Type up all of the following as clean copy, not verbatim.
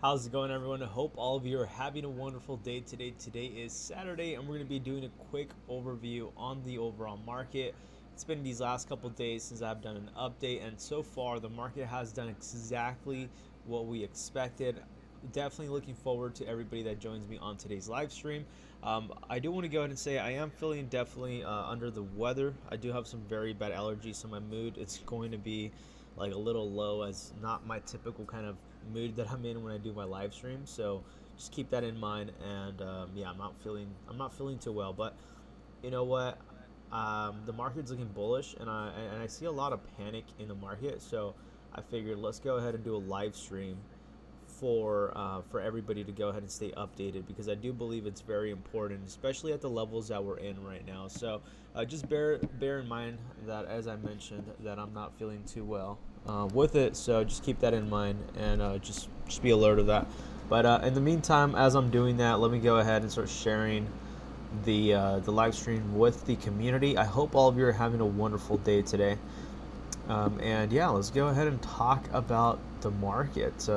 How's it going, everyone? I hope all of you are having a wonderful day today. Today is Saturday, and we're going to be doing a quick overview on the overall market. It's been these last couple days since I've done an update, and so far the market has done exactly what we expected. Definitely looking forward to everybody that joins me on today's live stream. I do want to go ahead and say I am feeling definitely under the weather. I do have some very bad allergies, so my mood it's going to be like a little low, as not my typical kind of mood that I'm in when I do my live stream. So just keep that in mind. And yeah, I'm not feeling too well. But you know what? The market's looking bullish, and I see a lot of panic in the market. So I figured let's go ahead and do a live stream for everybody to go ahead and stay updated, because I do believe it's very important, especially at the levels that we're in right now. So just bear in mind that, as I mentioned, that I'm not feeling too well with it. So just keep that in mind, and just be alert of that. But in the meantime, as I'm doing that, let me go ahead and start sharing the live stream with the community. I hope all of you are having a wonderful day today. And yeah, let's go ahead and talk about the market.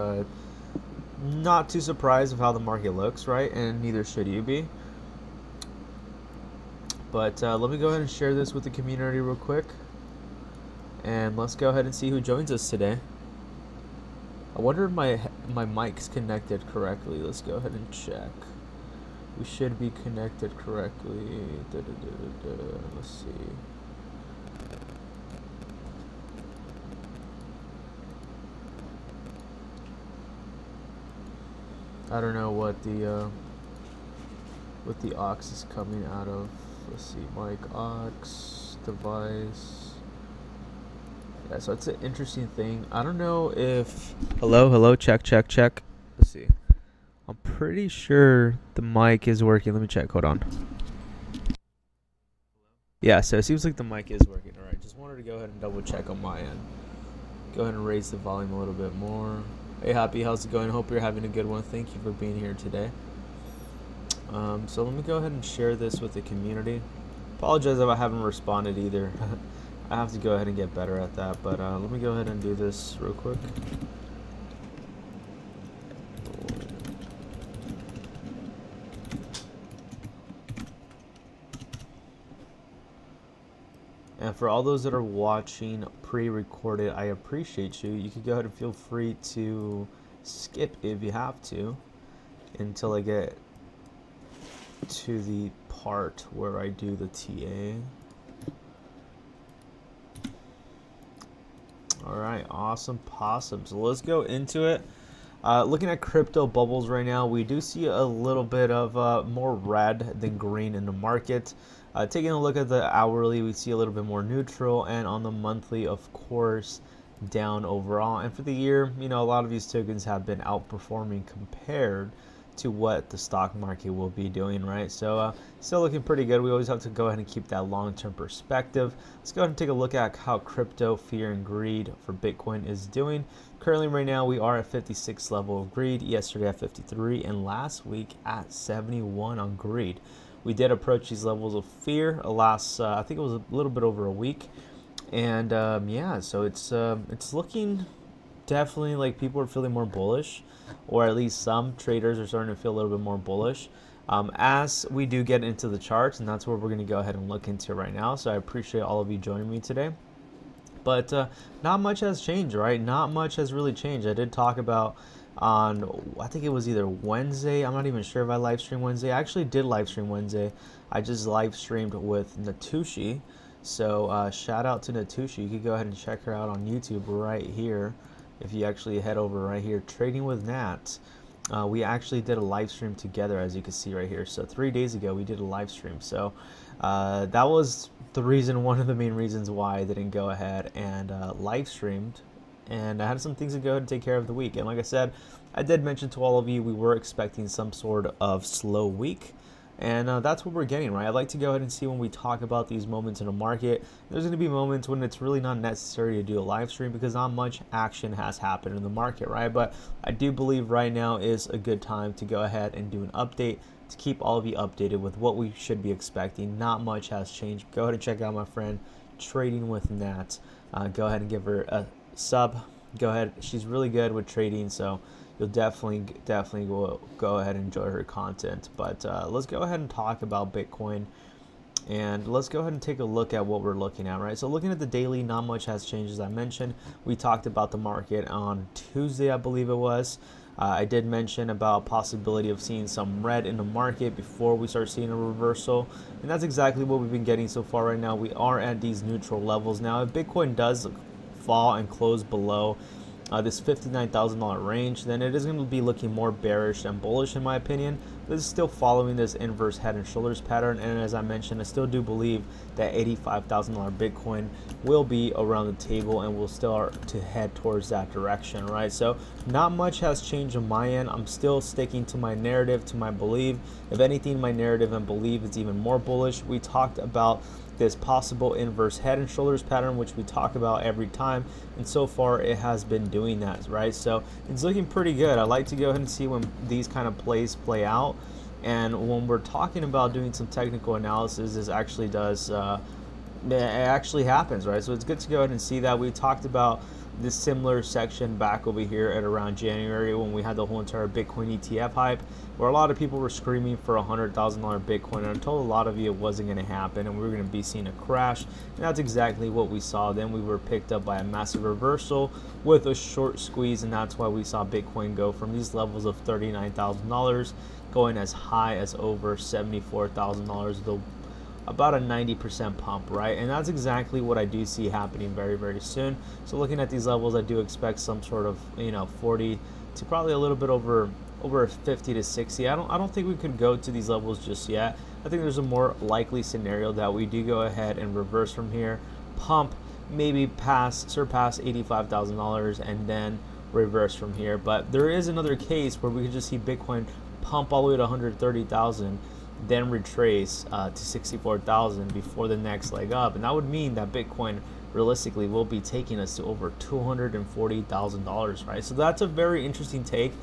Not too surprised of how the market looks, right? And neither should you be. But let me go ahead and share this with the community real quick. And let's go ahead and see who joins us today. I wonder if my mic's connected correctly. Let's go ahead and check. We should be connected correctly. Let's see. I don't know what the aux is coming out of. Let's see, mic, aux, device. Yeah, so it's an interesting thing. I don't know if hello, check. Let's see. I'm pretty sure the mic is working. Let me check. Hold on. Yeah, so it seems like the mic is working. All right, just wanted to go ahead and double check on my end. Go ahead and raise the volume a little bit more. Hey, Happy, how's it going? Hope you're having a good one. Thank you for being here today. So let me go ahead and share this with the community. Apologize if I haven't responded either. I have to go ahead and get better at that, but let me go ahead and do this real quick. And for all those that are watching pre-recorded, I appreciate you. You can go ahead and feel free to skip if you have to until I get to the part where I do the TA. All right, awesome possum. So let's go into it. Looking at crypto bubbles right now, we do see a little bit of more red than green in the market. Taking a look at the hourly, we see a little bit more neutral, and on the monthly, of course, down overall. And for the year, you know, a lot of these tokens have been outperforming compared to what the stock market will be doing, right? So still looking pretty good. We always have to go ahead and keep that long-term perspective. Let's go ahead and take a look at how crypto fear and greed for Bitcoin is doing. Currently right now we are at 56 level of greed, yesterday at 53, and last week at 71 on greed. We did approach these levels of fear last I think it was a little bit over a week, and yeah, so it's looking definitely like people are feeling more bullish, or at least some traders are starting to feel a little bit more bullish as we do get into the charts, and that's where we're going to go ahead and look into right now. So I appreciate all of you joining me today. But not much has changed, right? Not much has really changed. I did talk about on, I think it was either Wednesday. I'm not even sure if I live streamed Wednesday. I actually did live stream Wednesday. I just live streamed with Natushi. So shout out to Natushi. You could go ahead and check her out on YouTube right here. If you actually head over right here, Trading with Nat. We actually did a live stream together, as you can see right here. So 3 days ago, we did a live stream. So that was the reason, one of the main reasons why I didn't go ahead and live streamed. And I had some things to go ahead and take care of the week. And like I said, I did mention to all of you, we were expecting some sort of slow week. And that's what we're getting, right? I like to go ahead and see when we talk about these moments in the market. There's going to be moments when it's really not necessary to do a live stream because not much action has happened in the market, right? But I do believe right now is a good time to go ahead and do an update to keep all of you updated with what we should be expecting. Not much has changed. Go ahead and check out my friend Trading with Nat. Go ahead and give her a sub. go ahead. She's really good with trading, so you'll definitely go ahead and enjoy her content. But let's go ahead and talk about Bitcoin. And let's go ahead and take a look at what we're looking at, right? So looking at the daily, not much has changed, as I mentioned. We talked about the market on Tuesday, I believe it was. I did mention about possibility of seeing some red in the market before we start seeing a reversal. And that's exactly what we've been getting so far right now. We are at these neutral levels now. If Bitcoin does fall and close below this $59,000 range, then it is going to be looking more bearish than bullish in my opinion. This is still following this inverse head and shoulders pattern, and as I mentioned, I still do believe that $85,000 Bitcoin will be around the table and will start to head towards that direction, right? So not much has changed on my end. I'm still sticking to my narrative, to my belief. If anything, my narrative and belief is even more bullish. We talked about this possible inverse head and shoulders pattern, which we talk about every time, and so far it has been doing that, right? So it's looking pretty good. I like to go ahead and see when these kind of plays play out, and when we're talking about doing some technical analysis, this actually does it actually happens, right? So it's good to go ahead and see that. We talked about this similar section back over here at around January when we had the whole entire Bitcoin ETF hype, where a lot of people were screaming for $100,000 Bitcoin, and I told a lot of you it wasn't going to happen and we were going to be seeing a crash, and that's exactly what we saw. Then we were picked up by a massive reversal with a short squeeze, and that's why we saw Bitcoin go from these levels of $39,000 going as high as over $74,000, about a 90% pump, right? And that's exactly what I do see happening very, very soon. So looking at these levels, I do expect some sort of, 40 to probably a little bit over 50 to 60. I don't think we could go to these levels just yet. I think there's a more likely scenario that we do go ahead and reverse from here, pump, maybe surpass $85,000 and then reverse from here. But there is another case where we could just see Bitcoin pump all the way to 130,000, then retrace to 64,000 before the next leg up, and that would mean that Bitcoin realistically will be taking us to over $240,000, right? So that's a very interesting take.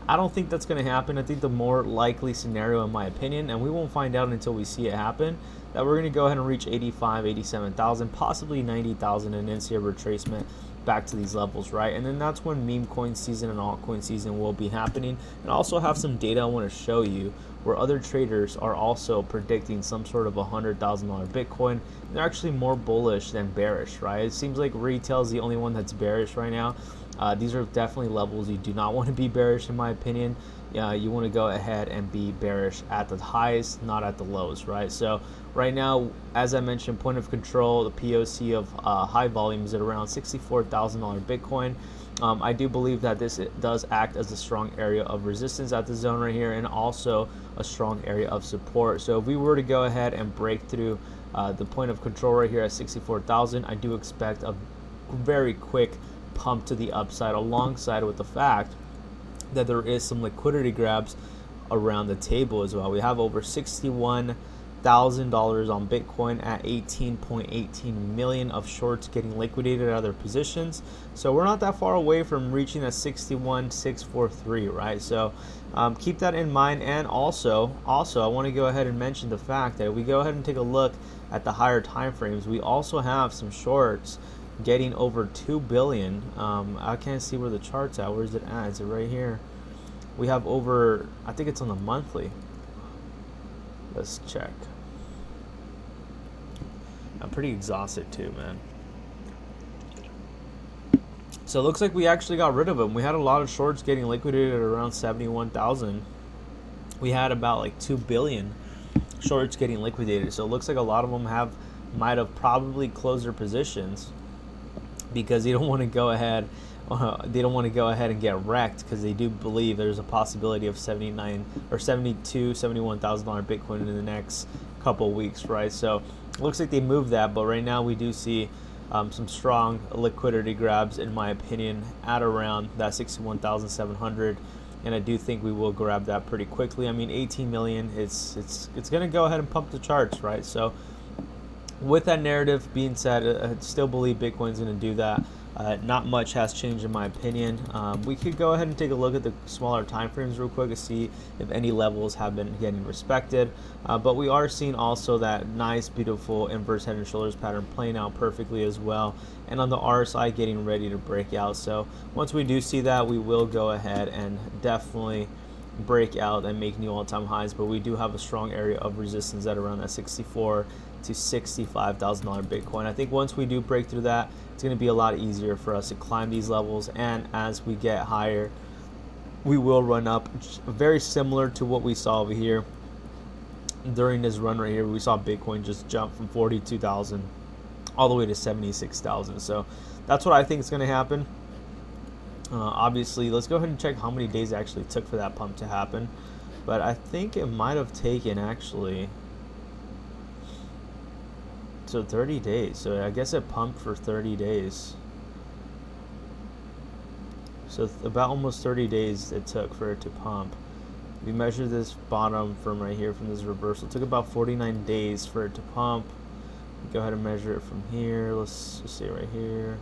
I don't think that's going to happen. I think the more likely scenario, in my opinion, and we won't find out until we see it happen, that we're going to go ahead and reach 85, 87,000, possibly 90,000, and then see a retracement back to these levels, right? And then that's when meme coin season and altcoin season will be happening. And I also have some data I want to show you where other traders are also predicting some sort of $100,000 Bitcoin. They're actually more bullish than bearish, right? It seems like retail is the only one that's bearish right now. These are definitely levels you do not want to be bearish, in my opinion. You want to go ahead and be bearish at the highs, not at the lows, right? So right now, as I mentioned, point of control, the POC of high volumes at around $64,000 Bitcoin. I do believe that this does act as a strong area of resistance at the zone right here, and also a strong area of support. So if we were to go ahead and break through the point of control right here at 64,000, I do expect a very quick pump to the upside, alongside with the fact that there is some liquidity grabs around the table as well. We have over $61,000 on Bitcoin at 18.18 million of shorts getting liquidated out of their positions. So we're not that far away from reaching a 61,643, right? So keep that in mind. And also I want to go ahead and mention the fact that if we go ahead and take a look at the higher time frames, we also have some shorts getting over 2 billion. I can't see where the chart's at. Where's it at? Is it right here? We have over, I think it's on the monthly. Let's check. I'm pretty exhausted too, man. So it looks like we actually got rid of them. We had a lot of shorts getting liquidated at around 71,000. We had about like 2 billion shorts getting liquidated. So it looks like a lot of them might have probably closed their positions because they don't want to go ahead and get wrecked, because they do believe there's a possibility of 79 or 72, $71,000 Bitcoin in the next couple weeks, right? So it looks like they moved that, but right now we do see some strong liquidity grabs, in my opinion, at around that 61,700, and I do think we will grab that pretty quickly. I mean, 18 million, it's going to go ahead and pump the charts, right? So with that narrative being said, I still believe Bitcoin's going to do that. Not much has changed in my opinion. We could go ahead and take a look at the smaller time frames real quick to see if any levels have been getting respected. But we are seeing also that nice, beautiful inverse head and shoulders pattern playing out perfectly as well. And on the RSI getting ready to break out. So once we do see that, we will go ahead and definitely break out and make new all-time highs. But we do have a strong area of resistance at around that $64,000 to $65,000 Bitcoin. I think once we do break through that, it's going to be a lot easier for us to climb these levels, and as we get higher, we will run up, very similar to what we saw over here during this run right here. We saw Bitcoin just jump from 42,000 all the way to 76,000. So that's what I think is going to happen. Obviously, let's go ahead and check how many days it actually took for that pump to happen. But I think it might have taken actually, so 30 days. So I guess it pumped for 30 days. So about almost 30 days it took for it to pump. We measure this bottom from right here, from this reversal. It took about 49 days for it to pump. Go ahead and measure it from here. Let's just say right here.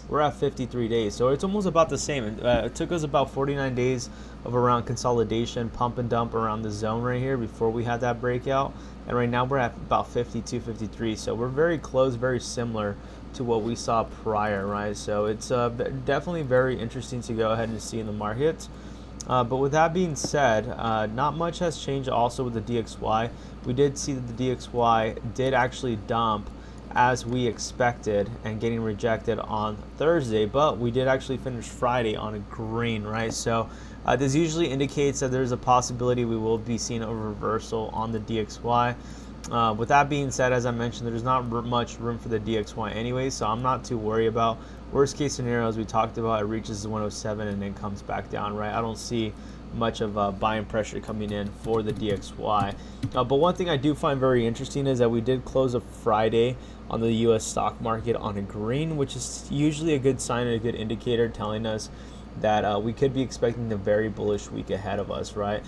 We're at 53 days, so it's almost about the same. It took us about 49 days of around consolidation, pump and dump around the zone right here before we had that breakout. And right now we're at about 52, 53. So we're very close, very similar to what we saw prior, right? So it's definitely very interesting to go ahead and see in the markets. But with that being said, not much has changed also with the DXY. We did see that the DXY did actually dump as we expected and getting rejected on Thursday, but we did actually finish Friday on a green, right? So this usually indicates that there's a possibility we will be seeing a reversal on the DXY. With that being said, as I mentioned, there's not much room for the DXY anyway, so I'm not too worried about. Worst case scenario, as we talked about, it reaches 107 and then comes back down, right? I don't see much of buying pressure coming in for the DXY. But one thing I do find very interesting is that we did close a Friday on the US stock market on a green, which is usually a good sign and a good indicator telling us that we could be expecting a very bullish week ahead of us, right?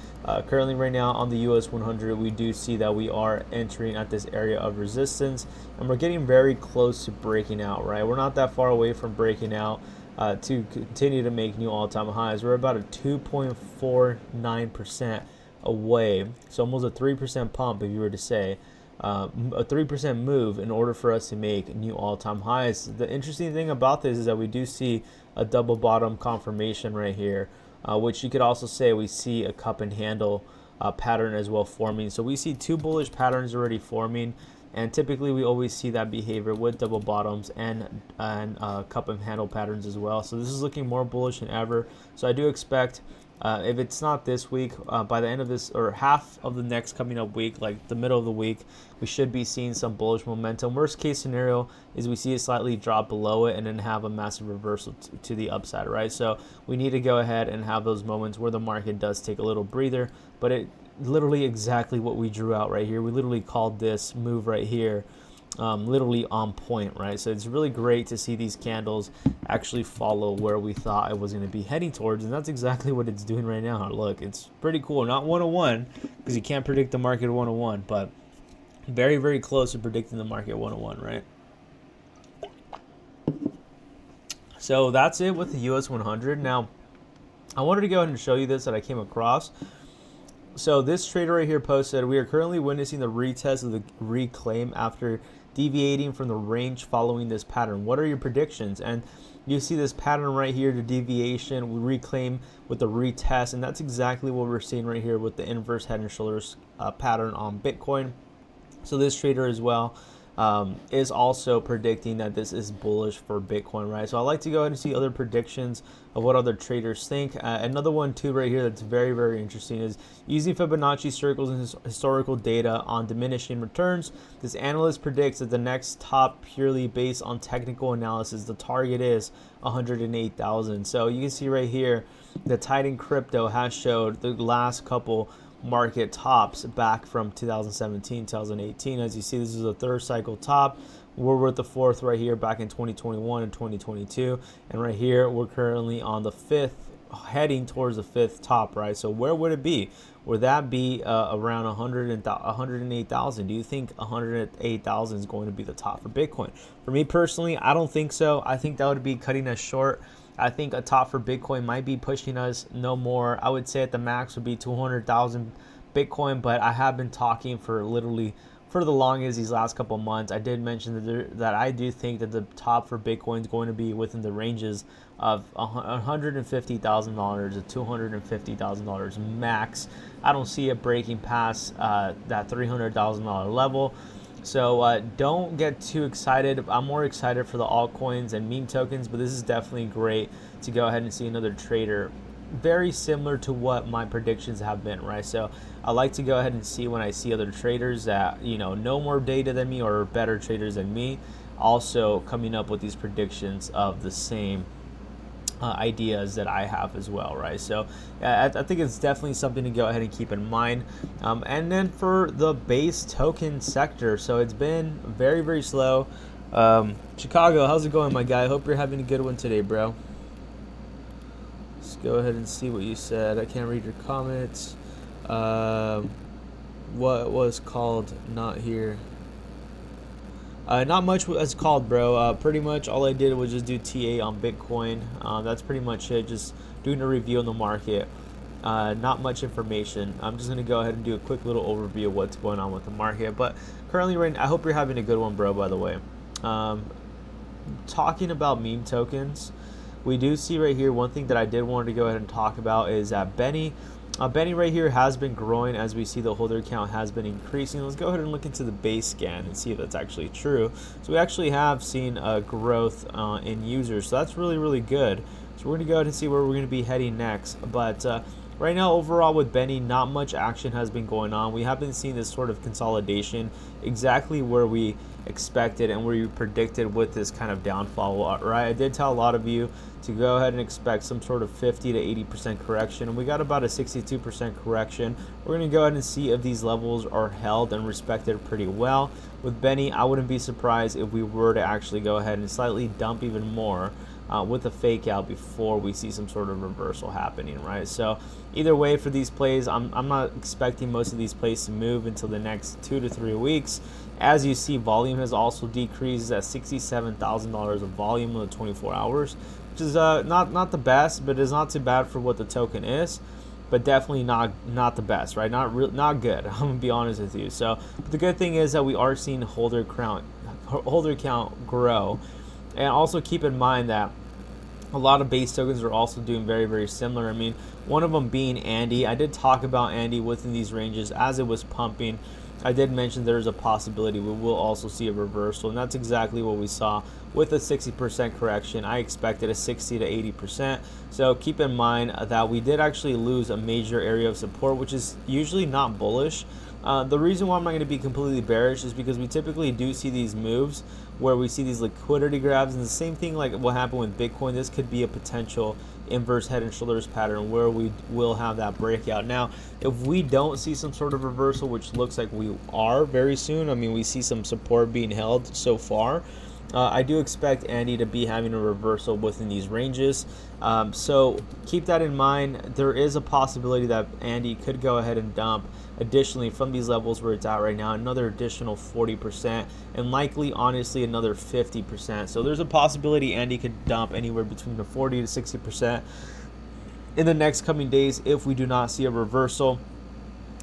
Currently right now on the US 100, we do see that we are entering at this area of resistance, and we're getting very close to breaking out, right? We're not that far away from breaking out to continue to make new all-time highs. We're about a 2.49% away, so almost a 3% pump, if you were to say, a 3% move in order for us to make new all-time highs. The interesting thing about this is that we do see a double bottom confirmation right here, which you could also say we see a cup and handle pattern as well forming. So we see two bullish patterns already forming, and typically we always see that behavior with double bottoms and cup and handle patterns as well. So this is looking more bullish than ever. So I do expect, if it's not this week, by the end of this, or half of the next coming up week, like the middle of the week, we should be seeing some bullish momentum. Worst case scenario is we see it slightly drop below it and then have a massive reversal to the upside, right? So we need to go ahead and have those moments where the market does take a little breather, but it literally exactly what we drew out right here. We literally called this move right here literally on point, right? So it's really great to see these candles actually follow where we thought it was going to be heading towards, and that's exactly what it's doing right now. Look, it's pretty cool. Not 101, because you can't predict the market 101, but very, very close to predicting the market 101, right? So that's it with the US 100. Now, I wanted to go ahead and show you this that I came across. So this trader right here posted, we are currently witnessing the retest of the reclaim after deviating from the range following this pattern. What are your predictions? And you see this pattern right here, the deviation, we reclaim with the retest, and that's exactly what we're seeing right here with the inverse head and shoulders pattern on Bitcoin. So this trader as well is also predicting that this is bullish for Bitcoin, right? So I like to go ahead and see other predictions of what other traders think. Another one too right here that's very, very interesting is using Fibonacci circles and historical data on diminishing returns. This analyst predicts that the next top, purely based on technical analysis, the target is 108,000. So you can see right here, the Titan Crypto has showed the last couple market tops back from 2017, 2018. As you see, this is a third cycle top. We're with the fourth right here back in 2021 and 2022. And right here, we're currently on the fifth heading towards the fifth top, right? So where would it be? Would that be around 108,000? Do you think 108,000 is going to be the top for Bitcoin? For me personally, I don't think so. I think that would be cutting us short. I think a top for Bitcoin might be pushing us no more. I would say at the max would be 200,000 Bitcoin, but I have been talking for literally for the longest these last couple months. I did mention that I do think that the top for Bitcoin is going to be within the ranges of $150,000 to $250,000 max. I don't see it breaking past that $300,000 level. So don't get too excited. I'm more excited for the altcoins and meme tokens, but this is definitely great to go ahead and see another trader very similar to what my predictions have been, right? So I like to go ahead and see when I see other traders that, you know more data than me or better traders than me, also coming up with these predictions of the same ideas that I have as well, right? So I think it's definitely something to go ahead and keep in mind. And then for the base token sector, so it's been very, very slow. Chicago, how's it going, my guy? Hope you're having a good one today, bro. Let's go ahead and see what you said. I can't read your comments. What was called not here? Not much was called, bro. Pretty much all I did was just do TA on Bitcoin. That's pretty much it. Just doing a review on the market. Not much information. I'm just gonna go ahead and do a quick little overview of what's going on with the market. But currently, right now, I hope you're having a good one, bro. By the way, talking about meme tokens, we do see right here one thing that I did want to go ahead and talk about is that Benny right here has been growing as we see the holder count has been increasing. Let's go ahead and look into the base scan and see if that's actually true. So we actually have seen a growth in users, so that's really, really good. So we're going to go ahead and see where we're going to be heading next. But right now, overall with Benny, not much action has been going on. We have been seeing this sort of consolidation exactly where we expected and where you predicted with this kind of downfall, right? I did tell a lot of you to go ahead and expect some sort of 50 to 80% correction, and we got about a 62% correction. We're going to go ahead and see if these levels are held and respected pretty well. With Benny, I wouldn't be surprised if we were to actually go ahead and slightly dump even more with a fake out before we see some sort of reversal happening, right? So either way, for these plays, I'm not expecting most of these plays to move until the next 2 to 3 weeks. As you see, volume has also decreased at $67,000 of volume in the 24 hours, which is not the best, but it's not too bad for what the token is, but definitely not the best, right? Not good. I'm gonna be honest with you. So but the good thing is that we are seeing holder count grow, and also keep in mind that a lot of base tokens are also doing very, very similar. I mean, one of them being Andy. I did talk about Andy within these ranges as it was pumping. I did mention there's a possibility we will also see a reversal, and that's exactly what we saw with a 60% correction. I expected a 60 to 80%. So keep in mind that we did actually lose a major area of support, which is usually not bullish. The reason why I'm not going to be completely bearish is because we typically do see these moves where we see these liquidity grabs, and the same thing like what happened with Bitcoin. This could be a potential inverse head and shoulders pattern where we will have that breakout. Now, if we don't see some sort of reversal, which looks like we are very soon, I mean, we see some support being held so far, I do expect Andy to be having a reversal within these ranges. So keep that in mind. There is a possibility that Andy could go ahead and dump additionally from these levels where it's at right now, another additional 40%, and likely, honestly, another 50%. So there's a possibility Andy could dump anywhere between the 40 to 60% in the next coming days if we do not see a reversal.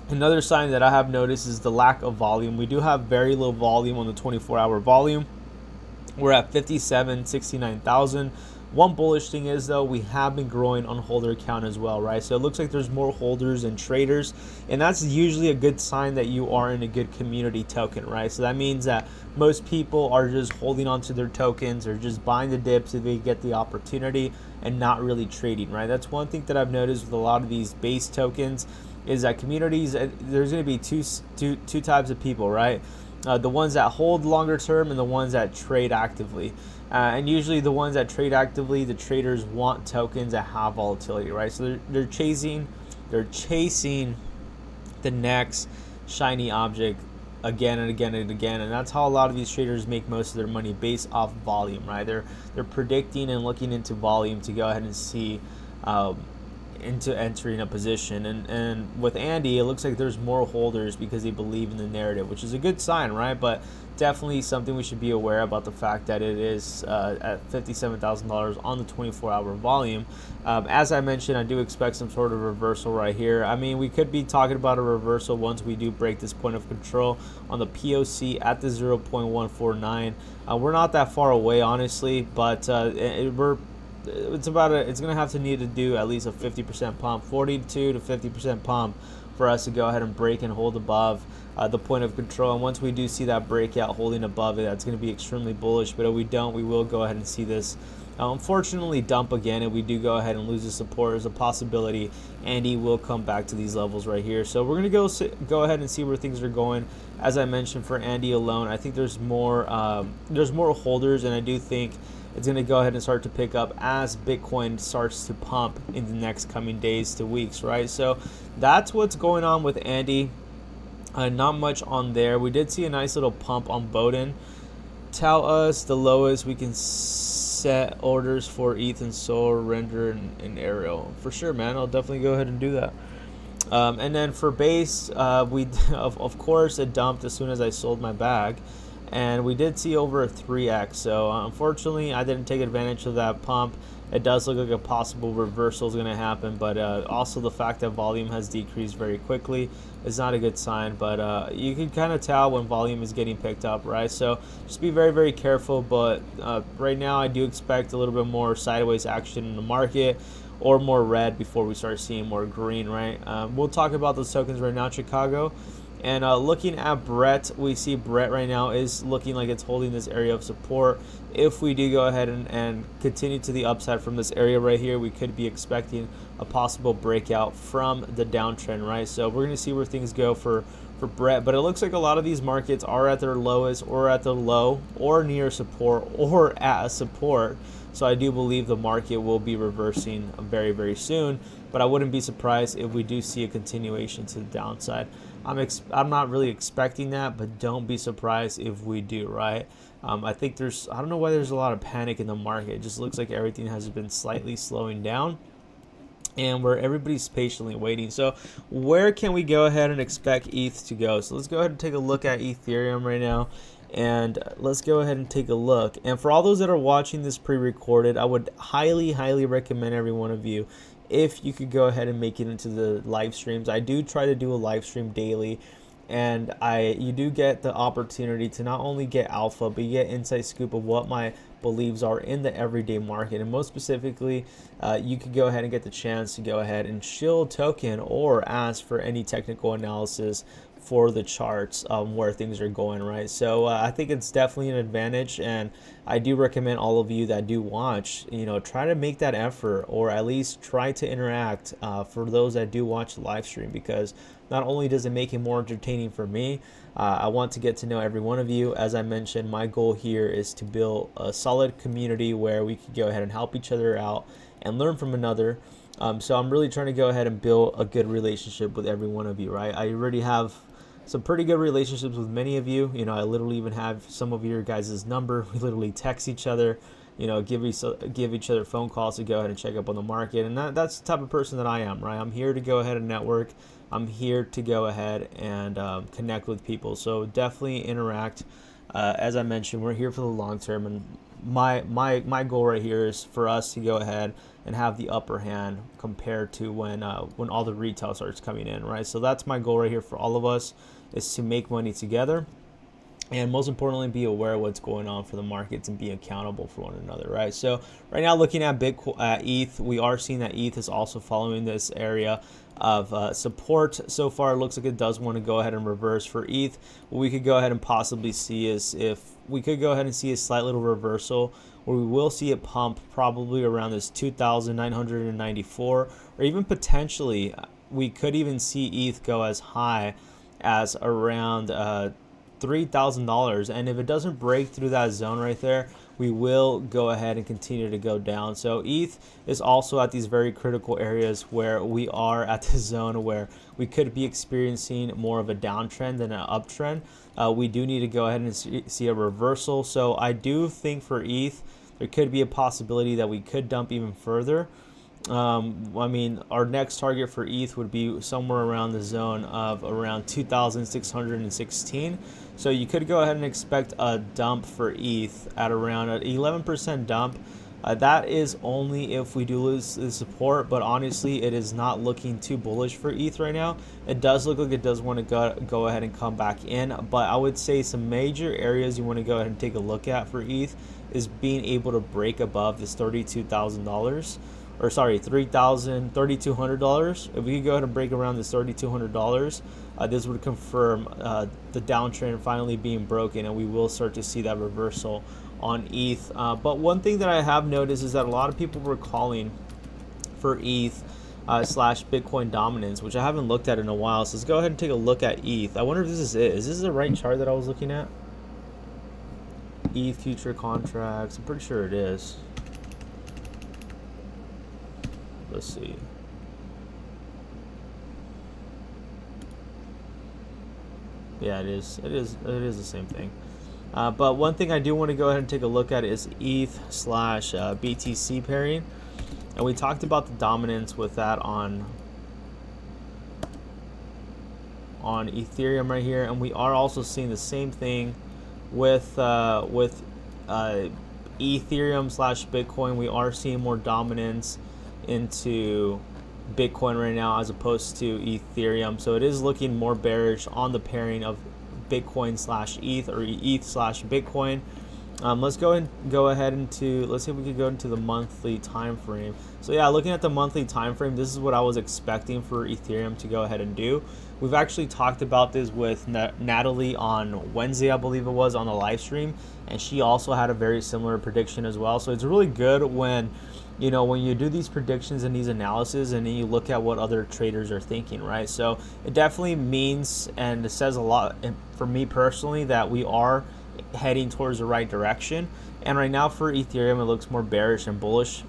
Another sign that I have noticed is the lack of volume. We do have very low volume on the 24-hour volume. We're at 69,000. One bullish thing is, though, we have been growing on holder count as well, right? So it looks like there's more holders and traders, and that's usually a good sign that you are in a good community token, right? So that means that most people are just holding on to their tokens or just buying the dips if they get the opportunity and not really trading, right? That's one thing that I've noticed with a lot of these base tokens is that communities, there's going to be two types of people, right? The ones that hold longer term and the ones that trade actively. And usually the ones that trade actively, the traders want tokens that have volatility, right? So they're chasing the next shiny object again and again and again, and that's how a lot of these traders make most of their money, based off volume, right? They're predicting and looking into volume to go ahead and see into entering a position. And with Andy, it looks like there's more holders because they believe in the narrative, which is a good sign, right? But definitely something we should be aware about, the fact that it is at $57,000 on the 24-hour volume. As I mentioned, I do expect some sort of reversal right here. I mean, we could be talking about a reversal once we do break this point of control on the POC at the 0.149. We're not that far away, honestly, but it's gonna have to need to do at least a 50% pump, 42 to 50% pump, for us to go ahead and break and hold above the point of control. And once we do see that breakout holding above it, that's going to be extremely bullish. But if we don't, we will go ahead and see this unfortunately dump again. If we do go ahead and lose the support, there's a possibility Andy will come back to these levels right here. So we're going to go ahead and see where things are going. As I mentioned, for Andy alone, I think there's more holders, and I do think it's going to go ahead and start to pick up as Bitcoin starts to pump in the next coming days to weeks, right? So that's what's going on with Andy. Not much on there. We did see a nice little pump on Bowden. Tell us the lowest we can set orders for ETH and Sol, Render, and Ariel. For sure, man. I'll definitely go ahead and do that. And then for base, we of course it dumped as soon as I sold my bag. And we did see over a 3x, so unfortunately I didn't take advantage of that pump. It does look like a possible reversal is going to happen, but also the fact that volume has decreased very quickly is not a good sign. But you can kind of tell when volume is getting picked up, right? So just be very, very careful. But right now I do expect a little bit more sideways action in the market, or more red before we start seeing more green, right? We'll talk about those tokens right now, Chicago. And looking at Brett, we see Brett right now is looking like it's holding this area of support. If we do go ahead and continue to the upside from this area right here, we could be expecting a possible breakout from the downtrend, right? So we're going to see where things go for Brett. But it looks like a lot of these markets are at their lowest, or at the low, or near support, or at a support. So I do believe the market will be reversing very, very soon. But I wouldn't be surprised if we do see a continuation to the downside. I'm not really expecting that, but don't be surprised if we do, right? I think I don't know why there's a lot of panic in the market. It just looks like everything has been slightly slowing down, and where everybody's patiently waiting. So where can we go ahead and expect ETH to go? So let's go ahead and take a look at Ethereum right now. And let's go ahead and take a look. And for all those that are watching this pre-recorded, I would highly, highly recommend every one of you, if you could go ahead and make it into the live streams. I do try to do a live stream daily, and you do get the opportunity to not only get alpha, but you get inside scoop of what my beliefs are in the everyday market. And most specifically, you could go ahead and get the chance to go ahead and shield token or ask for any technical analysis for the charts, where things are going, right? So I think it's definitely an advantage, and I do recommend all of you that do watch, try to make that effort, or at least try to interact for those that do watch the live stream, because not only does it make it more entertaining for me, I want to get to know every one of you. As I mentioned, my goal here is to build a solid community where we can go ahead and help each other out and learn from another. So I'm really trying to go ahead and build a good relationship with every one of you, right? I already have some pretty good relationships with many of you. I literally even have some of your guys' number. We literally text each other, give each other phone calls to go ahead and check up on the market. And that's the type of person that I am, right? I'm here to go ahead and network. I'm here to go ahead and connect with people. So definitely interact. As I mentioned, we're here for the long term, and my goal right here is for us to go ahead and have the upper hand compared to when all the retail starts coming in, right? So that's my goal right here for all of us, is to make money together, and most importantly, be aware of what's going on for the markets and be accountable for one another, right? So right now, looking at ETH, we are seeing that ETH is also following this area of support. So far, it looks like it does want to go ahead and reverse for ETH. What we could go ahead and possibly see is if we could go ahead and see a slight little reversal, where we will see it pump probably around this 2,994, or even potentially we could even see ETH go as high as around $3,000. And if it doesn't break through that zone right there, we will go ahead and continue to go down. So ETH is also at these very critical areas where we are at the zone where we could be experiencing more of a downtrend than an uptrend. We do need to go ahead and see a reversal. So I do think for ETH, there could be a possibility that we could dump even further. I mean, our next target for ETH would be somewhere around the zone of around 2,616. So you could go ahead and expect a dump for ETH at around an 11% dump. That is only if we do lose the support, but honestly, it is not looking too bullish for ETH right now. It does look like it does want to go ahead and come back in, but I would say some major areas you want to go ahead and take a look at for ETH is being able to break above this $32,000. Or sorry, $3,200. If we could go ahead and break around this $3,200, this would confirm the downtrend finally being broken, and we will start to see that reversal on ETH. But one thing that I have noticed is that a lot of people were calling for ETH slash Bitcoin dominance, which I haven't looked at in a while. So let's go ahead and take a look at ETH. I wonder if this is it. Is this the right chart that I was looking at? ETH future contracts. I'm pretty sure it is. Let's see. Yeah, it is. It is the same thing. But one thing I do want to go ahead and take a look at is ETH slash BTC pairing. And we talked about the dominance with that on Ethereum right here. And we are also seeing the same thing with Ethereum slash Bitcoin. We are seeing more dominance into Bitcoin right now as opposed to Ethereum. So it is looking more bearish on the pairing of Bitcoin slash ETH or ETH slash Bitcoin. Let's go ahead into, let's see if we could go into the monthly time frame. So yeah, looking at the monthly time frame, this is what I was expecting for Ethereum to go ahead and do. We've actually talked about this with Natalie on Wednesday, I believe it was, on the live stream, and she also had a very similar prediction as well. So it's really good when you do these predictions and these analysis and then you look at what other traders are thinking, right? So it definitely means, and it says a lot for me personally, that we are heading towards the right direction. And right now for Ethereum, it looks more bearish and bullish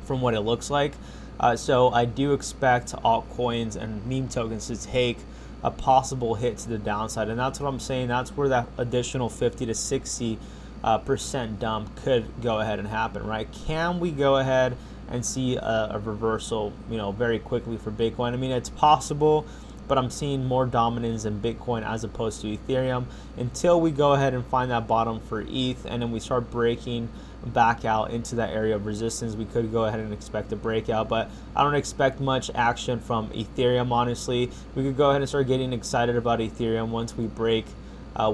from what it looks like. So I do expect altcoins and meme tokens to take a possible hit to the downside. And that's what I'm saying. That's where that additional 50 to 60% dump could go ahead and happen, right? Can we go ahead and see a reversal, very quickly for Bitcoin? I mean, it's possible, but I'm seeing more dominance in Bitcoin as opposed to Ethereum until we go ahead and find that bottom for ETH, and then we start breaking back out into that area of resistance. We could go ahead and expect a breakout, but I don't expect much action from Ethereum, honestly. We could go ahead and start getting excited about Ethereum once we break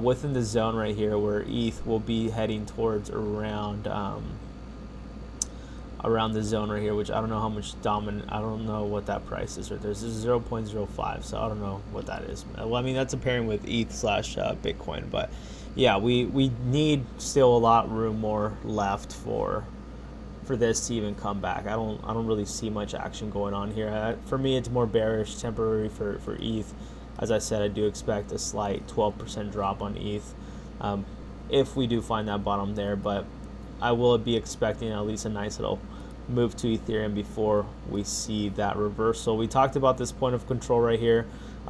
within the zone right here where ETH will be heading towards around the zone right here, which I don't know how much I don't know what that price is right there. This is 0.05, so I don't know what that is. Well, I mean, that's a pairing with ETH slash Bitcoin, but yeah, we need still a lot room more left for this to even come back. I don't really see much action going on here. For me, it's more bearish, temporary for ETH. As I said, I do expect a slight 12% drop on ETH if we do find that bottom there, but I will be expecting at least a nice little move to Ethereum before we see that reversal. We talked about this point of control right here.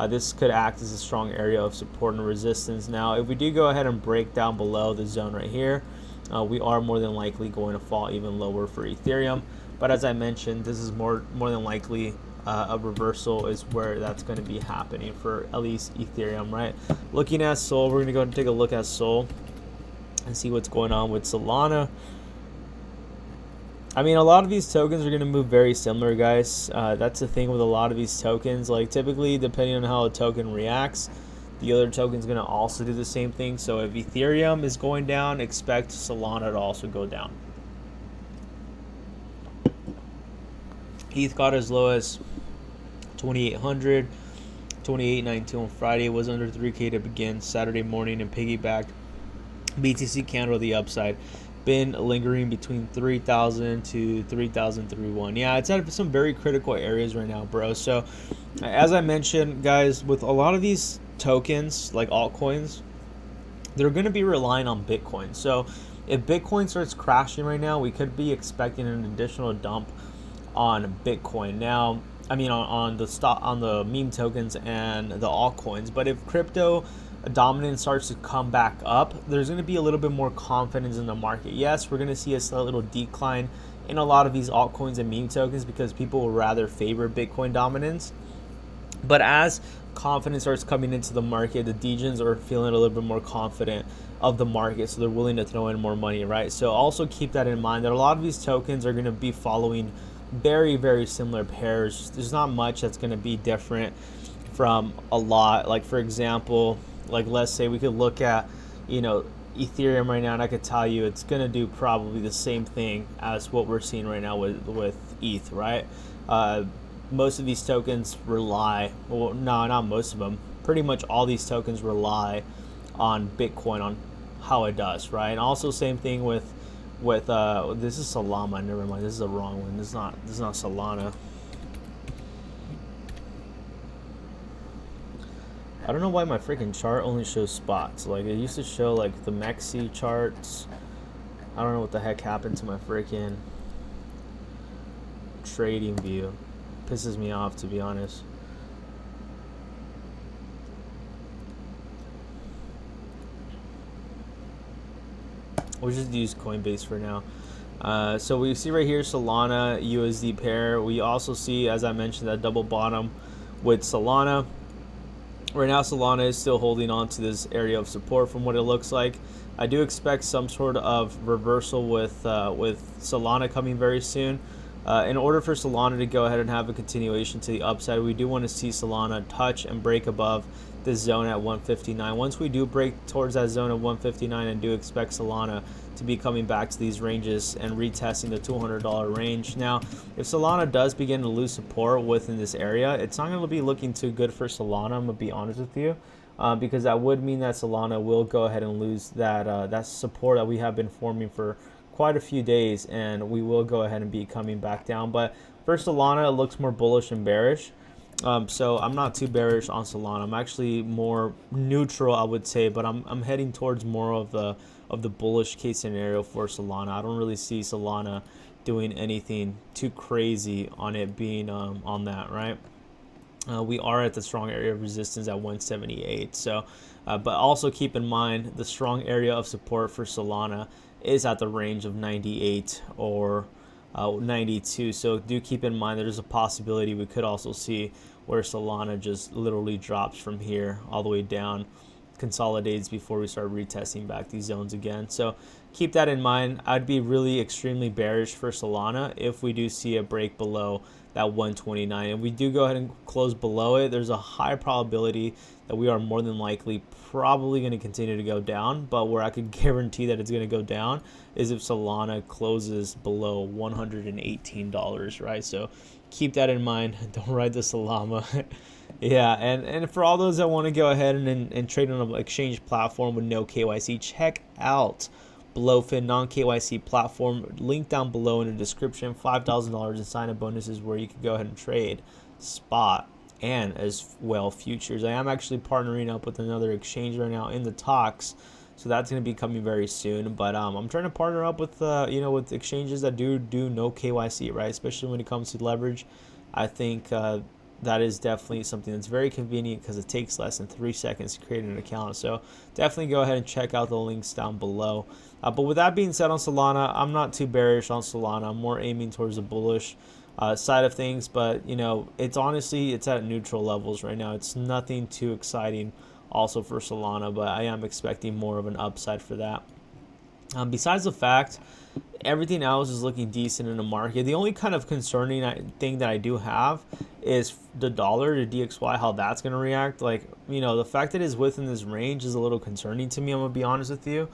This could act as a strong area of support and resistance. Now, if we do go ahead and break down below the zone right here, we are more than likely going to fall even lower for Ethereum. But as I mentioned, this is more than likely a reversal is where that's going to be happening for at least Ethereum, right? Looking at Sol, we're going to go and take a look at Sol and see what's going on with Solana. I mean, a lot of these tokens are going to move very similar, guys. That's the thing with a lot of these tokens. Like, typically, depending on how a token reacts, the other token is going to also do the same thing. So if Ethereum is going down, expect Solana to also go down. ETH got as low as 2,800, 2,892 on Friday. It was under 3K to begin Saturday morning and piggybacked BTC candle to the upside. Been lingering between 3,000 to 3,031. Yeah, it's at some very critical areas right now, bro. So as I mentioned, guys, with a lot of these tokens like altcoins, they're going to be relying on Bitcoin. So if Bitcoin starts crashing right now, we could be expecting an additional dump on Bitcoin. Now, I mean on the meme tokens and the altcoins. But if crypto dominance starts to come back up, there's going to be a little bit more confidence in the market. Yes, we're going to see a slight little decline in a lot of these altcoins and meme tokens because people will rather favor Bitcoin dominance. But as confidence starts coming into the market, the degens are feeling a little bit more confident of the market, so they're willing to throw in more money, right? So also keep that in mind, that a lot of these tokens are going to be following very, very similar pairs. There's not much that's going to be different from a lot. Like, for example, like let's say we could look at, Ethereum right now, and I could tell you it's going to do probably the same thing as what we're seeing right now with ETH, right? Most of these tokens rely, well, no, not most of them, pretty much all these tokens rely on Bitcoin, on how it does, right? And also same thing with this is Solana, never mind, this is the wrong one, this is not Solana. I don't know why my freaking chart only shows spots. Like, it used to show like the Mexi charts. I don't know what the heck happened to my freaking trading view. Pisses me off, to be honest. We'll just use Coinbase for now. So we see right here Solana USD pair. We also see, as I mentioned, that double bottom with Solana. Right now Solana is still holding on to this area of support from what it looks like. I do expect some sort of reversal with Solana coming very soon. In order for Solana to go ahead and have a continuation to the upside, we do want to see Solana touch and break above this zone at 159. Once we do break towards that zone of 159, I do expect Solana to be coming back to these ranges and retesting the $200 range. Now, if Solana does begin to lose support within this area, it's not going to be looking too good for Solana, I'm going to be honest with you, because that would mean that Solana will go ahead and lose that support that we have been forming for quite a few days, and we will go ahead and be coming back down. But for Solana, it looks more bullish and bearish. So I'm not too bearish on Solana. I'm actually more neutral, I would say, but I'm heading towards more of the bullish case scenario for Solana. I don't really see Solana doing anything too crazy on it being on that, right? We are at the strong area of resistance at 178. So, but also keep in mind the strong area of support for Solana is at the range of 98 or 92. So do keep in mind there's a possibility we could also see where Solana just literally drops from here all the way down, consolidates before we start retesting back these zones again. So keep that in mind. I'd be really extremely bearish for Solana if we do see a break below that 129 and we do go ahead and close below it. There's a high probability that we are more than likely probably going to continue to go down, but where I could guarantee that it's going to go down is if Solana closes below $118, right? So keep that in mind. Don't ride the Solana. Yeah, and for all those that want to go ahead and trade on an exchange platform with no KYC, check out Blofin non-KYC platform. Link down below in the description. $5,000 in sign-up bonuses where you can go ahead and trade spot and as well futures. I am actually partnering up with another exchange right now in the talks, so that's going to be coming very soon. But I'm trying to partner up with with exchanges that do no KYC, right? Especially when it comes to leverage. I think that is definitely something that's very convenient because it takes less than 3 seconds to create an account. So definitely go ahead and check out the links down below. But with that being said on Solana, I'm not too bearish on Solana. I'm more aiming towards the bullish side of things. But, it's at neutral levels right now. It's nothing too exciting also for Solana, but I am expecting more of an upside for that. Besides the fact, everything else is looking decent in the market. The only kind of concerning thing that I do have is the dollar to DXY, how that's going to react. Like, the fact that it's within this range is a little concerning to me, I'm going to be honest with you,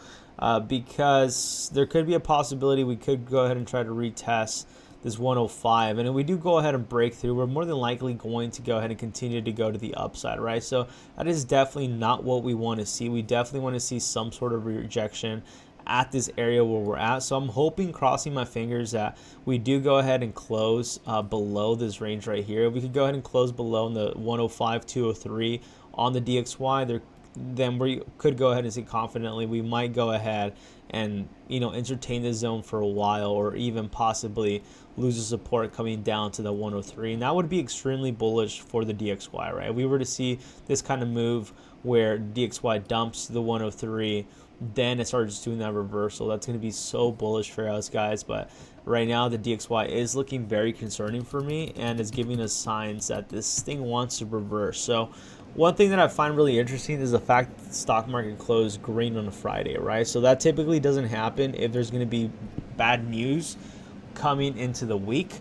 because there could be a possibility we could go ahead and try to retest this 105, and if we do go ahead and break through, we're more than likely going to go ahead and continue to go to the upside, right? So that is definitely not what we want to see. We definitely want to see some sort of rejection at this area where we're at. So I'm hoping, crossing my fingers, that we do go ahead and close below this range right here. If we could go ahead and close below in the 105, 203 on the DXY, then we could go ahead and say confidently we might go ahead and entertain this zone for a while, or even possibly lose the support coming down to the 103, and that would be extremely bullish for the DXY, right? If we were to see this kind of move where DXY dumps to the 103, then it starts doing that reversal. That's going to be so bullish for us, guys. But right now, the DXY is looking very concerning for me, and is giving us signs that this thing wants to reverse. So one thing that I find really interesting is the fact that the stock market closed green on a Friday, right? So that typically doesn't happen if there's going to be bad news coming into the week.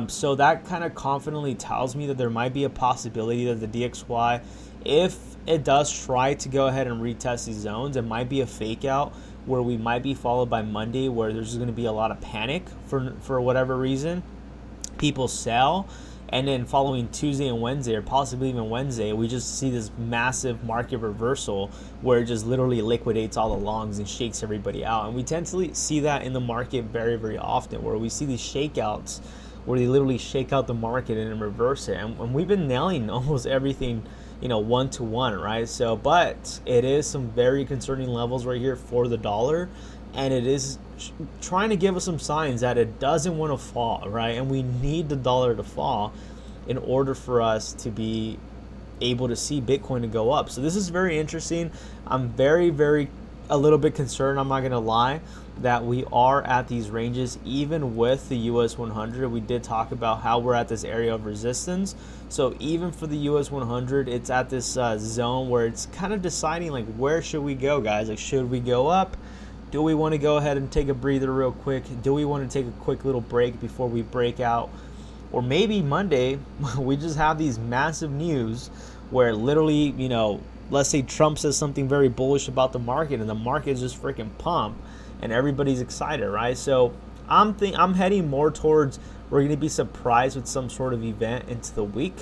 So that kind of confidently tells me that there might be a possibility that the DXY, if it does try to go ahead and retest these zones, it might be a fake out where we might be followed by Monday, where there's going to be a lot of panic for whatever reason. People sell, and then following Tuesday and Wednesday, or possibly even Wednesday, we just see this massive market reversal where it just literally liquidates all the longs and shakes everybody out. And we tend to see that in the market very, very often, where we see these shakeouts where they literally shake out the market and then reverse it. And we've been nailing almost everything, you know, 1-to-1, right? So, but it is some very concerning levels right here for the dollar, and it is trying to give us some signs that it doesn't want to fall, right? And we need the dollar to fall in order for us to be able to see Bitcoin to go up. So this is very interesting. I'm very, very a little bit concerned, I'm not going to lie, that we are at these ranges even with the US 100. We did talk about how we're at this area of resistance. So even for the US 100, it's at this zone where it's kind of deciding, like, where should we go, guys? Like, should we go up? Do we want to go ahead and take a breather real quick? Do we want to take a quick little break before we break out? Or maybe Monday we just have these massive news where literally, you know, let's say Trump says something very bullish about the market and the market is just freaking pumped and everybody's excited, right? So I'm heading more towards we're going to be surprised with some sort of event into the week.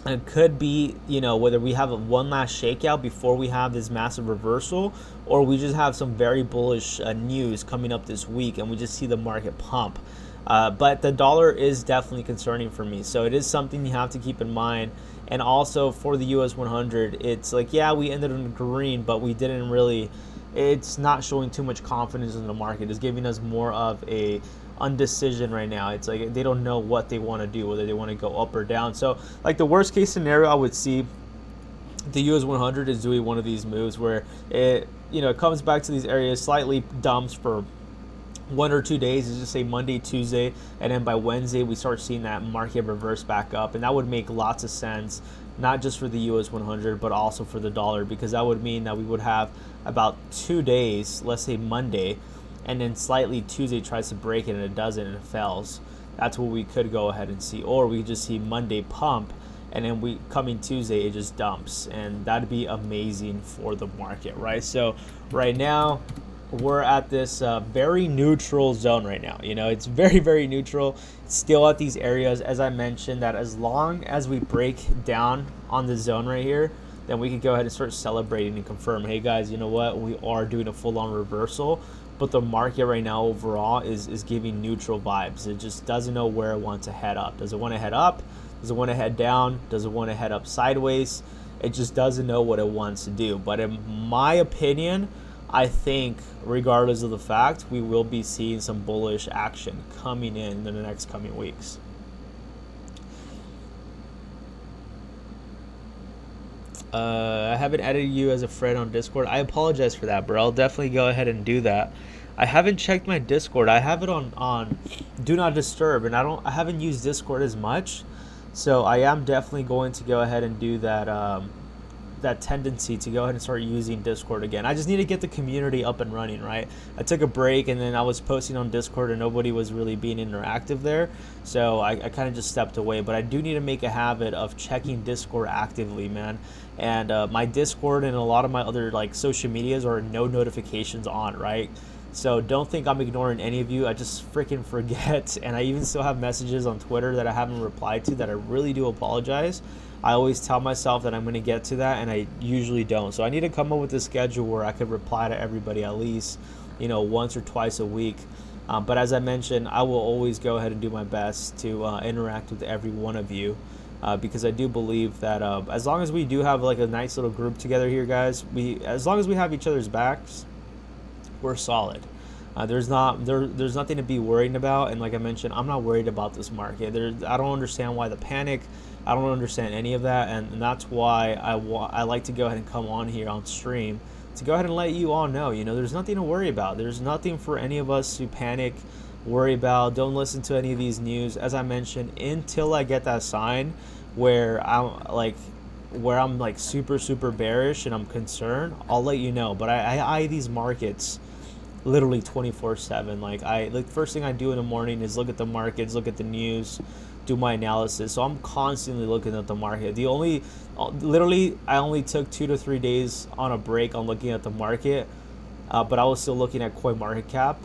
And it could be, you know, whether we have one last shakeout before we have this massive reversal, or we just have some very bullish news coming up this week and we just see the market pump. But the dollar is definitely concerning for me. So it is something you have to keep in mind. And also for the US 100, it's like, yeah, we ended in green, but we didn't really, it's not showing too much confidence in the market. It's giving us more of a undecision right now. It's like they don't know what they want to do, whether they want to go up or down. So like the worst case scenario I would see the US 100 is doing one of these moves where it, you know, it comes back to these areas, slightly dumps for 1 or 2 days, is just say Monday, Tuesday, and then by Wednesday we start seeing that market reverse back up, and that would make lots of sense, not just for the US 100 but also for the dollar, because that would mean that we would have about 2 days, let's say Monday, and then slightly Tuesday tries to break it and it doesn't and it fails. That's what we could go ahead and see. Or we just see Monday pump and then we coming Tuesday it just dumps, and that'd be amazing for the market, right? So right now we're at this very neutral zone right now. You know, it's very, very neutral. It's still at these areas, as I mentioned, that as long as we break down on the zone right here, then we can go ahead and start celebrating and confirm, hey guys, you know what, we are doing a full-on reversal. But the market right now overall is giving neutral vibes. It just doesn't know where it wants to head up. Does it want to head up? Does it want to head down? Does it want to head up sideways? It just doesn't know what it wants to do. But in my opinion, I think regardless of the fact, we will be seeing some bullish action coming in the next coming weeks. I haven't added you as a friend on Discord. I apologize for that, bro. I'll definitely go ahead and do that. I haven't checked my Discord. I have it on Do Not Disturb, and I haven't used Discord as much, so I am definitely going to go ahead and do that. That tendency to go ahead and start using Discord again. I just need to get the community up and running, right? I took a break and then I was posting on Discord and nobody was really being interactive there, so I kind of just stepped away. But I do need to make a habit of checking Discord actively, man. And my Discord and a lot of my other like social medias are no notifications on, right? So don't think I'm ignoring any of you. I just freaking forget, and I even still have messages on Twitter that I haven't replied to that I really do apologize. I always tell myself that I'm going to get to that, and I usually don't. So I need to come up with a schedule where I could reply to everybody at least, you know, once or twice a week. But as I mentioned, I will always go ahead and do my best to interact with every one of you, because I do believe that as long as we do have like a nice little group together here, guys, as long as we have each other's backs, we're solid. There's nothing to be worried about, and like I mentioned, I'm not worried about this market. I don't understand why the panic. I don't understand any of that, and that's why I like to go ahead and come on here on stream to go ahead and let you all know, you know, there's nothing to worry about. There's nothing for any of us to panic, worry about. Don't listen to any of these news. As I mentioned, until I get that sign where I'm like super bearish and I'm concerned, I'll let you know. But I eye these markets literally 24/7. Like first thing I do in the morning is look at the markets, look at the news, do my analysis. So I'm constantly looking at the market. Literally, I only took 2 to 3 days on a break on looking at the market, but I was still looking at CoinMarketCap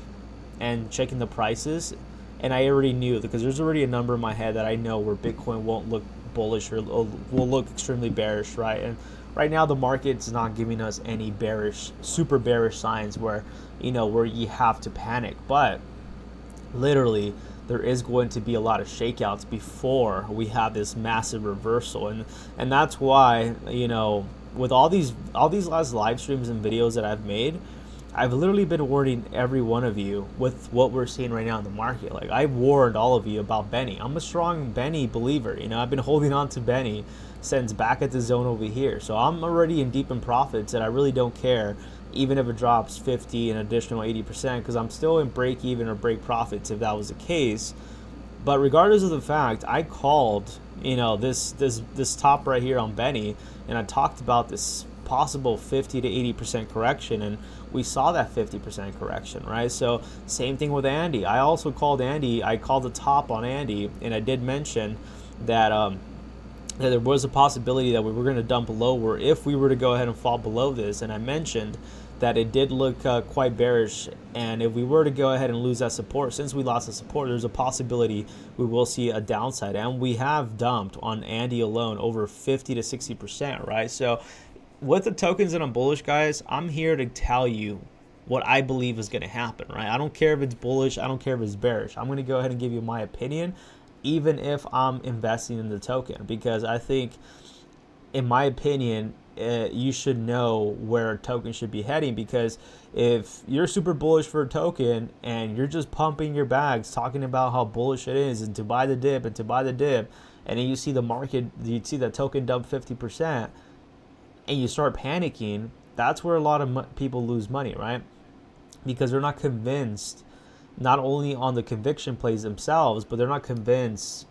and checking the prices, and I already knew, because there's already a number in my head that I know where Bitcoin won't look bullish or will look extremely bearish, right? And right now the market's not giving us any super bearish signs where, you know, where you have to panic. But literally, there is going to be a lot of shakeouts before we have this massive reversal, and that's why, you know, with all these last live streams and videos that I've made, I've literally been warning every one of you with what we're seeing right now in the market. Like, I warned all of you about Benny. I'm a strong Benny believer. You know, I've been holding on to Benny since back at the zone over here. So I'm already deep in profits, and I really don't care even if it drops 50 an additional 80%, because I'm still in break even or break profits if that was the case. But regardless of the fact, I called, you know, this top right here on Benny, and I talked about this possible 50 to 80% correction, and we saw that 50% correction, right? So same thing with Andy. I also called Andy. I called the top on Andy, and I did mention that that there was a possibility that we were going to dump lower if we were to go ahead and fall below this. And I mentioned that it did look quite bearish, and if we were to go ahead and lose that support, since we lost the support, there's a possibility we will see a downside. And we have dumped on Andy alone over 50 to 60%, right? So with the tokens that I'm bullish, guys, I'm here to tell you what I believe is going to happen, right? I don't care if it's bullish. I don't care if it's bearish. I'm going to go ahead and give you my opinion, even if I'm investing in the token, because I think, in my opinion, you should know where a token should be heading. Because if you're super bullish for a token and you're just pumping your bags talking about how bullish it is and to buy the dip and to buy the dip, and then you see the market, you see the token dump 50%, and you start panicking, that's where a lot of people lose money, right? Because they're not convinced, not only on the conviction plays themselves, but they're not convinced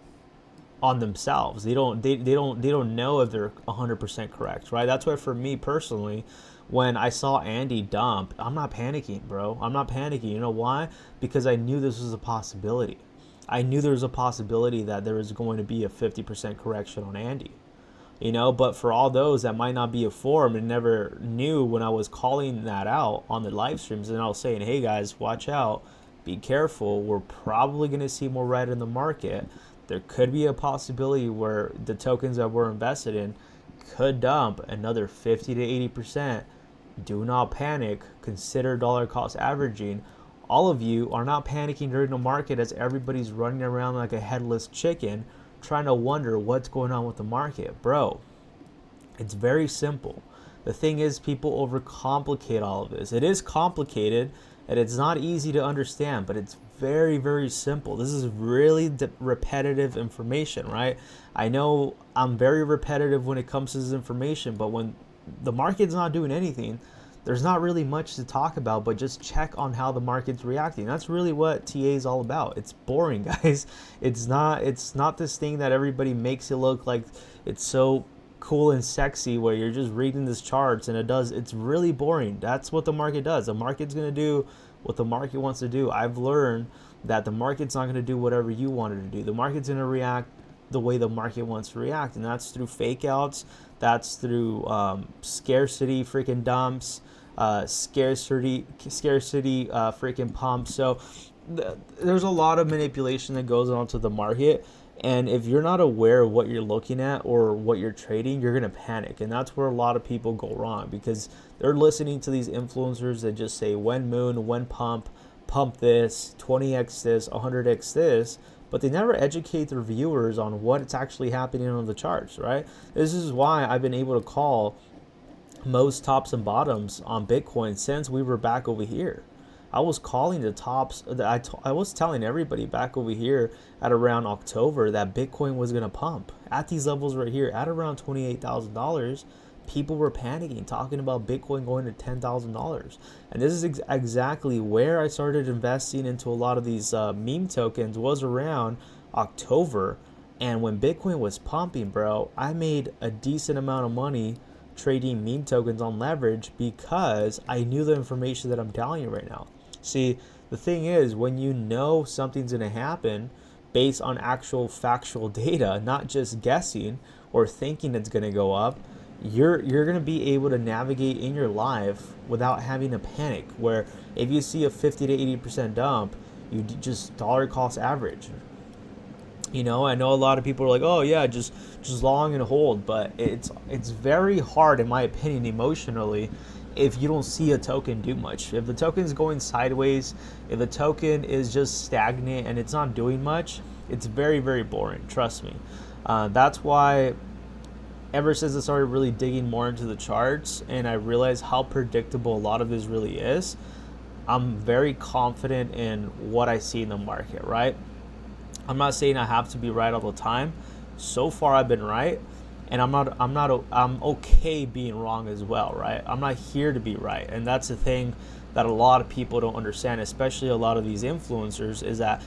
on themselves. They don't know if they're 100% correct, right? That's why for me personally, when I saw Andy dump, I'm not panicking, bro. I'm not panicking. You know why? Because I knew this was a possibility. I knew there was a possibility that there was going to be a 50% correction on Andy. You know, but for all those that might not be informed and never knew, when I was calling that out on the live streams, and I was saying, hey guys, watch out, be careful, we're probably going to see more red in the market. There could be a possibility where the tokens that we're invested in could dump another 50 to 80%. Do not panic. Consider dollar cost averaging. All of you are not panicking during the market as everybody's running around like a headless chicken trying to wonder what's going on with the market. Bro, it's very simple. The thing is, people overcomplicate all of this. It is complicated, and it's not easy to understand, but it's very simple. This is really repetitive information, right? I know I'm very repetitive when it comes to this information, but when the market's not doing anything, there's not really much to talk about, but just check on how the market's reacting. That's really what TA is all about. It's boring, guys. It's not this thing that everybody makes it look like it's so cool and sexy where you're just reading these charts, and it's really boring. That's what the market does. The market's going to do what the market wants to do. I've learned that the market's not going to do whatever you want it to do. The market's going to react the way the market wants to react, and that's through fake outs. That's through scarcity freaking dumps, scarcity freaking pumps. So there's a lot of manipulation that goes on to the market. And if you're not aware of what you're looking at or what you're trading, you're going to panic. And that's where a lot of people go wrong, because they're listening to these influencers that just say when moon, when pump this, 20x this, 100x this, but they never educate their viewers on what's actually happening on the charts, right? This is why I've been able to call most tops and bottoms on Bitcoin since we were back over here. I was calling the tops. I was telling everybody back over here at around October that Bitcoin was going to pump at these levels right here at around $28,000. people were panicking, talking about Bitcoin going to $10,000. And this is exactly where I started investing into a lot of these meme tokens, was around October. And when Bitcoin was pumping, bro, I made a decent amount of money trading meme tokens on leverage because I knew the information that I'm telling you right now. See, the thing is, when you know something's going to happen based on actual factual data, not just guessing or thinking it's going to go up, you're going to be able to navigate in your life without having to panic, where if you see a 50 to 80% dump, you just dollar cost average. You know, I know a lot of people are like, oh yeah, just long and hold, but it's very hard, in my opinion, emotionally, if you don't see a token do much. If the token is going sideways, if the token is just stagnant and it's not doing much, it's very, very boring, trust me. That's why ever since I started really digging more into the charts and I realized how predictable a lot of this really is, I'm very confident in what I see in the market, right? I'm not saying I have to be right all the time. So far I've been right, and I'm okay being wrong as well, right? I'm not here to be right. And that's the thing that a lot of people don't understand, especially a lot of these influencers, is that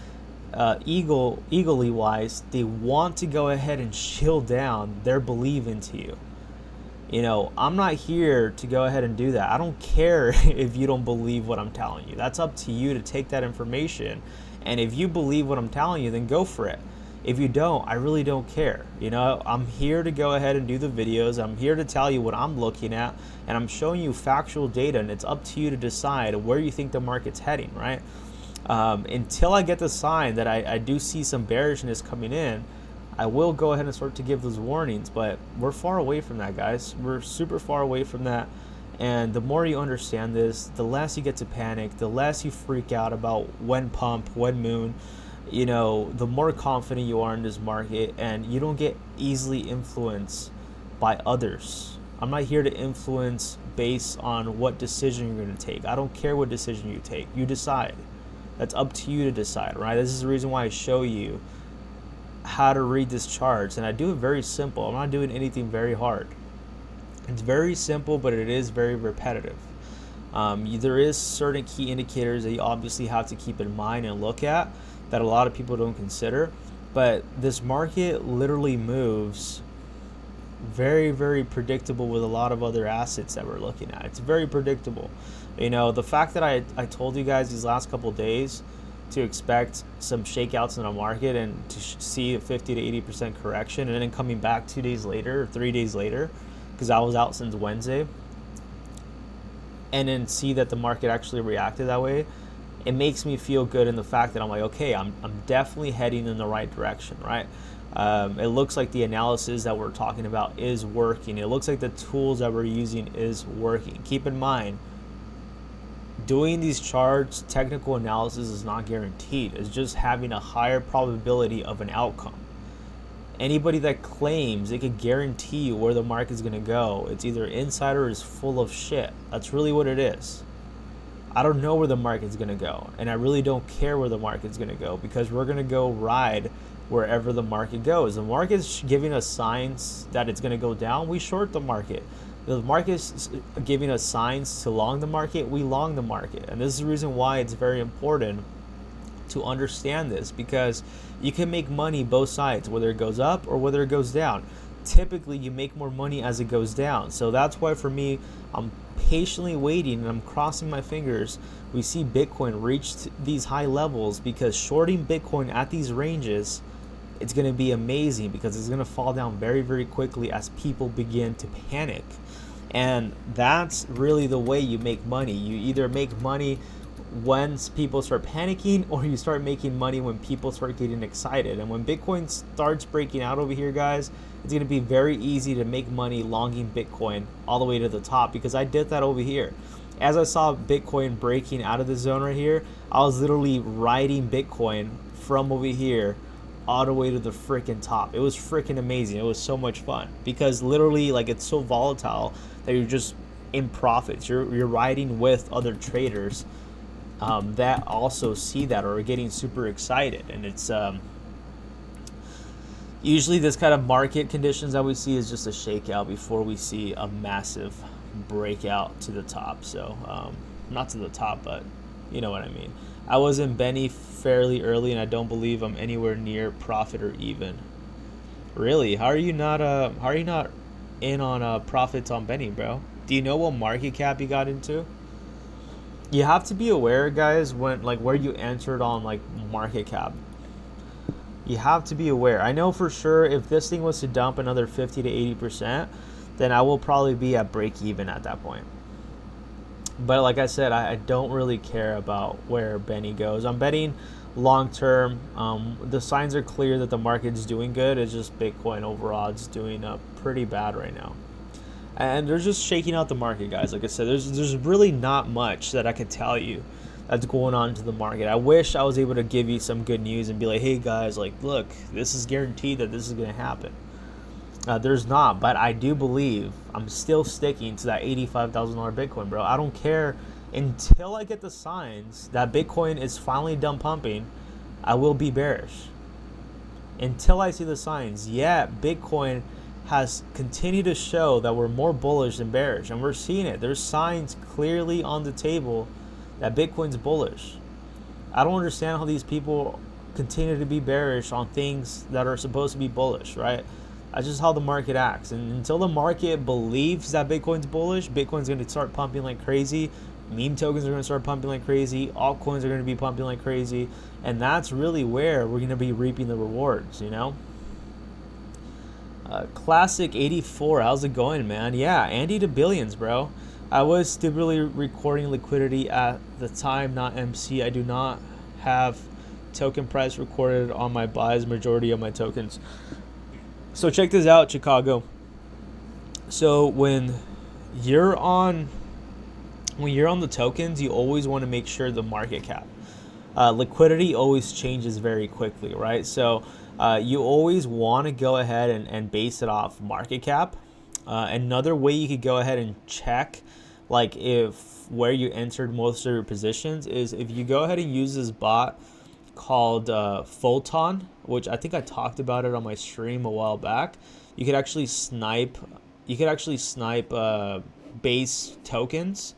eagerly wise, they want to go ahead and shield down their belief into you. You know, I'm not here to go ahead and do that. I don't care if you don't believe what I'm telling you. That's up to you to take that information. And if you believe what I'm telling you, then go for it. If you don't, I really don't care. You know, I'm here to go ahead and do the videos. I'm here to tell you what I'm looking at, and I'm showing you factual data, and it's up to you to decide where you think the market's heading, right? Until I get the sign that I do see some bearishness coming in, I will go ahead and start to give those warnings, but we're far away from that, guys. We're super far away from that. And the more you understand this, the less you get to panic, the less you freak out about when pump, when moon, you know, the more confident you are in this market, and you don't get easily influenced by others. I'm not here to influence based on what decision you're going to take. I don't care what decision you take. You decide. That's up to you to decide, right? This is the reason why I show you how to read these charts, and I do it very simple. I'm not doing anything very hard. It's very simple, but it is very repetitive. There is certain key indicators that you obviously have to keep in mind and look at that a lot of people don't consider. But this market literally moves very, very predictable with a lot of other assets that we're looking at. It's very predictable. You know, the fact that I told you guys these last couple of days to expect some shakeouts in the market and to see a 50 to 80% correction, and then coming back 2 days later or 3 days later, because I was out since Wednesday, and then see that the market actually reacted that way, it makes me feel good in the fact that I'm like, okay, I'm definitely heading in the right direction, right? It looks like the analysis that we're talking about is working. It looks like the tools that we're using is working. Keep in mind, doing these charts, technical analysis is not guaranteed. It's just having a higher probability of an outcome. Anybody that claims they could guarantee you where the market is going to go, it's either insider or is full of shit. That's really what it is. I don't know where the market's going to go, and I really don't care where the market's going to go, because we're going to go ride wherever the market goes. The market's giving us signs that it's going to go down, we short the market. The market's giving us signs to long the market, we long the market. And this is the reason why it's very important to understand this, because you can make money both sides, whether it goes up or whether it goes down. Typically you make more money as it goes down. So that's why for me, I'm patiently waiting and I'm crossing my fingers we see Bitcoin reach these high levels, because shorting Bitcoin at these ranges, it's going to be amazing, because it's going to fall down very, very quickly as people begin to panic. And that's really the way you make money. You either make money when people start panicking, or you start making money when people start getting excited. And when Bitcoin starts breaking out over here, guys, it's going to be very easy to make money longing Bitcoin all the way to the top, because I did that over here. As I saw Bitcoin breaking out of the zone right here, I was literally riding Bitcoin from over here all the way to the freaking top. It was freaking amazing. It was so much fun, because literally, like, it's so volatile that you're just in profits. You're riding with other traders that also see that or are getting super excited, and it's Usually this kind of market conditions that we see is just a shakeout before we see a massive breakout to the top. So not to the top, but you know what I mean. I was in Benny fairly early, and I don't believe I'm anywhere near profit or even. Really? How are you not in on profits on Benny, bro? Do you know what market cap you got into? You have to be aware, guys, when like where you entered on like market cap. You have to be aware. I know for sure if this thing was to dump another 50 to 80%, then I will probably be at break even at that point. But like I said, I don't really care about where Benny goes. I'm betting long term. The signs are clear that the market's doing good. It's just Bitcoin overall is doing pretty bad right now. And they're just shaking out the market, guys. Like I said, there's really not much that I can tell you that's going on to the market. I wish I was able to give you some good news and be like, hey guys, like look, this is guaranteed that this is going to happen. There's not, but I do believe I'm still sticking to that $85,000 Bitcoin, bro. I don't care until I get the signs that Bitcoin is finally done pumping. I will be bearish until I see the signs. Yet Bitcoin has continued to show that we're more bullish than bearish, and we're seeing it. There's signs clearly on the table that Bitcoin's bullish. I don't understand how these people continue to be bearish on things that are supposed to be bullish, right? That's just how the market acts. And until the market believes that Bitcoin's bullish, Bitcoin's going to start pumping like crazy. Meme tokens are going to start pumping like crazy. Altcoins are going to be pumping like crazy. And that's really where we're going to be reaping the rewards, you know? Classic 84, how's it going, man? Yeah, Andy to billions, bro. I was stupidly recording liquidity at the time, not MC. I do not have token price recorded on my buys, majority of my tokens. So check this out, Chicago. So when you're on the tokens, you always want to make sure the market cap. Liquidity always changes very quickly, right? So you always want to go ahead and base it off market cap. Another way you could go ahead and check like if where you entered most of your positions is if you go ahead and use this bot called Photon, which I think I talked about it on my stream a while back. You could actually snipe base tokens,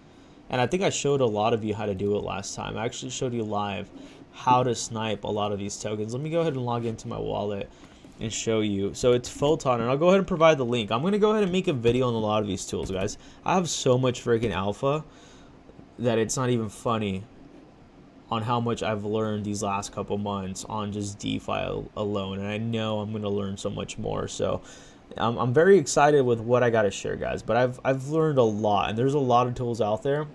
and I think I showed a lot of you how to do it last time. I actually showed you live how to snipe a lot of these tokens. Let me go ahead and log into my wallet and show you. So it's Photon, and I'll go ahead and provide the link. I'm going to go ahead and make a video on a lot of these tools, guys. I have so much freaking alpha that it's not even funny on how much I've learned these last couple months on just DeFi alone, and I know I'm going to learn so much more. So I'm very excited with what I got to share, guys. But I've learned a lot, and there's a lot of tools out there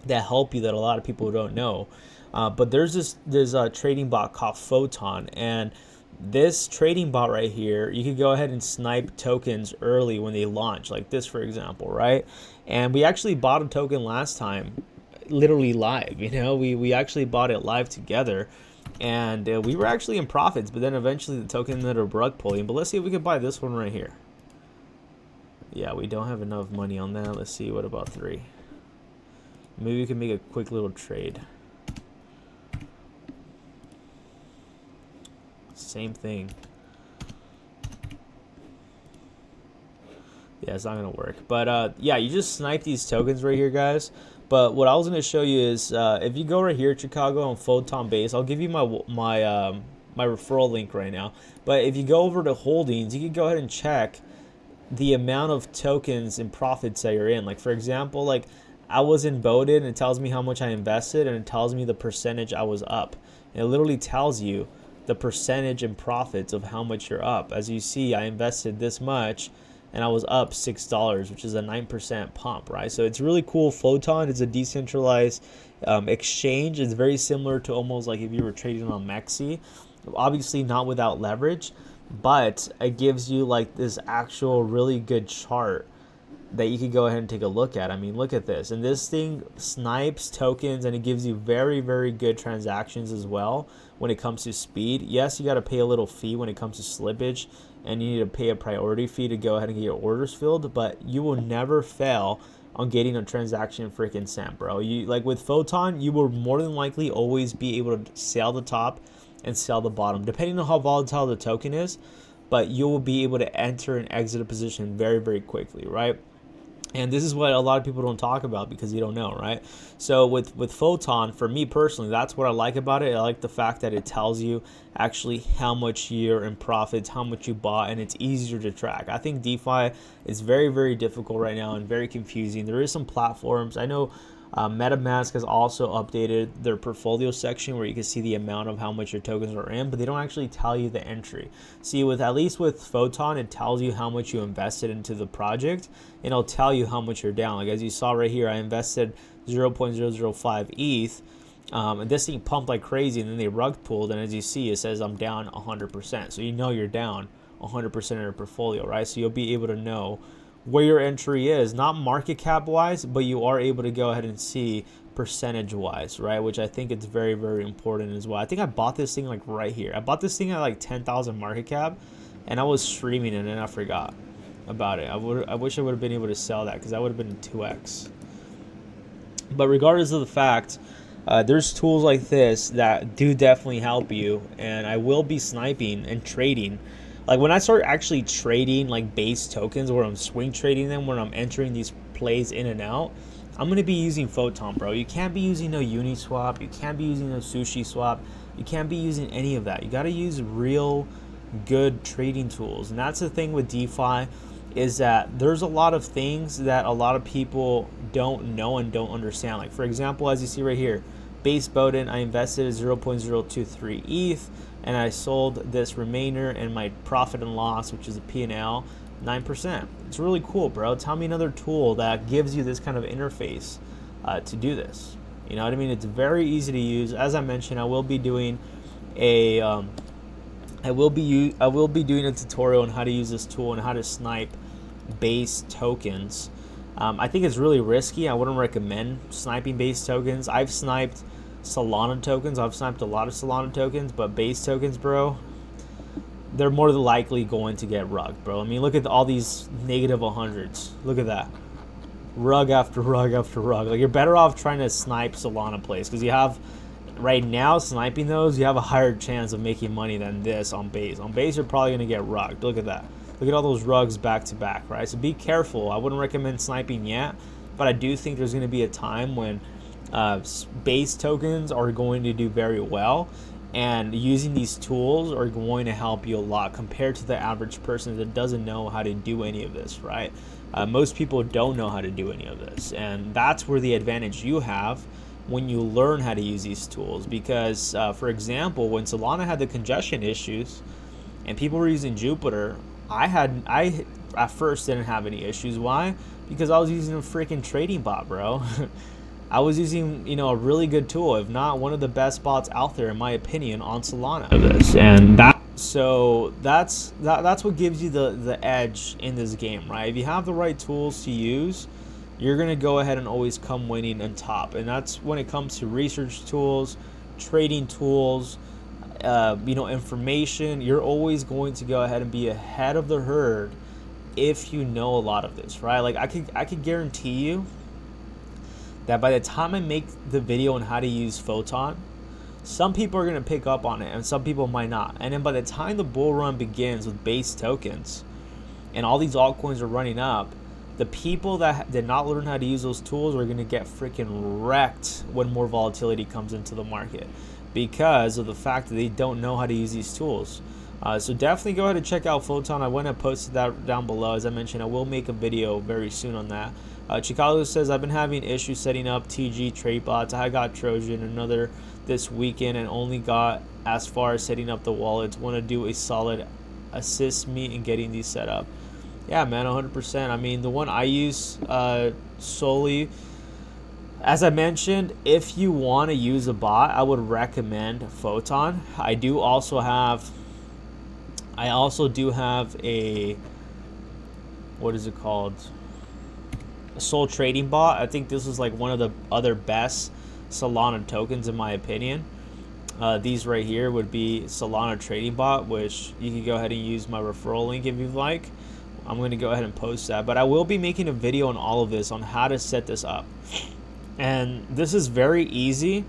that help you that a lot of people don't know. But there's a trading bot called Photon, and this trading bot right here, you could go ahead and snipe tokens early when they launch, like this, for example, right? And we actually bought a token last time, literally live, you know, we actually bought it live together, and we were actually in profits, but then eventually the token ended up rug pulling. But let's see if we can buy this one right here. Yeah, we don't have enough money on that. Let's see, what about 3? Maybe we can make a quick little trade. Same thing. Yeah, it's not gonna work. But yeah, you just snipe these tokens right here, guys. But what I was gonna show you is if you go right here, Chicago on Photon Base, I'll give you my referral link right now. But if you go over to holdings, you can go ahead and check the amount of tokens and profits that you're in. Like for example, like I was in voted, and it tells me how much I invested, and it tells me the percentage I was up. And it literally tells you the percentage and profits of how much you're up. As you see, I invested this much and I was up $6, which is a 9% pump, right? So it's really cool. Photon is a decentralized exchange. It's very similar to almost like if you were trading on Mexi. Obviously not without leverage, but it gives you like this actual really good chart that you could go ahead and take a look at. I mean, look at this. And this thing snipes tokens, and it gives you very, very good transactions as well when it comes to speed. Yes, you got to pay a little fee when it comes to slippage, and you need to pay a priority fee to go ahead and get your orders filled, but you will never fail on getting a transaction freaking sent, bro. You like with Photon, you will more than likely always be able to sell the top and sell the bottom, depending on how volatile the token is. but you will be able to enter and exit a position very, very quickly, right? And this is what a lot of people don't talk about because you don't know, right? So with Photon, for me personally, that's what I like about it. I like the fact that it tells you actually how much you're in profits, how much you bought, and it's easier to track. I think DeFi is very, very difficult right now and very confusing. There is some platforms. I know MetaMask has also updated their portfolio section where you can see the amount of how much your tokens are in, but they don't actually tell you the entry. See, at least with Photon, it tells you how much you invested into the project, and it'll tell you how much you're down. Like as you saw right here, I invested 0.005 ETH, and this thing pumped like crazy, and then they rug pulled, and as you see, it says I'm down 100%. So you know you're down 100% in your portfolio, right? So you'll be able to know where your entry is, not market cap wise, but you are able to go ahead and see percentage wise, right? Which I think it's very, very important as well. I think I bought this thing like right here. I bought this thing at like 10,000 market cap, and I was streaming it and I forgot about it. I wish I would have been able to sell that because that would have been 2x. But regardless of the fact, there's tools like this that do definitely help you, and I will be sniping and trading. Like when I start actually trading like base tokens, where I'm swing trading them, when I'm entering these plays in and out, I'm gonna be using Photon, bro. You can't be using no Uniswap, you can't be using no Sushi Swap, you can't be using any of that. You gotta use real good trading tools. And that's the thing with DeFi, is that there's a lot of things that a lot of people don't know and don't understand. Like for example, as you see right here, base Bowden, I invested 0.023 ETH, and I sold this remainder, and my profit and loss, which is a P&L, 9%. It's really cool, bro. Tell me another tool that gives you this kind of interface to do this. You know what I mean? It's very easy to use. As I mentioned, I will be doing a doing a tutorial on how to use this tool and how to snipe base tokens. I think it's really risky. I wouldn't recommend sniping base tokens. I've sniped Solana tokens. I've sniped a lot of Solana tokens, but base tokens, bro, they're more than likely going to get rugged, bro. I mean, look at all these negative 100s. Look at that. Rug after rug after rug. Like, you're better off trying to snipe Solana plays, because you have, right now, sniping those, you have a higher chance of making money than this on base. On base, you're probably going to get rugged. Look at that. Look at all those rugs back to back, right? So be careful. I wouldn't recommend sniping yet, but I do think there's going to be a time when base tokens are going to do very well, and using these tools are going to help you a lot compared to the average person that doesn't know how to do any of this, right? Most people don't know how to do any of this, and that's where the advantage you have when you learn how to use these tools. Because for example, when Solana had the congestion issues and people were using Jupiter, I at first didn't have any issues. Why? Because I was using a freaking trading bot, bro. I was using, a really good tool, if not one of the best bots out there, in my opinion, on Solana. And that's what gives you the edge in this game, right? If you have the right tools to use, you're gonna go ahead and always come winning on top. And that's when it comes to research tools, trading tools, information. You're always going to go ahead and be ahead of the herd if you know a lot of this, right? Like I could guarantee you that by the time I make the video on how to use Photon, some people are going to pick up on it and some people might not. And then by the time the bull run begins with base tokens and all these altcoins are running up, the people that did not learn how to use those tools are going to get freaking wrecked when more volatility comes into the market, because of the fact that they don't know how to use these tools. So definitely go ahead and check out Photon. I went and posted that down below. As I mentioned, I will make a video very soon on that. Chicago says, I've been having issues setting up TG trade bots. I got Trojan another this weekend and only got as far as setting up the wallets. Want to do a solid assist me in getting these set up. Yeah, man, 100%. I mean, the one I use solely, as I mentioned, if you want to use a bot, I would recommend Photon. I also do have a, what is it called? A Sol trading bot. I think this is like one of the other best Solana tokens in my opinion. These right here would be Solana trading bot, which you can go ahead and use my referral link if you'd like. I'm going to go ahead and post that, but I will be making a video on all of this, on how to set this up. And this is very easy,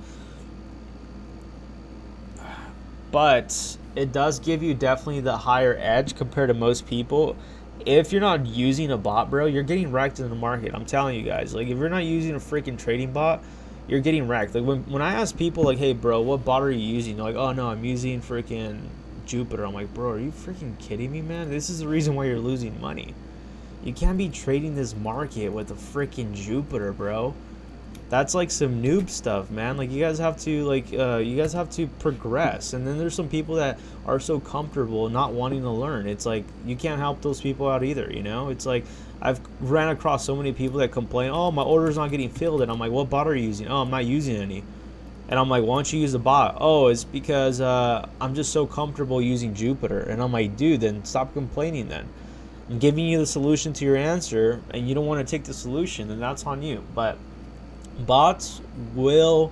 but it does give you definitely the higher edge compared to most people. If you're not using a bot, bro, you're getting wrecked in the market. I'm telling you guys. Like, if you're not using a freaking trading bot, you're getting wrecked. Like, when I ask people, like, hey, bro, what bot are you using? They're like, oh, no, I'm using freaking Jupiter. I'm like, bro, are you freaking kidding me, man? This is the reason why you're losing money. You can't be trading this market with a freaking Jupiter, bro. That's like some noob stuff, man. Like, you guys have to you guys have to progress. And then there's some people that are so comfortable not wanting to learn. It's like you can't help those people out either, you know? It's like I've ran across so many people that complain, oh, my order's not getting filled. And I'm like, what bot are you using? Oh, I'm not using any. And I'm like, why don't you use the bot? Oh, it's because I'm just so comfortable using Jupiter. And I'm like, dude, then stop complaining then. I'm giving you the solution to your answer and you don't want to take the solution, then that's on you. But bots will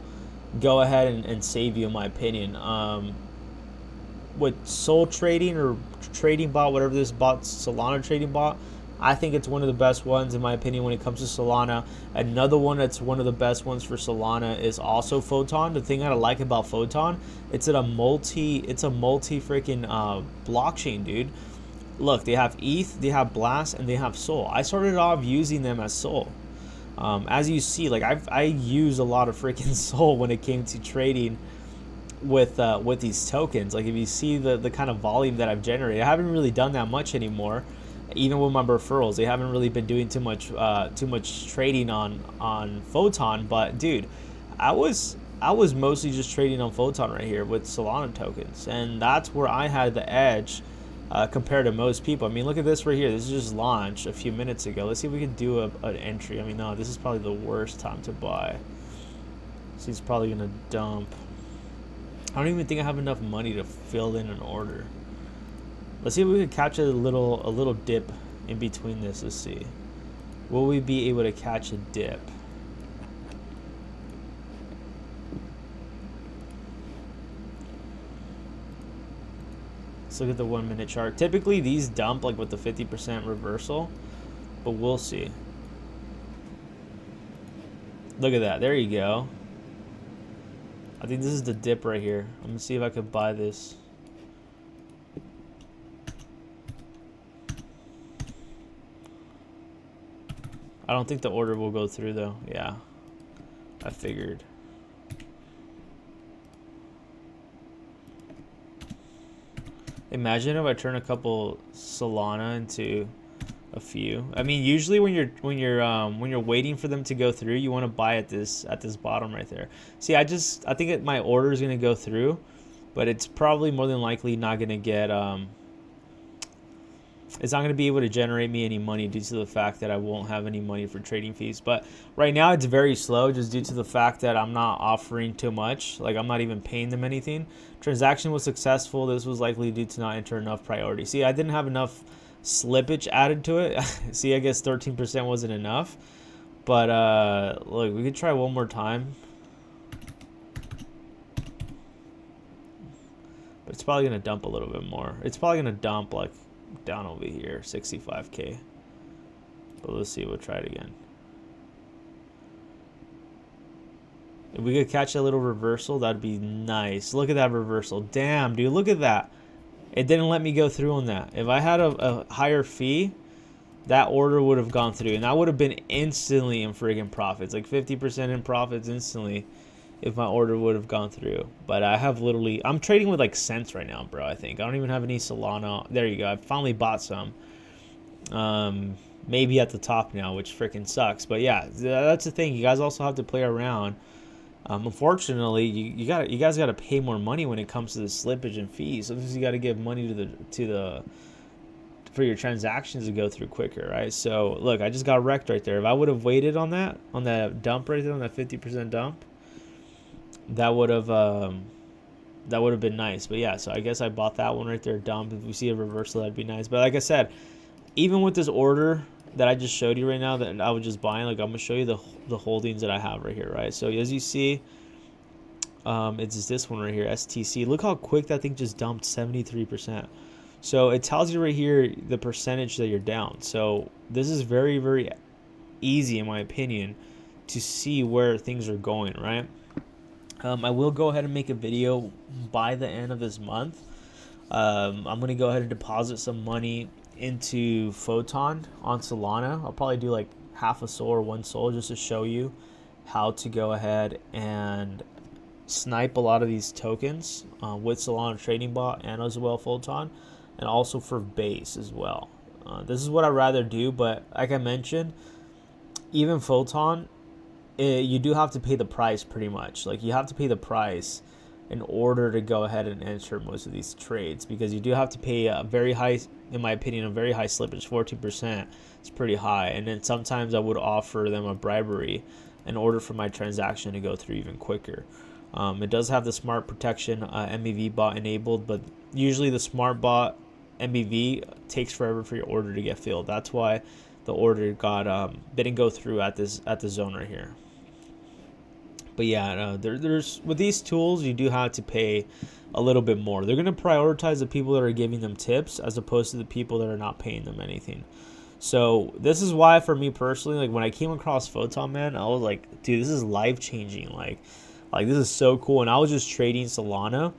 go ahead and save you, in my opinion. With Soul Trading or Trading Bot, whatever this bot, Solana Trading Bot, I think it's one of the best ones, in my opinion, when it comes to Solana. Another one that's one of the best ones for Solana is also Photon. The thing I like about Photon, it's a multi freaking blockchain, dude. Look, they have ETH, they have Blast, and they have Sol. I started off using them as Sol. As you see, like I use a lot of freaking Sol when it came to trading with these tokens. Like, if you see the kind of volume that I've generated, I haven't really done that much anymore. Even with my referrals, they haven't really been doing too much trading on Photon. But dude, I was mostly just trading on Photon right here with Solana tokens, and that's where I had the edge. Compared to most people. I mean, look at this right here. This is just launched a few minutes ago. Let's see if we can do an entry. I mean, no, this is probably the worst time to buy. So he's probably gonna dump. I don't even think I have enough money to fill in an order. Let's see if we can catch a little dip in between this. Let's see. Will we be able to catch a dip? Let's look at the 1 minute chart. Typically these dump like with the 50% reversal, but we'll see. Look at that. There you go. I think this is the dip right here. I'm gonna see if I could buy this. I don't think the order will go through though. Yeah, I figured. Imagine if I turn a couple Solana into a few. I mean, usually when you're waiting for them to go through, you want to buy at this bottom right there. See, I think my order is gonna go through, but it's probably more than likely not gonna get it's not going to be able to generate me any money due to the fact that I won't have any money for trading fees. But right now it's very slow just due to the fact that I'm not offering too much. Like, I'm not even paying them anything. Transaction was successful. This was likely due to not enter enough priority. See, I didn't have enough slippage added to it. See, I guess 13% wasn't enough. But look, we could try one more time. But it's probably going to dump a little bit more. It's probably going to dump like down over here, 65k. But let's see, we'll try it again. If we could catch a little reversal, that'd be nice. Look at that reversal. Damn, dude, look at that. It didn't let me go through on that. If I had a higher fee, that order would have gone through, and I would have been instantly in friggin' profits, like 50% in profits instantly if my order would have gone through. But I have literally, I'm trading with like cents right now, bro. I think I don't even have any Solana. There you go. I finally bought some. Maybe at the top now, which freaking sucks. But yeah, that's the thing. You guys also have to play around. Unfortunately, you guys got to pay more money when it comes to the slippage and fees. Sometimes you got to give money for your transactions to go through quicker, right? So look, I just got wrecked right there. If I would have waited on that dump right there, on that 50% dump, that would have been nice. But yeah, so I guess I bought that one right there, dump. If we see a reversal, that'd be nice. But like I said, even with this order that I just showed you right now that I was just buying, like, I'm gonna show you the holdings that I have right here, right? So as you see, it's this one right here, STC. Look how quick that thing just dumped, 73%. So it tells you right here the percentage that you're down. So this is very, very easy, in my opinion, to see where things are going, right? I will go ahead and make a video by the end of this month I'm gonna go ahead and deposit some money into Photon on Solana. I'll probably do like half a sol or 1 sol just to show you how to go ahead and snipe a lot of these tokens with Solana Trading Bot and as well Photon, and also for base as well. This is what I'd rather do, but like I mentioned, even Photon, you do have to pay the price pretty much. Like you have to pay the price in order to go ahead and enter most of these trades, because you do have to pay a very high, in my opinion, a very high slippage. 14%. It's pretty high. And then sometimes I would offer them a bribery in order for my transaction to go through even quicker. It does have the smart protection MEV bot enabled, but usually the smart bot MEV takes forever for your order to get filled. That's why the order didn't go through at the zone right here. But yeah, there's with these tools, you do have to pay a little bit more. They're going to prioritize the people that are giving them tips as opposed to the people that are not paying them anything. So this is why, for me personally, like when I came across Photon, man, I was like, dude, this is life changing. Like this is so cool. And I was just trading Solana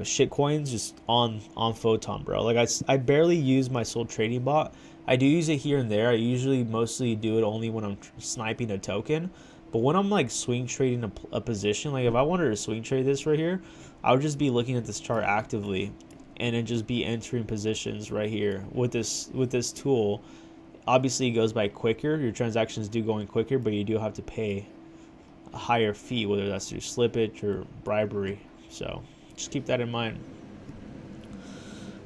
shit coins just on Photon, bro. Like I barely use my Sol Trading Bot. I do use it here and there. I usually mostly do it only when I'm sniping a token. But when I'm like swing trading a position, like if I wanted to swing trade this right here, I would just be looking at this chart actively and then just be entering positions right here with this tool. Obviously it goes by quicker. Your transactions do go in quicker, but you do have to pay a higher fee, whether that's through slippage or bribery. So just keep that in mind.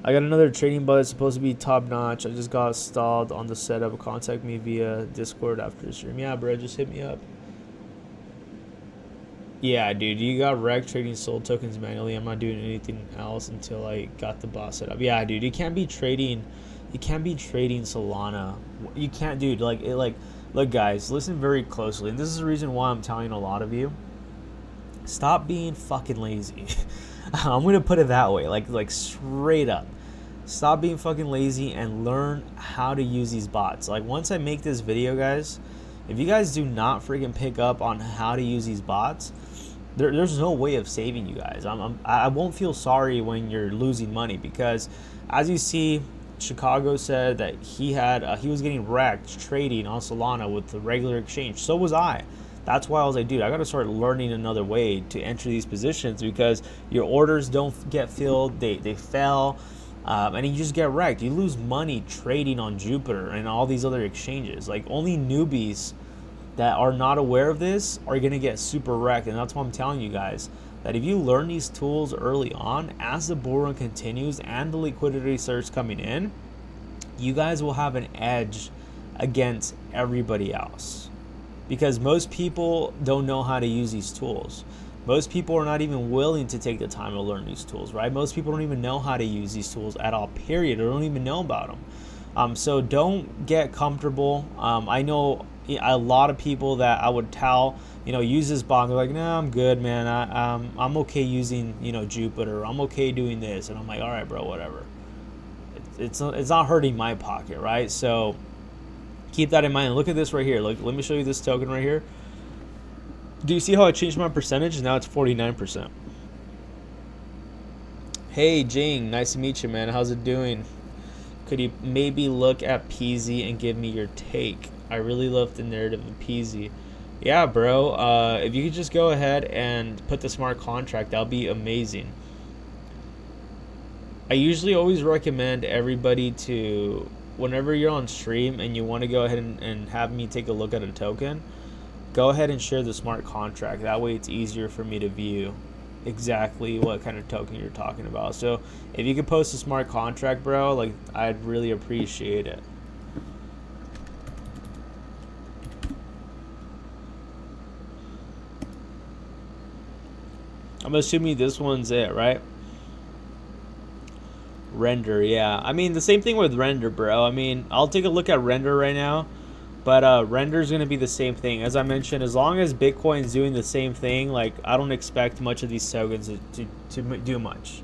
I got another trading bot that's supposed to be top notch. I just got stalled on the setup. Contact me via Discord after the stream. Yeah, bro, just hit me up. Yeah, dude, you got wrecked trading Sol tokens manually. I'm not doing anything else until I got the bot set up. Yeah, dude, you can't be trading Solana. You can't, dude. Look, guys, listen very closely. And this is the reason why I'm telling a lot of you, stop being fucking lazy. I'm gonna put it that way, like straight up. Stop being fucking lazy and learn how to use these bots. Like once I make this video, guys, if you guys do not freaking pick up on how to use these bots, there's no way of saving you guys. I won't feel sorry when you're losing money, because as you see, Chicago said that he was getting wrecked trading on Solana with the regular exchange. So was I. That's why I was like, dude, I got to start learning another way to enter these positions, because your orders don't get filled, they fail, and you just get wrecked. You lose money trading on Jupiter and all these other exchanges. Like only newbies that are not aware of this are going to get super wrecked. And that's why I'm telling you guys that if you learn these tools early on, as the bull run continues and the liquidity starts coming in, you guys will have an edge against everybody else. Because most people don't know how to use these tools. Most people are not even willing to take the time to learn these tools, right? Most people don't even know how to use these tools at all, period, or don't even know about them. So don't get comfortable. I know a lot of people that I would tell, use this bot. They're like, nah, I'm good, man. I'm okay using, Jupiter. I'm okay doing this. And I'm like, all right, bro, whatever. It's not hurting my pocket, right? So keep that in mind. Look at this right here. Let me show you this token right here. Do you see how I changed my percentage? Now it's 49%. Hey, Jing. Nice to meet you, man. How's it doing? Could you maybe look at PZ and give me your take? I really love the narrative of PZ. Yeah, bro. If you could just go ahead and put the smart contract, that'll be amazing. I usually always recommend everybody to, whenever you're on stream and you want to go ahead and have me take a look at a token, go ahead and share the smart contract. That way it's easier for me to view exactly what kind of token you're talking about. So if you could post a smart contract, bro, like I'd really appreciate it. I'm assuming this one's it, right? Render, yeah. I mean, the same thing with Render, bro. I mean, I'll take a look at Render right now, but Render is going to be the same thing. As I mentioned, as long as Bitcoin's doing the same thing, like, I don't expect much of these tokens to do much.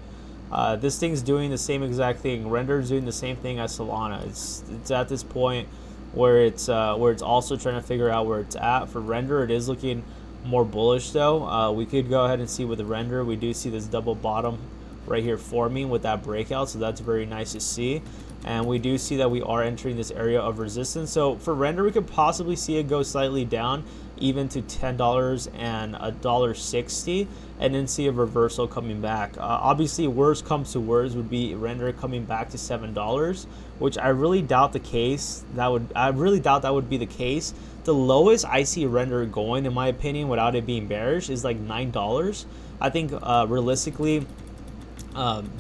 This thing's doing the same exact thing. Render's doing the same thing as Solana. It's at this point where it's also trying to figure out where it's at. For Render, it is looking more bullish, though. We could go ahead and see with the Render. We do see this double bottom right here forming with that breakout, so that's very nice to see. And we do see that we are entering this area of resistance. So for render, we could possibly see it go slightly down, even to $10 and $1.60, and then see a reversal coming back. Obviously, worst comes to worst would be render coming back to $7, which I really doubt the case. I really doubt that would be the case. The lowest I see render going, in my opinion, without it being bearish, is like $9. I think realistically,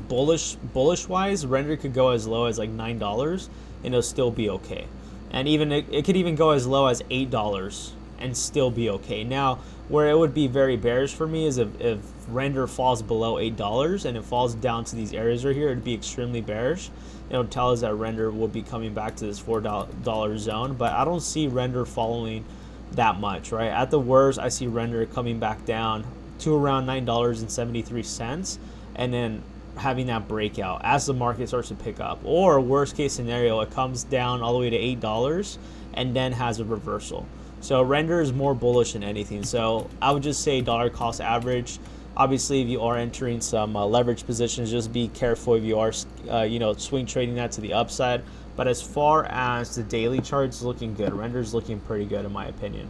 bullish wise, render could go as low as like $9 and it'll still be okay. And even it could even go as low as $8 and still be okay. Now, where it would be very bearish for me is if render falls below $8 and it falls down to these areas right here, it'd be extremely bearish. It'll tell us that render will be coming back to this $4 zone, but I don't see render following that much, right? At the worst, I see render coming back down to around $9.73 and then having that breakout as the market starts to pick up. Or worst case scenario, it comes down all the way to $8 and then has a reversal. So render is more bullish than anything. So I would just say dollar cost average. Obviously, if you are entering some leverage positions, just be careful if you are, swing trading that to the upside. But as far as the daily charts, looking good. Render is looking pretty good in my opinion.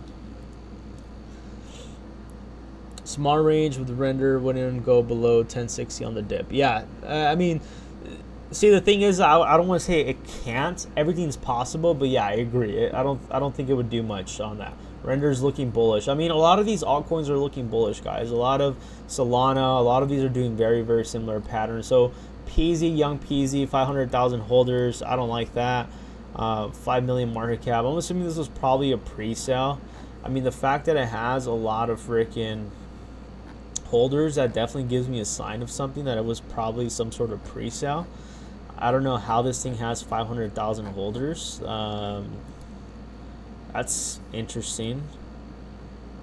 Small range with render wouldn't go below 1060 on the dip. Yeah, I mean, see, the thing is, I don't want to say it can't. Everything's possible, but yeah, I agree. I don't think it would do much on that. Render's looking bullish. I mean, a lot of these altcoins are looking bullish, guys. A lot of Solana, a lot of these are doing very, very similar patterns. So PZ, young PZ, 500,000 holders. I don't like that. 5 million market cap. I'm assuming this was probably a pre-sale. I mean, the fact that it has a lot of freaking holders, that definitely gives me a sign of something, that it was probably some sort of pre-sale. I don't know how this thing has 500,000 holders. That's interesting.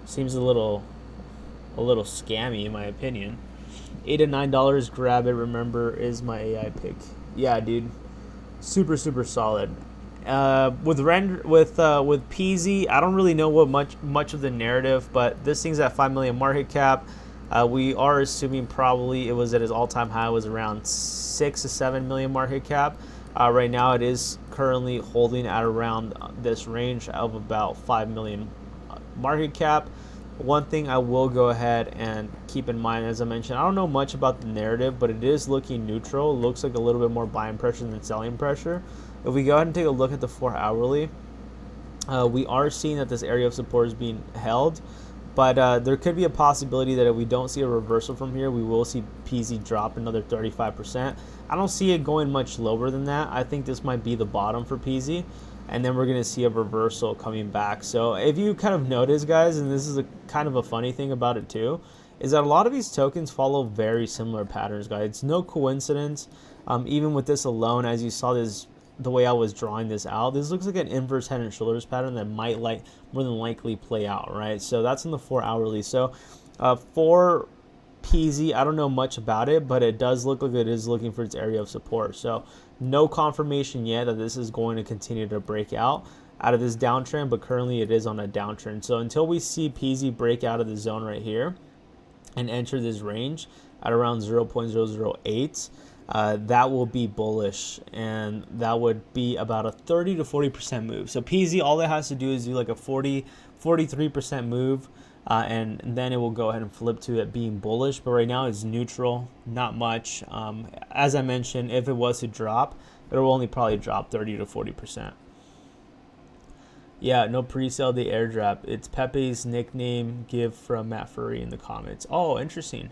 Seems a little scammy in my opinion. $8 to $9, grab it. Remember, is my AI pick. Yeah, dude, super solid. With PZ, I don't really know what much of the narrative, but this thing's at 5 million market cap. We are assuming probably it was at its all-time high, was around 6 to 7 million market cap. Right now it is currently holding at around this range of about 5 million market cap. One thing I will go ahead and keep in mind, as I mentioned, I don't know much about the narrative, but it is looking neutral. It looks like a little bit more buying pressure than selling pressure. If we go ahead and take a look at the 4-hourly, we are seeing that this area of support is being held. But there could be a possibility that if we don't see a reversal from here, we will see PZ drop another 35%. I don't see it going much lower than that. I think this might be the bottom for PZ. And then we're going to see a reversal coming back. So if you kind of notice, guys, and this is a kind of a funny thing about it too, is that a lot of these tokens follow very similar patterns, guys. It's no coincidence. Even with this alone, as you saw this, the way I was drawing this out, this looks like an inverse head and shoulders pattern that might more than likely play out, right? So that's in the 4-hourly. So for PZ, I don't know much about it, but it does look like it is looking for its area of support. So no confirmation yet that this is going to continue to break out of this downtrend, but currently it is on a downtrend. So until we see PZ break out of the zone right here and enter this range at around 0.008, that will be bullish, and that would be about a 30 to 40% move. So PZ, all it has to do is do like a 43% move, and then it will go ahead and flip to it being bullish. But right now it's neutral, not much. As I mentioned, if it was to drop, it will only probably drop 30 to 40%. Yeah, no pre-sale, the airdrop. It's Pepe's nickname give from Matt Furry in the comments. Oh, interesting.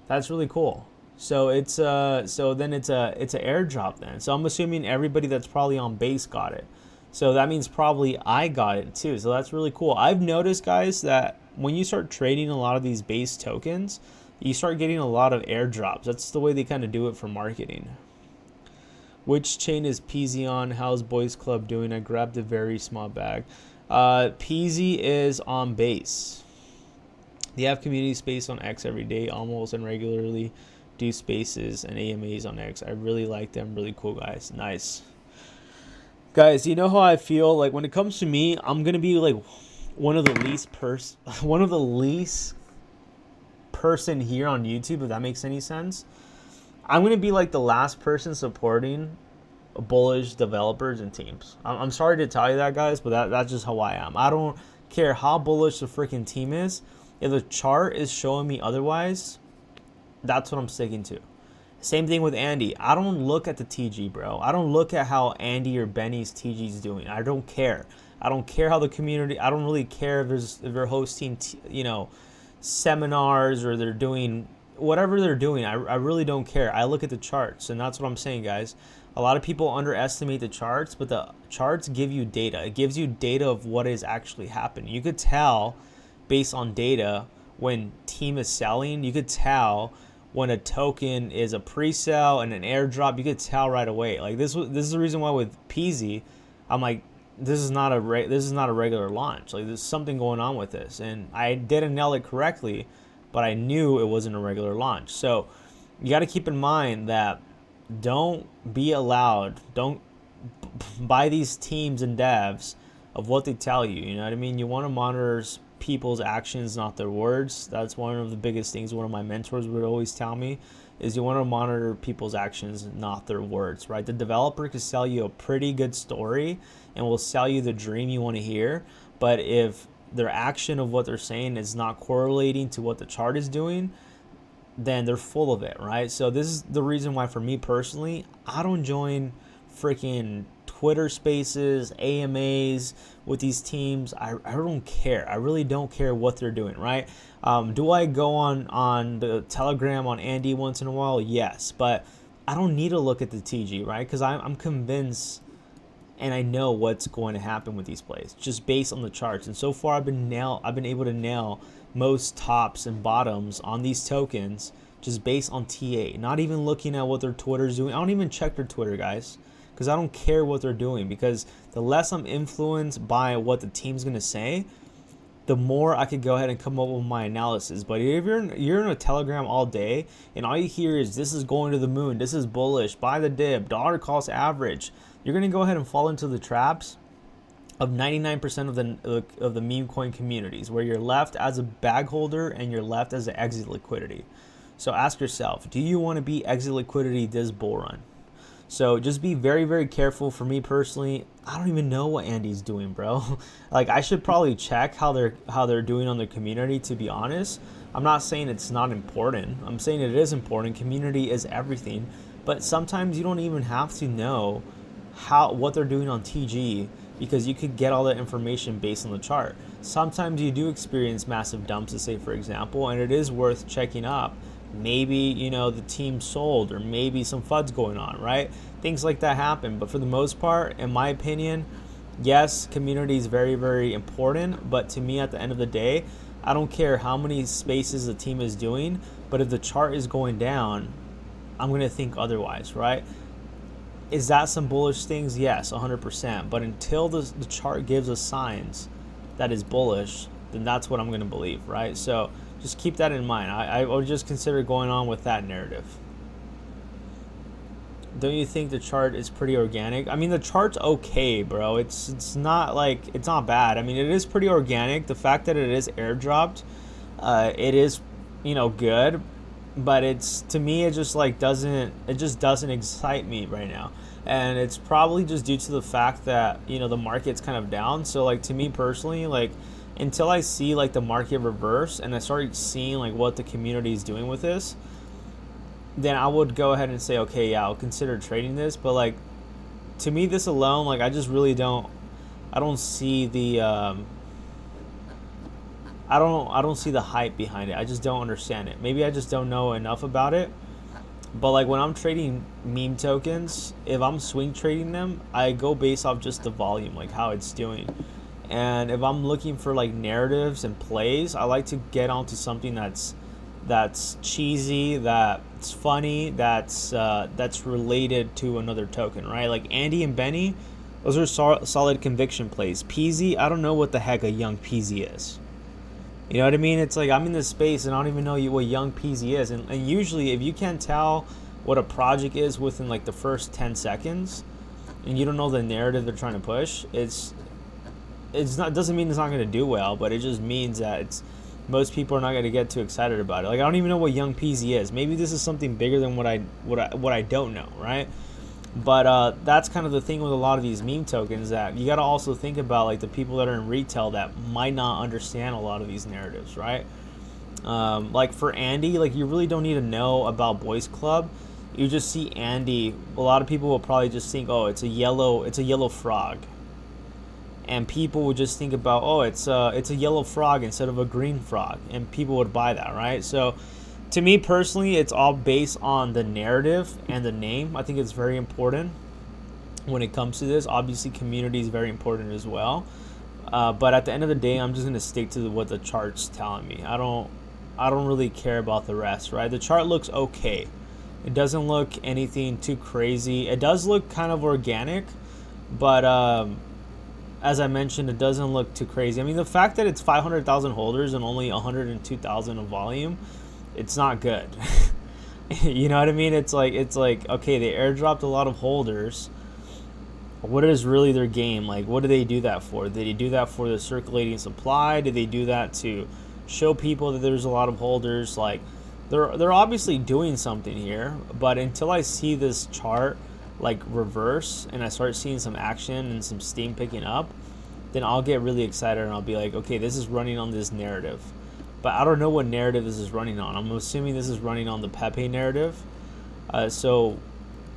That's really cool. So it's then it's an airdrop then. So I'm assuming everybody that's probably on base got it. So that means probably I got it too. So that's really cool. I've noticed, guys, that when you start trading a lot of these base tokens, you start getting a lot of airdrops. That's the way they kind of do it for marketing. Which chain is PZ on? How's Boys Club doing? I grabbed a very small bag. PZ is on base. They have community space on X every day, almost, and regularly do spaces and AMAs on X. I really like them. Really cool guys. Nice. Guys, you know how I feel? Like when it comes to me, I'm gonna be like one of the least person here on YouTube, if that makes any sense. I'm gonna be like the last person supporting bullish developers and teams. I'm sorry to tell you that, guys, but that's just how I am. I don't care how bullish the freaking team is. If the chart is showing me otherwise, that's what I'm sticking to. Same thing with Andy. I don't look at the TG, bro. I don't look at how Andy or Benny's TG is doing. I don't care. I don't care how the community. I don't really care if they're hosting, seminars or they're doing whatever they're doing. I really don't care. I look at the charts, and that's what I'm saying, guys. A lot of people underestimate the charts, but the charts give you data. It gives you data of what is actually happening. You could tell based on data when team is selling. You could tell when a token is a pre-sale and an airdrop. You could tell right away. Like this is the reason why with PZ, I'm like, this is not a regular launch. Like there's something going on with this, and I didn't nail it correctly, but I knew it wasn't a regular launch. So you got to keep in mind that don't buy these teams and devs of what they tell you. You know what I mean? You want to monitor people's actions, not their words. That's one of the biggest things one of my mentors would always tell me, is you want to monitor people's actions, not their words, right? The developer can sell you a pretty good story and will sell you the dream you want to hear, but if their action of what they're saying is not correlating to what the chart is doing, then they're full of it, right? So this is the reason why for me personally, I don't join freaking Twitter spaces, AMAs with these teams. I don't care. I really don't care what they're doing, right? Do I go on the Telegram on Andy once in a while? Yes, but I don't need to look at the TG, right? Because I'm convinced and I know what's going to happen with these plays just based on the charts. And so far I've been able to nail most tops and bottoms on these tokens just based on TA, not even looking at what their Twitter's doing. I don't even check their Twitter, guys, because I don't care what they're doing, because the less I'm influenced by what the team's going to say, the more I could go ahead and come up with my analysis. But if you're in a Telegram all day and all you hear is this is going to the moon, this is bullish, buy the dip, dollar cost average, you're going to go ahead and fall into the traps of 99% of the meme coin communities, where you're left as a bag holder and you're left as an exit liquidity. So ask yourself, do you want to be exit liquidity this bull run? So just be very, very careful. For me personally, I don't even know what Andy's doing, bro. Like I should probably check how they're doing on their community, to be honest. I'm not saying it's not important. I'm saying it is important. Community is everything. But sometimes you don't even have to know what they're doing on TG, because you could get all that information based on the chart. Sometimes you do experience massive dumps, to say for example, and it is worth checking up. Maybe, the team sold, or maybe some FUD's going on, right? Things like that happen. But for the most part, in my opinion, yes, community is very, very important. But to me, at the end of the day, I don't care how many spaces the team is doing. But if the chart is going down, I'm going to think otherwise, right? Is that some bullish things? Yes, 100%. But until the chart gives us signs that is bullish, then that's what I'm going to believe, right? So just keep that in mind. I would just consider going on with that narrative. Don't you think the chart is pretty organic? I mean, the chart's okay, bro. It's not bad. I mean, it is pretty organic. The fact that it is airdropped, it is, good. But to me, it just doesn't excite me right now. And it's probably just due to the fact that, the market's kind of down. So to me personally, until I see the market reverse and I start seeing what the community is doing with this, then I would go ahead and say, okay, yeah, I'll consider trading this. But to me, this alone, I just really don't see the I don't see the hype behind it. I just don't understand it. Maybe I just don't know enough about it. But when I'm trading meme tokens, if I'm swing trading them, I go based off just the volume, how it's doing. And if I'm looking for narratives and plays, I like to get onto something that's cheesy, that's funny, that's related to another token, right? Like Andy and Benny, those are solid conviction plays. PZ, I don't know what the heck a young PZ is. You know what I mean? It's I'm in this space and I don't even know what young PZ is. And usually if you can't tell what a project is within the first 10 seconds and you don't know the narrative they're trying to push, doesn't mean it's not going to do well, but it just means that most people are not going to get too excited about it. Like, I don't even know what Young Peasy is. Maybe this is something bigger than what I don't know, right? But that's kind of the thing with a lot of these meme tokens, that you got to also think about like the people that are in retail that might not understand a lot of these narratives, right? Like for Andy, like you really don't need to know about Boys Club. You just see Andy. A lot of people will probably just think, oh, it's a yellow frog, and people would just think about, oh, it's a yellow frog instead of a green frog, and people would buy that, right? So to me personally, it's all based on the narrative and the name. I think it's very important when it comes to this. Obviously, community is very important as well. But at the end of the day, I'm just gonna stick to what the chart's telling me. I don't really care about the rest, right? The chart looks okay. It doesn't look anything too crazy. It does look kind of organic, but as I mentioned, it doesn't look too crazy. I mean, the fact that it's 500,000 holders and only 102,000 of volume, it's not good. You know what I mean? It's like okay, they airdropped a lot of holders. What is really their game? Like, what do they do that for? Did they do that for the circulating supply? Did they do that to show people that there's a lot of holders? Like, they're obviously doing something here, but until I see this chart like reverse and I start seeing some action and some steam picking up, then I'll get really excited and I'll be like, okay, this is running on this narrative. But I don't know what narrative this is running on. I'm assuming this is running on the Pepe narrative. So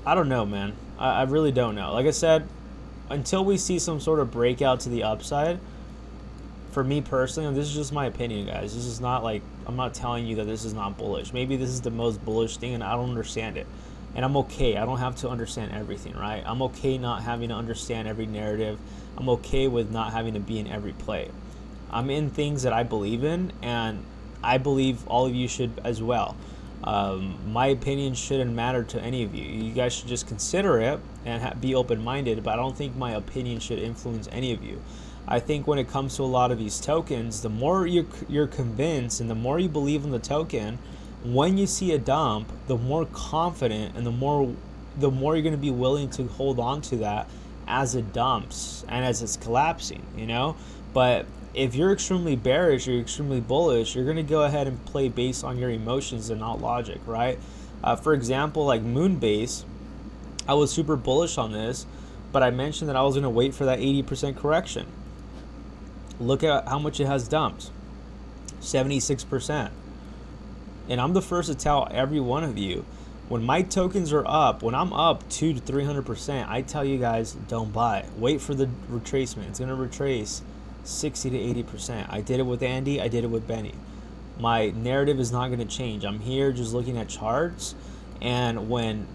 I don't know, man. I really don't know. Like I said, until we see some sort of breakout to the upside, for me personally, and this is just my opinion, guys. This is not like, I'm not telling you that this is not bullish. Maybe this is the most bullish thing and I don't understand it. And I'm okay. I don't have to understand everything, right? I'm okay not having to understand every narrative. I'm okay with not having to be in every play. I'm in things that I believe in, and I believe all of you should as well. My opinion shouldn't matter to any of you. You guys should just consider it and be open-minded, but I don't think my opinion should influence any of you. I think when it comes to a lot of these tokens, the more you're convinced and the more you believe in the token, when you see a dump, the more confident and the more you're going to be willing to hold on to that as it dumps and as it's collapsing, you know? But if you're extremely bearish or extremely bullish, you're going to go ahead and play based on your emotions and not logic, right? For example, like Moonbase, I was super bullish on this, but I mentioned that I was going to wait for that 80% correction. Look at how much it has dumped, 76%. And I'm the first to tell every one of you, when my tokens are up, when I'm up 200 to 300%, I tell you guys, don't buy. Wait for the retracement. It's going to retrace 60 to 80%. I did it with Andy. I did it with Benny. My narrative is not going to change. I'm here just looking at charts. And when,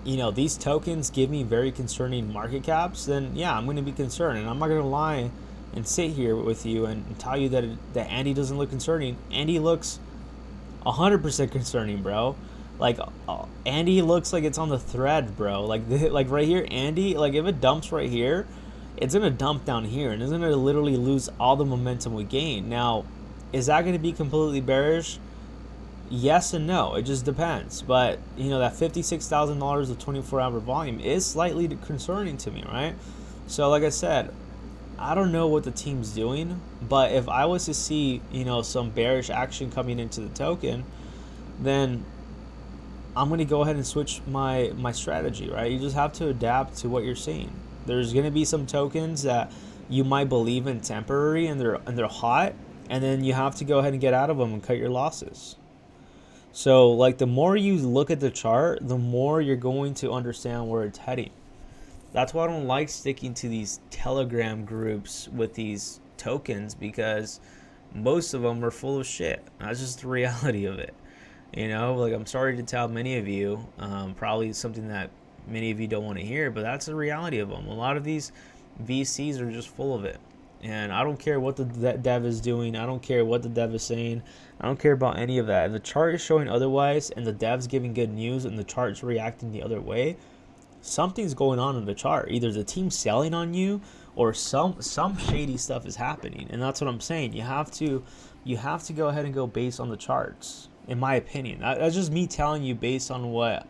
you know, these tokens give me very concerning market caps, then yeah, I'm going to be concerned. And I'm not going to lie and sit here with you and tell you that Andy doesn't look concerning. Andy looks 100% concerning, bro. Like, Andy looks like it's on the thread, bro. Like right here, Andy, like if it dumps right here, it's going to dump down here and it's going to literally lose all the momentum we gained. Now, is that going to be completely bearish? Yes and no. It just depends. But, you know, that $56,000 of 24-hour volume is slightly concerning to me, right? So, like I said, I don't know what the team's doing, but if I was to see, you know, some bearish action coming into the token, then I'm going to go ahead and switch my strategy, right? You just have to adapt to what you're seeing. There's going to be some tokens that you might believe in temporary and they're hot, and then you have to go ahead and get out of them and cut your losses. So, like, the more you look at the chart, the more you're going to understand where it's heading. That's why I don't like sticking to these Telegram groups with these tokens, because most of them are full of shit. That's just the reality of it. You know, like, I'm sorry to tell many of you, probably something that many of you don't want to hear, but that's the reality of them. A lot of these VCs are just full of it. And I don't care what the dev is doing. I don't care what the dev is saying. I don't care about any of that. If the chart is showing otherwise and the dev's giving good news and the chart's reacting the other way, something's going on in the chart. Either the team's selling on you or some shady stuff is happening. And that's what I'm saying. You have to go ahead and go based on the charts, in my opinion. That's just me telling you based on what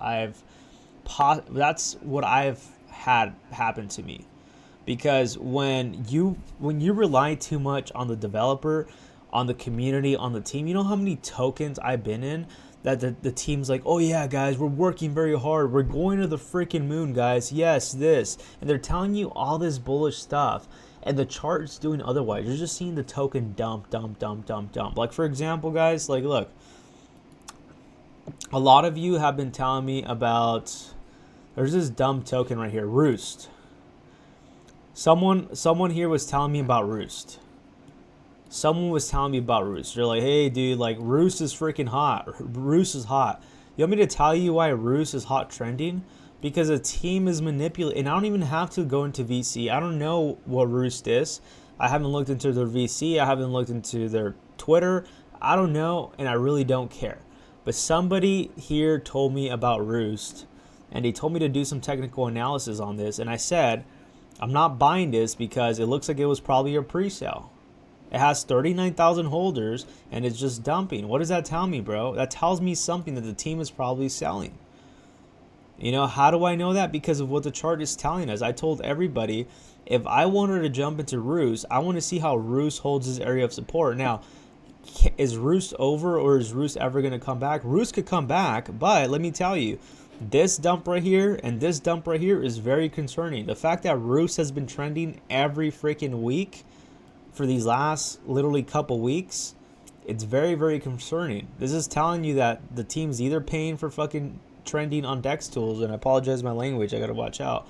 that's what I've had happen to me. Because when you rely too much on the developer, on the community, on the team. You know how many tokens I've been in that the team's like, oh yeah, guys, we're working very hard. We're going to the freaking moon, guys. Yes, this. And they're telling you all this bullish stuff. And the chart's doing otherwise. You're just seeing the token dump, dump, dump, dump, dump. Like, for example, guys, like, look. A lot of you have been telling me about, there's this dumb token right here, Roost. Someone here was telling me about Roost. Someone was telling me about Roost. They're like, hey, dude, like, Roost is freaking hot. Roost is hot. You want me to tell you why Roost is hot trending? Because a team is manipulating. And I don't even have to go into VC. I don't know what Roost is. I haven't looked into their VC. I haven't looked into their Twitter. I don't know, and I really don't care. But somebody here told me about Roost, and they told me to do some technical analysis on this. And I said, I'm not buying this because it looks like it was probably a pre-sale. It has 39,000 holders, and it's just dumping. What does that tell me, bro? That tells me something that the team is probably selling. You know, how do I know that? Because of what the chart is telling us. I told everybody, if I wanted to jump into Roost, I want to see how Roost holds his area of support. Now, is Roost over, or is Roost ever going to come back? Roost could come back, but let me tell you, this dump right here and this dump right here is very concerning. The fact that Roost has been trending every freaking week for these last literally couple weeks, it's very, very concerning. This is telling you that the team's either paying for fucking trending on DEX tools, and I apologize my language, I gotta watch out,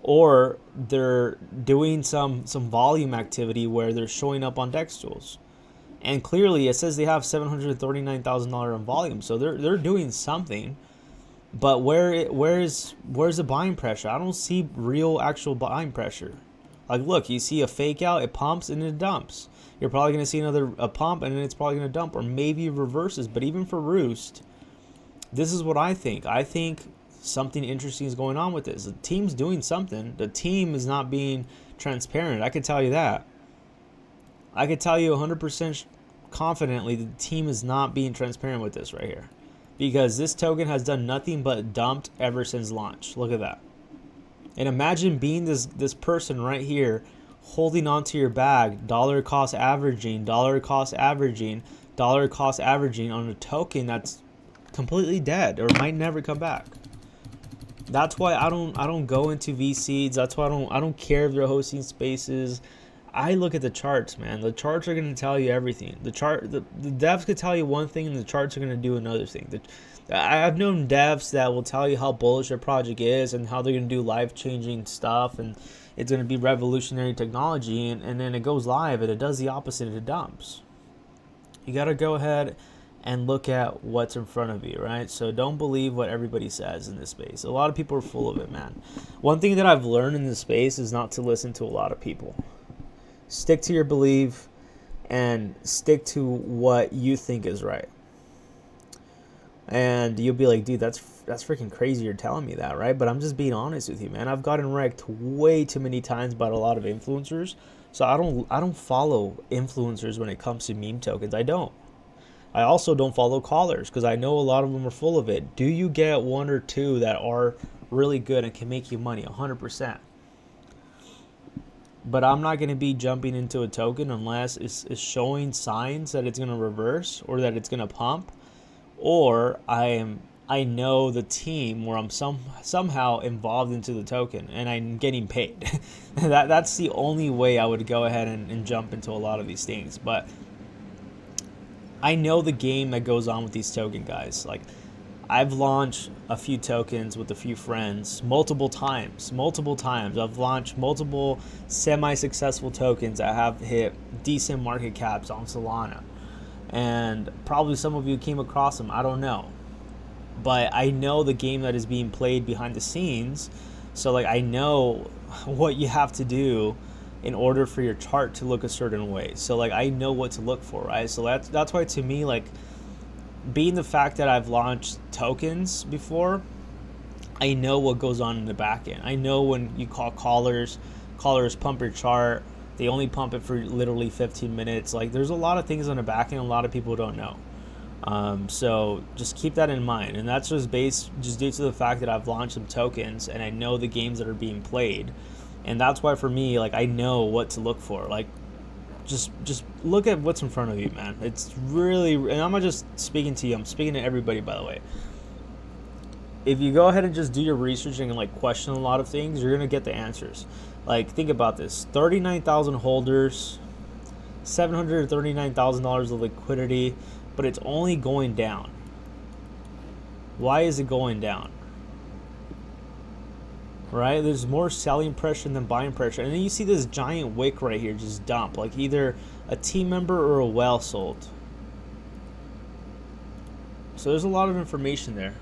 or they're doing some volume activity where they're showing up on DEX tools. And clearly it says they have $739,000 in volume, so they're doing something. But where's the buying pressure? I don't see real actual buying pressure. Like, look, you see a fake out, it pumps and it dumps. You're probably going to see a pump and then it's probably going to dump, or maybe it reverses. But even for Roost, this is what I think. I think something interesting is going on with this. The team's doing something. The team is not being transparent. I can tell you that. I could tell you 100% confidently the team is not being transparent with this right here. Because this token has done nothing but dumped ever since launch. Look at that. And imagine being this person right here holding onto your bag, dollar cost averaging, dollar cost averaging, dollar cost averaging on a token that's completely dead or might never come back. That's why I don't go into VCs. That's why I don't care if they're hosting spaces. I look at the charts, man. The charts are going to tell you everything. The devs could tell you one thing, and the charts are going to do another thing. I've known devs that will tell you how bullish their project is and how they're going to do life-changing stuff, and it's going to be revolutionary technology, and then it goes live, and it does the opposite. It dumps. You got to go ahead and look at what's in front of you, right? So don't believe what everybody says in this space. A lot of people are full of it, man. One thing that I've learned in this space is not to listen to a lot of people. Stick to your belief and stick to what you think is right. And you'll be like, dude, that's freaking crazy you're telling me that, right? But I'm just being honest with you, man. I've gotten wrecked way too many times by a lot of influencers. So I don't follow influencers when it comes to meme tokens. I don't. I also don't follow callers because I know a lot of them are full of it. Do you get one or two that are really good and can make you money? 100%. But I'm not going to be jumping into a token unless it's showing signs that it's going to reverse or that it's going to pump, or I know the team where I'm somehow involved into the token and I'm getting paid. That's the only way I would go ahead and jump into a lot of these things. But I know the game that goes on with these token guys. Like, I've launched a few tokens with a few friends multiple times. I've launched multiple semi-successful tokens that have hit decent market caps on Solana. And probably some of you came across them, I don't know. But I know the game that is being played behind the scenes. So like, I know what you have to do in order for your chart to look a certain way. So like, I know what to look for, right? So that's why, to me, like, being the fact that I've launched tokens before, I know what goes on in the back end. I know when you call callers pump your chart, they only pump it for literally 15 minutes. Like, there's a lot of things on the back end a lot of people don't know. So just keep that in mind. And that's just due to the fact that I've launched some tokens and I know the games that are being played. And that's why, for me, like, I know what to look for. Like, just look at what's in front of you, man. It's really, and I'm not just speaking to you, I'm speaking to everybody, by the way. If you go ahead and just do your research and like question a lot of things, you're gonna get the answers. Like, think about this: 39,000 holders, $739,000 of liquidity, but it's only going down. Why is it going down? Right? There's more selling pressure than buying pressure. And then you see this giant wick right here just dump. Like either a team member or a whale sold. So there's a lot of information there.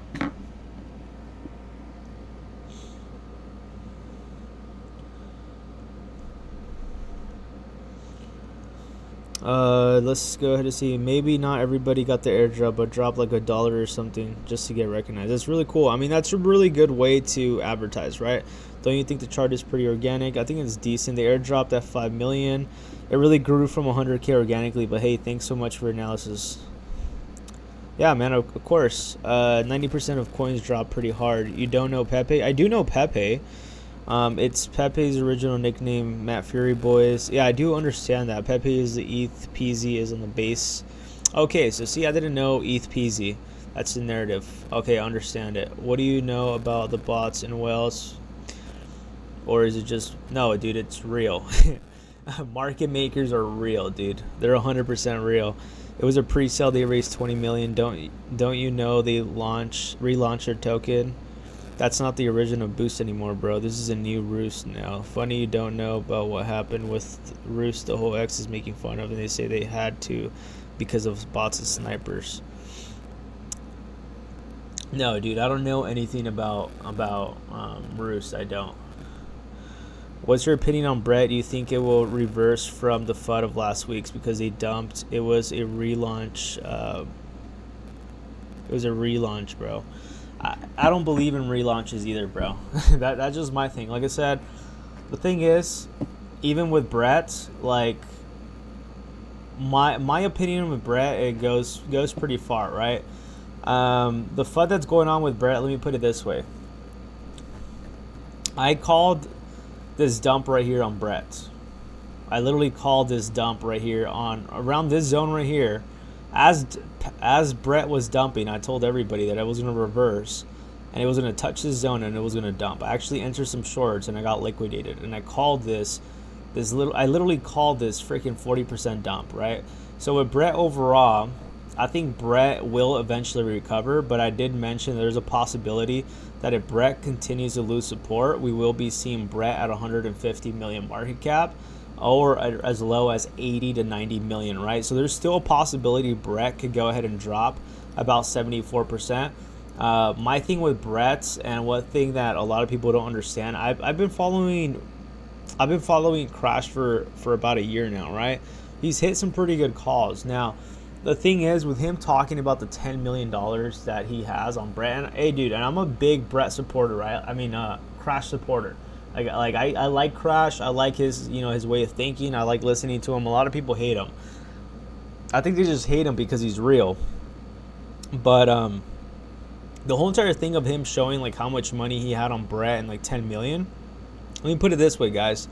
Let's go ahead and see. Maybe not everybody got the airdrop, but drop like $1 or something just to get recognized. That's really cool. I mean, that's a really good way to advertise, right? Don't you think the chart is pretty organic? I think it's decent. The airdrop at 5 million. It really grew from 100K organically, but hey, thanks so much for analysis. Yeah, man, of course. 90% of coins drop pretty hard. You don't know Pepe? I do know Pepe. It's Pepe's original nickname, Matt Fury Boys. Yeah, I do understand that. Pepe is the ETH, PZ is on the base. Okay, so see, I didn't know ETH, PZ. That's the narrative. Okay, I understand it. What do you know about the bots and whales? Or is it just... No, dude, it's real. Market makers are real, dude. They're 100% real. It was a pre-sale. They raised 20 million. Don't you know they relaunched their token? That's not the original Boost anymore, bro. This is a new Roost now. Funny you don't know about what happened with Roost. The whole X is making fun of, and they say they had to because of bots and snipers. No, dude, I don't know anything about Roost. I don't. What's your opinion on Brett? Do you think it will reverse from the FUD of last week's because they dumped? It was a relaunch. It was a relaunch, bro. I don't believe in relaunches either, bro. That's just my thing. Like I said, the thing is, even with Brett, like my opinion with Brett, it goes pretty far, right? The FUD that's going on with Brett, let me put it this way. I called this dump right here on Brett. I literally called this dump right here on around this zone right here. As Brett was dumping, I told everybody that I was going to reverse and it was going to touch this zone and it was going to dump. I actually entered some shorts and I got liquidated, and I called I literally called this freaking 40% dump, right? So with Brett overall, I think Brett will eventually recover, but I did mention there's a possibility that if Brett continues to lose support, we will be seeing Brett at 150 million market cap, or as low as 80 to 90 million, right? So there's still a possibility Brett could go ahead and drop about 74%. My thing with Brett, and one thing that a lot of people don't understand, I've been following Crash for about a year now, right? He's hit some pretty good calls. Now, the thing is, with him talking about the $10 million that he has on Brett, and hey, dude, and I'm a big Brett supporter, right? I mean, Crash supporter. I like Crash. I like his his way of thinking. I like listening to him. A lot of people hate him. I think they just hate him because he's real. But the whole entire thing of him showing like how much money he had on Brett and like 10 million. Let me put it this way, guys.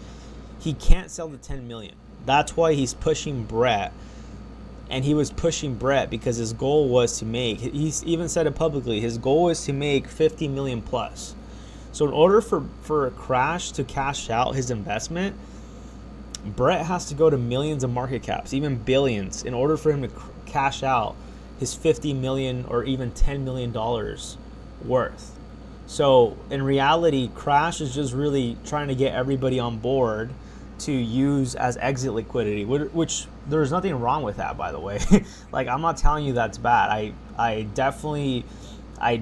He can't sell the 10 million. That's why he's pushing Brett. And he was pushing Brett because his goal was to make, he's even said it publicly, his goal is to make 50 million plus. So in order for Crash to cash out his investment, Brett has to go to millions of market caps, even billions, in order for him to cash out his 50 million or even $10 million worth. So in reality, Crash is just really trying to get everybody on board to use as exit liquidity, which there's nothing wrong with that, by the way. Like, I'm not telling you that's bad. I definitely, I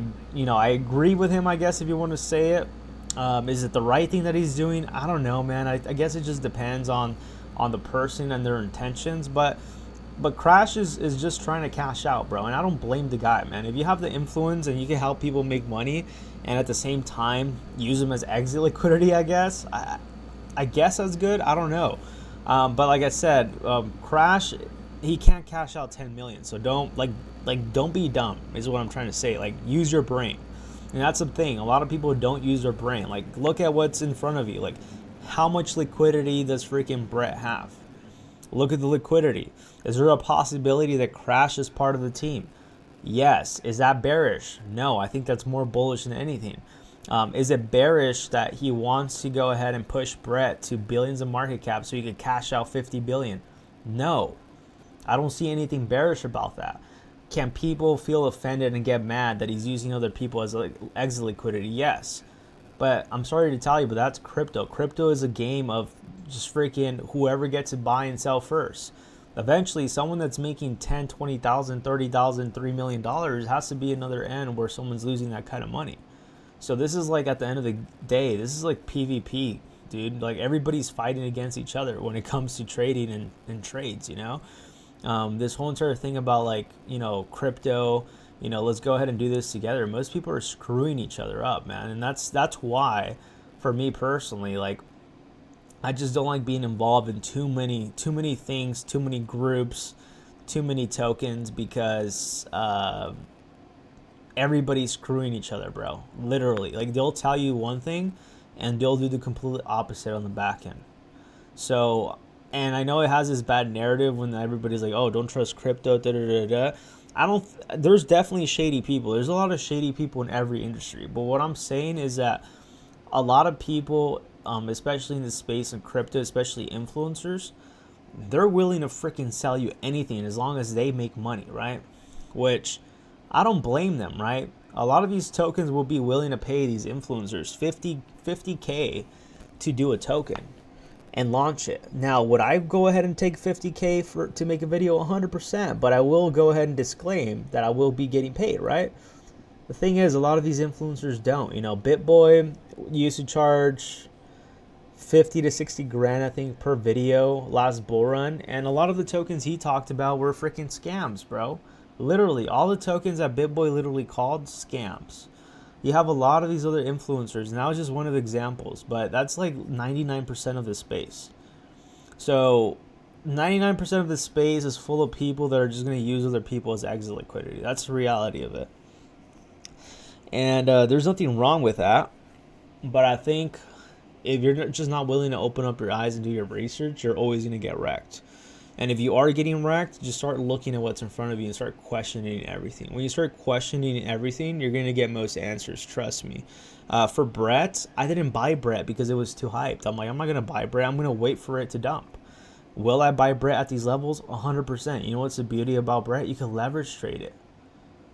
agree with him, I guess, if you want to say it. Is it the right thing that he's doing? I don't know, man. I guess it just depends on the person and their intentions. But Crash is just trying to cash out, bro. And I don't blame the guy, man. If you have the influence and you can help people make money and at the same time use them as exit liquidity, I guess that's good. I don't know. But like I said, Crash, he can't cash out 10 million. So don't be dumb is what I'm trying to say. Like, use your brain. And that's the thing. A lot of people don't use their brain. Like, look at what's in front of you. Like, how much liquidity does freaking Brett have? Look at the liquidity. Is there a possibility that Crash is part of the team? Yes. Is that bearish? No, I think that's more bullish than anything. Is it bearish that he wants to go ahead and push Brett to billions of market cap so he could cash out 50 billion? No. I don't see anything bearish about that. Can people feel offended and get mad that he's using other people as exit liquidity? Yes. But I'm sorry to tell you, but that's crypto. Crypto is a game of just freaking whoever gets to buy and sell first. Eventually, someone that's making 10, 20,000, 30,000, $3 million has to be another end where someone's losing that kind of money. So this is like, at the end of the day, this is like PvP, dude. Like, everybody's fighting against each other when it comes to trading and trades, you know? This whole entire thing about, like, you know, crypto, you know, let's go ahead and do this together. Most people are screwing each other up, man. And that's why, for me personally, like, I just don't like being involved in too many things, too many groups, too many tokens, because everybody's screwing each other, bro. Literally. Like, they'll tell you one thing and they'll do the complete opposite on the back end. So, and I know it has this bad narrative when everybody's like, oh, don't trust crypto, da da da da. There's definitely shady people. There's a lot of shady people in every industry. But what I'm saying is that a lot of people, especially in the space of crypto, especially influencers, they're willing to freaking sell you anything as long as they make money, right? Which I don't blame them, right? A lot of these tokens will be willing to pay these influencers 50K to do a token and launch it. Now, would I go ahead and take 50K to make a video? 100%, but I will go ahead and disclaim that I will be getting paid, right? The thing is, a lot of these influencers don't. You know, BitBoy used to charge 50 to 60 grand, I think, per video last bull run, and a lot of the tokens he talked about were freaking scams, bro. Literally, all the tokens that BitBoy literally called scams. You have a lot of these other influencers, and that was just one of the examples, but that's like 99% of the space. So 99% of the space is full of people that are just going to use other people as exit liquidity. That's the reality of it. And there's nothing wrong with that, but I think if you're just not willing to open up your eyes and do your research, you're always going to get wrecked. And if you are getting wrecked, just start looking at what's in front of you and start questioning everything. When you start questioning everything, you're going to get most answers, trust me. For Brett, I didn't buy Brett because it was too hyped. I'm like, I'm not going to buy Brett. I'm going to wait for it to dump. Will I buy Brett at these levels? 100%. You know what's the beauty about Brett? You can leverage trade it.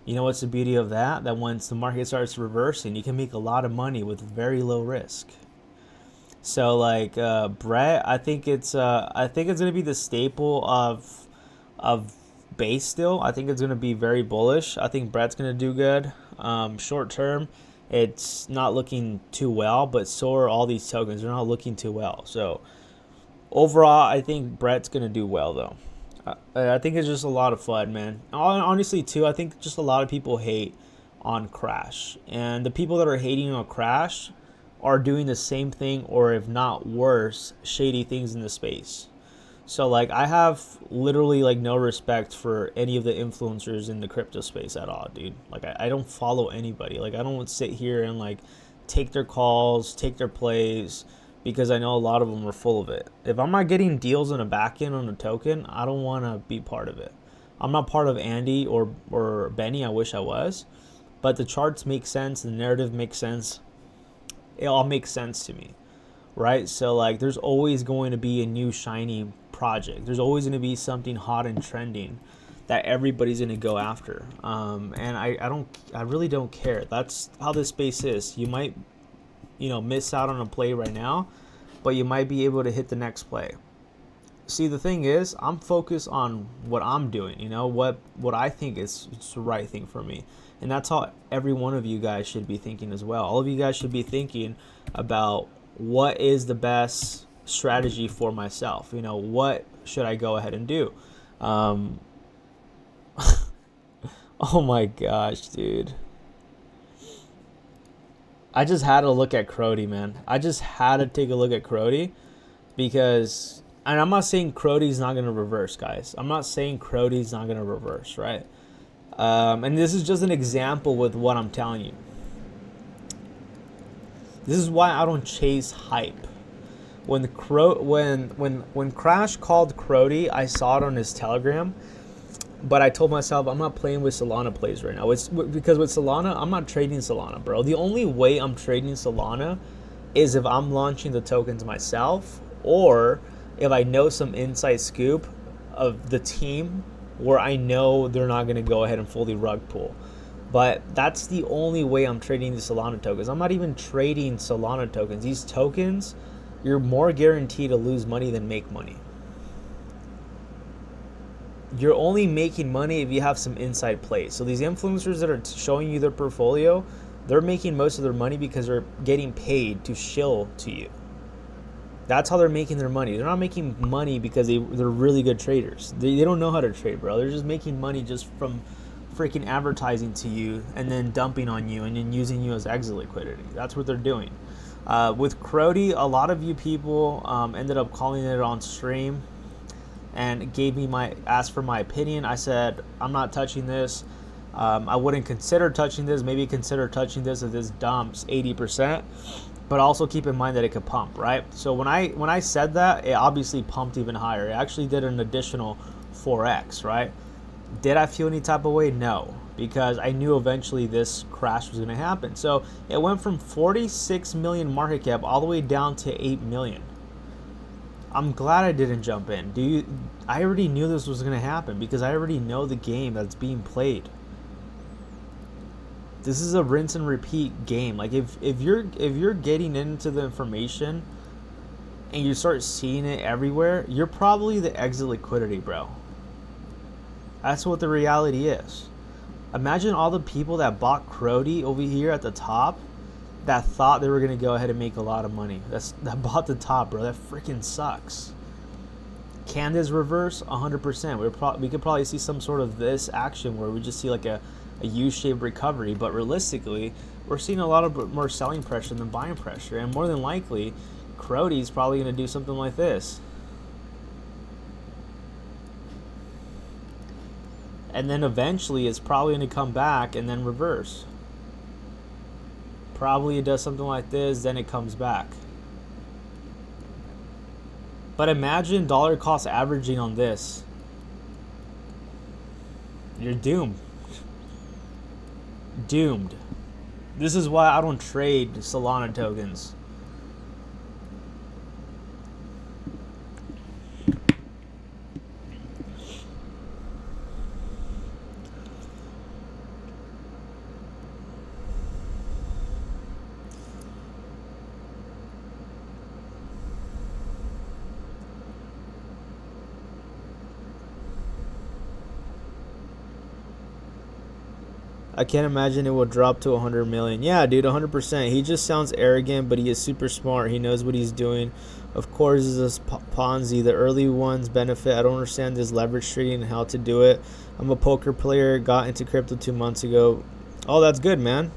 You know what's the beauty of that? That once the market starts reversing, you can make a lot of money with very low risk. So like Brett, I think it's gonna be the staple of base still. I think it's gonna be very bullish. I think Brett's gonna do good. Short term, it's not looking too well, but so are all these tokens. They're not looking too well. So overall, I think Brett's gonna do well though. I think it's just a lot of fun, man. Honestly, too, I think just a lot of people hate on Crash, and the people that are hating on Crash are doing the same thing, or if not worse, shady things in the space. So like, I have literally like no respect for any of the influencers in the crypto space at all, dude. Like, I don't follow anybody. Like, I don't sit here and like take their calls, take their plays, because I know a lot of them are full of it. If I'm not getting deals on a back end on a token, I don't want to be part of it. I'm not part of Andy or Benny. I wish I was, but the charts make sense, the narrative makes sense. It all makes sense to me, right? So like, there's always going to be a new shiny project. There's always going to be something hot and trending that everybody's going to go after. And I really don't care. That's how this space is. You might, miss out on a play right now, but you might be able to hit the next play. See, the thing is, I'm focused on what I'm doing, what I think is the right thing for me. And that's how every one of you guys should be thinking as well. All of you guys should be thinking about what is the best strategy for myself. What should I go ahead and do? Oh my gosh, dude. I just had to look at Crody, man. I just had to take a look at Crody because, and I'm not saying Crody's not going to reverse, guys. I'm not saying Crody's not going to reverse, right? And this is just an example with what I'm telling you. This is why I don't chase hype. when Crash called Crody, I saw it on his Telegram, but I told myself I'm not playing with Solana plays right now. It's because with Solana, I'm not trading Solana, bro. The only way I'm trading Solana is if I'm launching the tokens myself, or if I know some inside scoop of the team where I know they're not going to go ahead and fully rug pull. But that's the only way I'm trading the Solana tokens. I'm not even trading Solana tokens. These tokens, you're more guaranteed to lose money than make money. You're only making money if you have some inside plays. So these influencers that are showing you their portfolio, they're making most of their money because they're getting paid to shill to you. That's how they're making their money. They're not making money because they're really good traders. They don't know how to trade, bro. They're just making money just from freaking advertising to you and then dumping on you and then using you as exit liquidity. That's what they're doing. With Crody, a lot of you people ended up calling it on stream and asked for my opinion. I said, I'm not touching this. I wouldn't consider touching this. Maybe consider touching this if this dumps 80%. But also keep in mind that it could pump, right? So when I said that, it obviously pumped even higher. It actually did an additional 4x, right? Did I feel any type of way? No, because I knew eventually this crash was going to happen. So it went from 46 million market cap all the way down to 8 million. I'm glad I didn't jump in. I already knew this was going to happen because I already know the game that's being played. This is a rinse and repeat game. Like if you're getting into the information and you start seeing it everywhere, you're probably the exit liquidity, bro. That's what the reality is. Imagine all the people that bought Crody over here at the top that thought they were going to go ahead and make a lot of money. That bought the top, bro. That freaking sucks. Can this reverse? 100%. We could probably see some sort of this action where we just see like a U-shaped recovery, but realistically, we're seeing a lot of more selling pressure than buying pressure, and more than likely, Crody's probably going to do something like this. And then eventually it's probably going to come back and then reverse. Probably it does something like this, then it comes back. But imagine dollar cost averaging on this. You're doomed. Doomed. This is why I don't trade Solana tokens. I can't imagine it will drop to 100 million. Yeah, dude, 100%. He just sounds arrogant, but he is super smart. He knows what he's doing. Of course, this is Ponzi. The early ones benefit. I don't understand this leverage trading and how to do it. I'm a poker player. Got into crypto 2 months ago. Oh, that's good, man.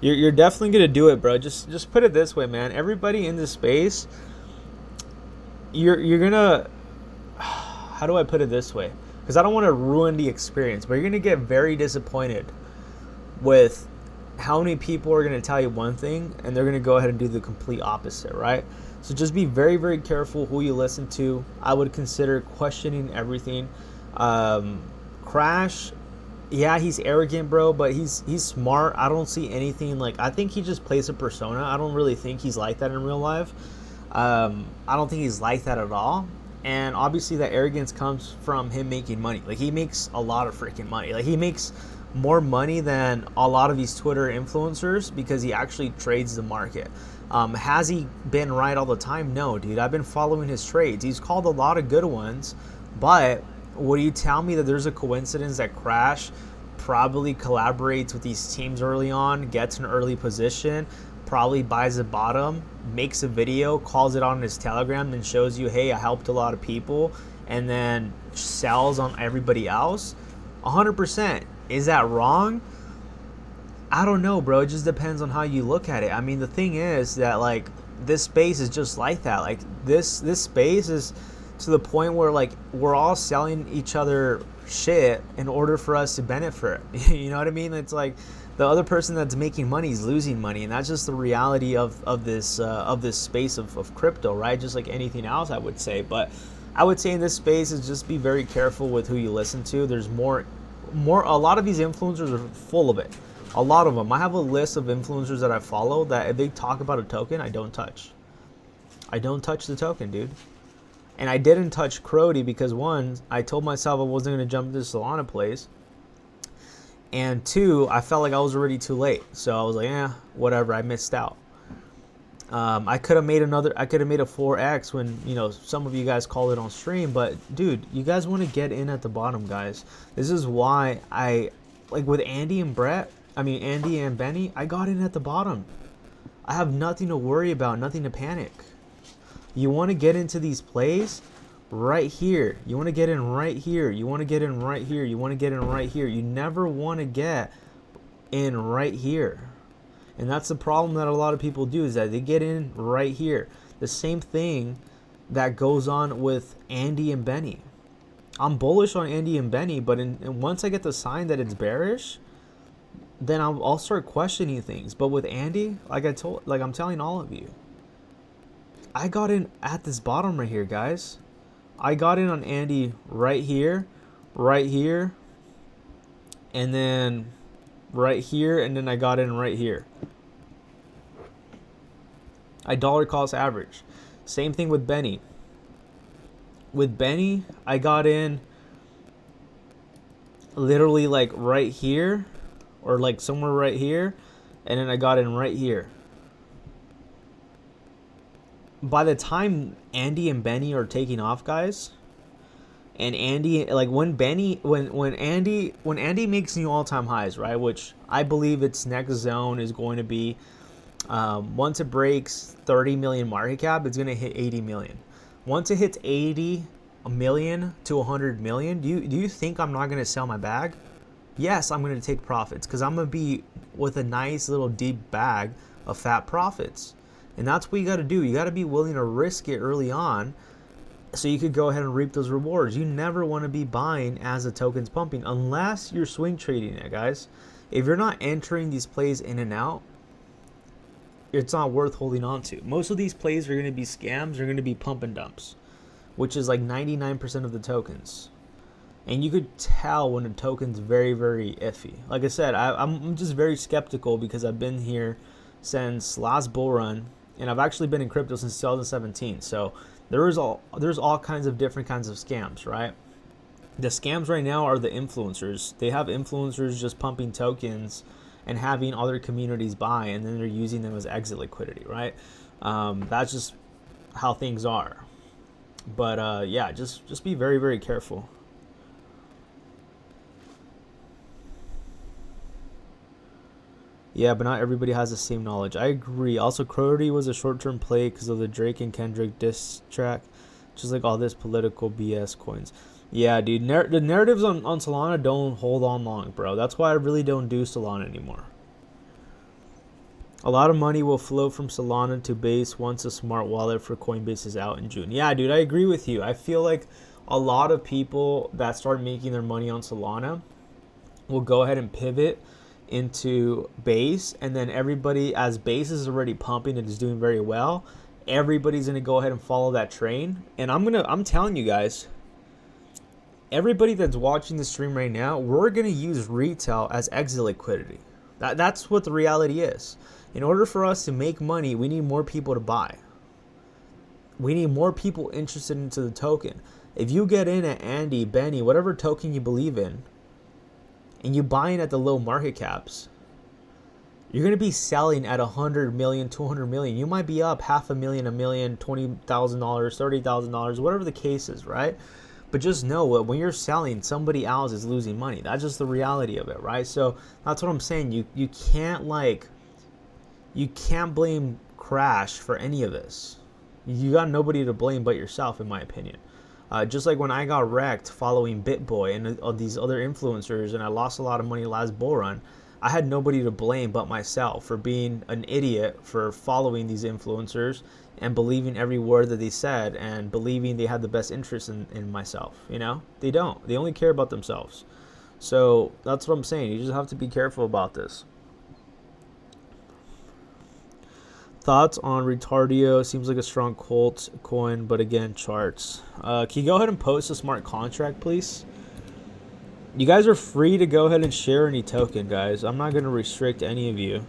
You're definitely going to do it, bro. Just put it this way, man. Everybody in this space, you're going to... How do I put it this way? Because I don't want to ruin the experience, but you're going to get very disappointed with how many people are going to tell you one thing and they're going to go ahead and do the complete opposite, right? So just be very, very careful who you listen to. I would consider questioning everything. Crash, yeah, he's arrogant, bro, but he's smart. I don't see anything like... I think he just plays a persona. I don't really think he's like that in real life. I don't think he's like that at all. And obviously that arrogance comes from him making money. Like, he makes a lot of freaking money. Like, he makes more money than a lot of these Twitter influencers because he actually trades the market. Has he been right all the time? No, dude. I've been following his trades. He's called a lot of good ones. But would you tell me that there's a coincidence that Crash probably collaborates with these teams early on, gets an early position, probably buys a bottom, makes a video, calls it on his Telegram, then shows you, hey, I helped a lot of people, and then sells on everybody else? 100%. Is that wrong? I don't know, bro. It just depends on how you look at it. I mean, the thing is that, like, this space is just like that. Like, this space is to the point where, like, we're all selling each other shit in order for us to benefit. You know what I mean? It's like, The other person that's making money is losing money, and that's just the reality of this space of crypto, right? Just like anything else, I would say. But I would say in this space is just be very careful with who you listen to. There's more. A lot of these influencers are full of it. A lot of them. I have a list of influencers that I follow that if they talk about a token, I don't touch. I don't touch the token, dude. And I didn't touch Crody because one, I told myself I wasn't going to jump into the Solana plays. And two, I felt like I was already too late. So I was like, whatever, I missed out. I could have made a 4x when, you know, some of you guys called it on stream. But dude, you guys want to get in at the bottom, guys. This is why like with Andy and Benny, I got in at the bottom. I have nothing to worry about, nothing to panic. You want to get into these plays right here. You want to get in right here. You want to get in right here. You want to get in right here. You never want to get in right here. And that's the problem that a lot of people do, is that they get in right here. The same thing that goes on with Andy and Benny. I'm bullish on Andy and Benny, but once I get the sign that it's bearish, then I'll start questioning things. But with Andy, like I'm telling all of you, I got in at this bottom right here, guys. I got in on Andy right here, and then right here, and then I got in right here. I dollar cost average. Same thing with Benny. With Benny, I got in literally like right here, or like somewhere right here, and then I got in right here. By the time Andy and Benny are taking off, guys, and Andy, like when Andy makes new all-time highs, right, which I believe its next zone is going to be, once it breaks 30 million market cap, it's going to hit 80 million. Once it hits 80 million to 100 million, do you think I'm not going to sell my bag? Yes, I'm going to take profits, because I'm going to be with a nice little deep bag of fat profits. And that's what you got to do. You got to be willing to risk it early on so you could go ahead and reap those rewards. You never want to be buying as the token's pumping unless you're swing trading it, guys. If you're not entering these plays in and out, it's not worth holding on to. Most of these plays are going to be scams. They're going to be pump and dumps, which is like 99% of the tokens. And you could tell when a token's very, very iffy. Like I said, I'm just very skeptical because I've been here since last bull run. And I've actually been in crypto since 2017. So there's all kinds of different kinds of scams, right? The scams right now are the influencers. They have influencers just pumping tokens and having other communities buy, and then they're using them as exit liquidity, right? That's just how things are. But yeah, just be very, very careful. Yeah, but not everybody has the same knowledge. I agree. Also, Crody was a short-term play because of the Drake and Kendrick diss track, just like all this political BS coins. Yeah, dude, the narratives on Solana don't hold on long, bro. That's why I really don't do Solana anymore. A lot of money will flow from Solana to Base once a smart wallet for Coinbase is out in June. Yeah, dude, I agree with you. I feel like a lot of people that start making their money on Solana will go ahead and pivot into Base, and then everybody, as Base is already pumping and is doing very well, everybody's gonna go ahead and follow that train. And I'm telling you guys, everybody that's watching the stream right now, we're gonna use retail as exit liquidity. That's what the reality is. In order for us to make money, we need more people to buy. We need more people interested into the token. If you get in at Andy, Benny, whatever token you believe in, and you buy in at the low market caps, you're going to be selling at 100 million, 200 million. You might be up $500,000, $1 million, $20,000, $30,000, whatever the case is, right? But just know that when you're selling, somebody else is losing money. That's just the reality of it, right? So that's what I'm saying. You can't blame Crash for any of this. You got nobody to blame but yourself, in my opinion. Just like when I got wrecked following BitBoy and these other influencers, and I lost a lot of money last bull run, I had nobody to blame but myself for being an idiot for following these influencers and believing every word that they said and believing they had the best interest in myself. You know, they don't. They only care about themselves. So that's what I'm saying. You just have to be careful about this. Thoughts on Retardio? Seems like a strong cult coin, but again, charts. Can you go ahead and post a smart contract, please? You guys are free to go ahead and share any token, guys. I'm not going to restrict any of you.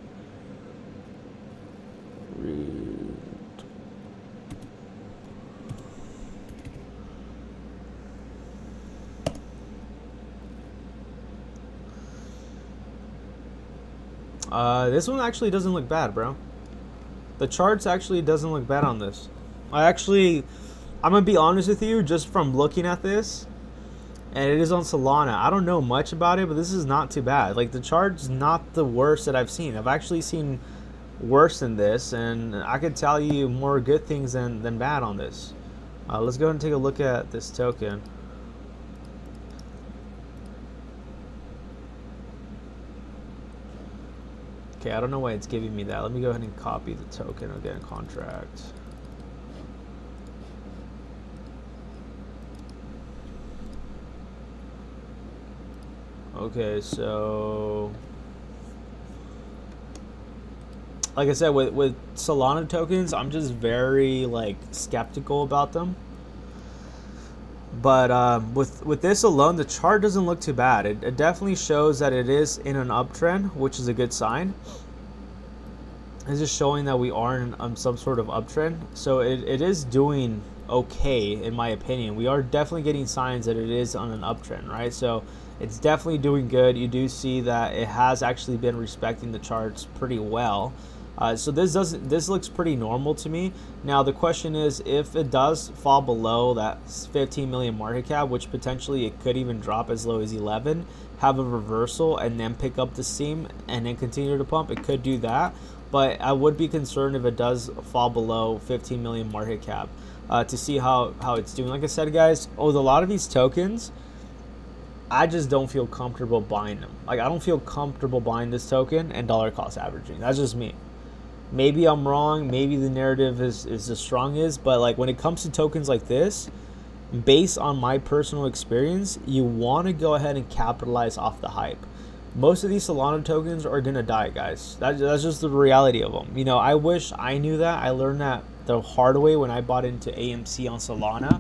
This one actually doesn't look bad, bro. The charts actually doesn't look bad on this. I'm gonna be honest with you, just from looking at this, and it is on Solana. I don't know much about it, but this is not too bad. Like, the chart's not the worst that I've seen. I've actually seen worse than this, and I could tell you more good things than bad on this. Let's go ahead and take a look at this token. Okay, I don't know why it's giving me that. Let me go ahead and copy the token again, contract. Okay, so like I said, with Solana tokens, I'm just very like skeptical about them. But with this alone, the chart doesn't look too bad. It definitely shows that it is in an uptrend, which is a good sign. It's just showing that we are in some sort of uptrend. So it is doing okay, in my opinion. We are definitely getting signs that it is on an uptrend, right? So it's definitely doing good. You do see that it has actually been respecting the charts pretty well. So this looks pretty normal to me. Now the question is, if it does fall below that 15 million market cap, which potentially it could even drop as low as 11, have a reversal and then pick up the steam and then continue to pump, it could do that. But I would be concerned if it does fall below 15 million market cap to see how it's doing. Like I said, guys, with a lot of these tokens, I just don't feel comfortable buying them. Like, I don't feel comfortable buying this token and dollar cost averaging. That's just me. Maybe I'm wrong. Maybe the narrative is as strong as, but like when it comes to tokens like this, based on my personal experience, you want to go ahead and capitalize off the hype. Most of these Solana tokens are going to die, guys. That's just the reality of them. You know, I wish I knew that. I learned that the hard way when I bought into AMC on Solana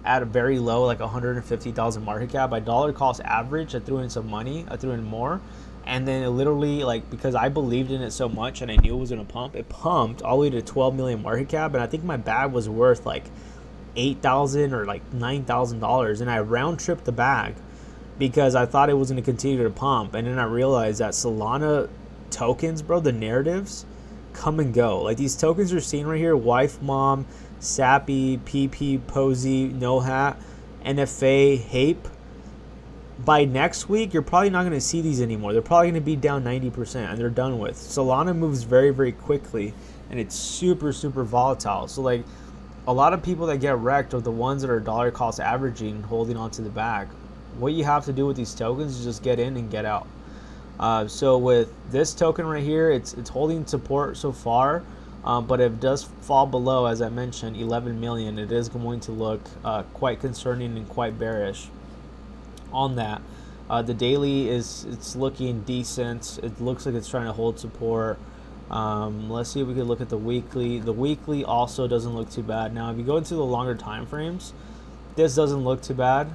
at a very low, like 150,000 market cap. By dollar cost average, I threw in some money. I threw in more. And then it literally, like, because I believed in it so much and I knew it was going to pump, it pumped all the way to 12 million market cap. And I think my bag was worth like $8,000 or like $9,000. And I round tripped the bag because I thought it was going to continue to pump. And then I realized that Solana tokens, bro, the narratives come and go. Like, these tokens you're seeing right here, Wife Mom, Sappy, PP, Posey, No Hat, NFA, Hape. By next week, you're probably not going to see these anymore. They're probably going to be down 90% and they're done with. Solana moves very, very quickly and it's super, super volatile. So, like, a lot of people that get wrecked are the ones that are dollar cost averaging, holding onto the bag. What you have to do with these tokens is just get in and get out. So with this token right here, it's holding support so far, but if it does fall below, as I mentioned, 11 million, it is going to look quite concerning and quite bearish on that. The daily it's looking decent. It looks like it's trying to hold support. Let's see if we can look at the weekly. The weekly also doesn't look too bad. Now, if you go into the longer time frames, this doesn't look too bad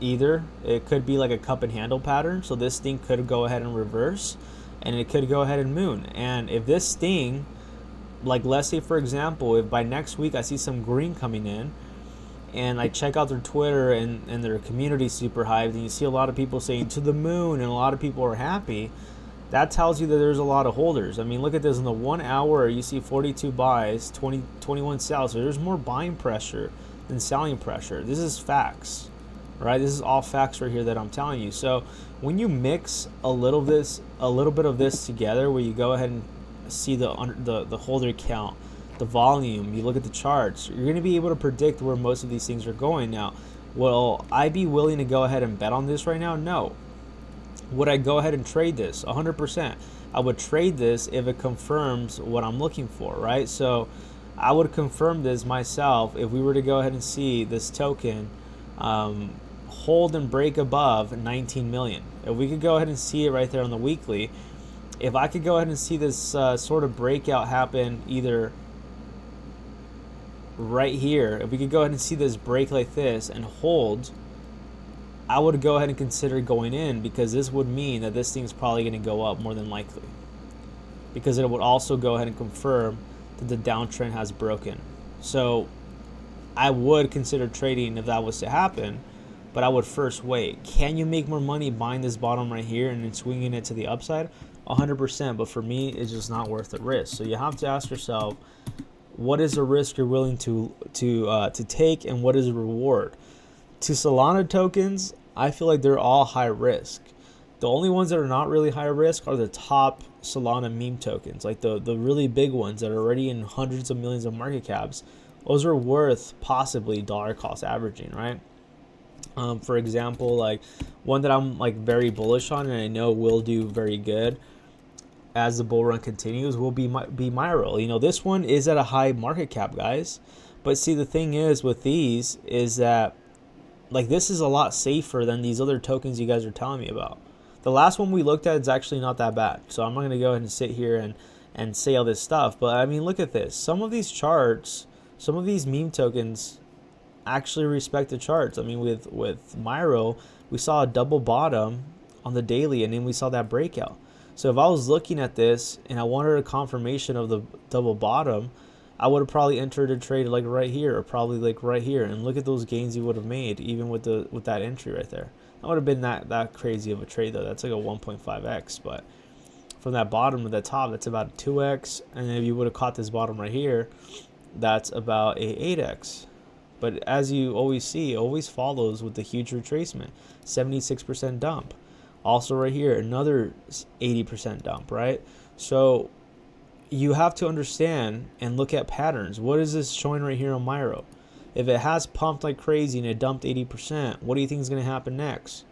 either. It could be like a cup and handle pattern, so this thing could go ahead and reverse and it could go ahead and moon. And if this thing, like, let's say for example, if by next week I see some green coming in and I check out their Twitter and their community super hyped, and you see a lot of people saying to the moon and a lot of people are happy, that tells you that there's a lot of holders. I mean, look at this. In the 1 hour, you see 42 buys, 21 sells. So there's more buying pressure than selling pressure. This is facts, right? This is all facts right here that I'm telling you. So when you mix a little bit of this together, where you go ahead and see the holder count, the volume, you look at the charts, you're going to be able to predict where most of these things are going. Now, will I be willing to go ahead and bet on this right now? No. Would I go ahead and trade this? 100%. I would trade this if it confirms what I'm looking for, right? So I would confirm this myself if we were to go ahead and see this token hold and break above 19 million. If we could go ahead and see it right there on the weekly, if I could go ahead and see this sort of breakout happen either right here, if we could go ahead and see this break like this and hold, I would go ahead and consider going in, because this would mean that this thing's probably going to go up more than likely, because it would also go ahead and confirm that the downtrend has broken. So I would consider trading if that was to happen, but I would first wait. Can you make more money buying this bottom right here and then swinging it to the upside? 100%, but for me, it's just not worth the risk. So you have to ask yourself, what is the risk you're willing to take, and what is the reward? To Solana tokens, I feel like they're all high risk. The only ones that are not really high risk are the top Solana meme tokens, like the really big ones that are already in hundreds of millions of market caps. Those are worth possibly dollar cost averaging, right? For example, like one that I'm like very bullish on and I know will do very good as the bull run continues will be Myro. You know, this one is at a high market cap, guys. But see, the thing is with these is that like this is a lot safer than these other tokens you guys are telling me about. The last one we looked at is actually not that bad. So I'm not going to go ahead and sit here and say all this stuff. But I mean, look at this. Some of these charts, some of these meme tokens actually respect the charts. I mean, with Myro, we saw a double bottom on the daily, and then we saw that breakout. So if I was looking at this and I wanted a confirmation of the double bottom, I would have probably entered a trade like right here, or probably like right here, and look at those gains you would have made even with that entry right there. That would have been that crazy of a trade though. That's like a 1.5x, but from that bottom to the top, that's about a 2x, and then if you would have caught this bottom right here, that's about a 8x. But as you always see, it always follows with the huge retracement, 76% dump. Also right here, another 80% dump, right? So you have to understand and look at patterns. What is this showing right here on Myro? If it has pumped like crazy and it dumped 80%, what do you think is going to happen next?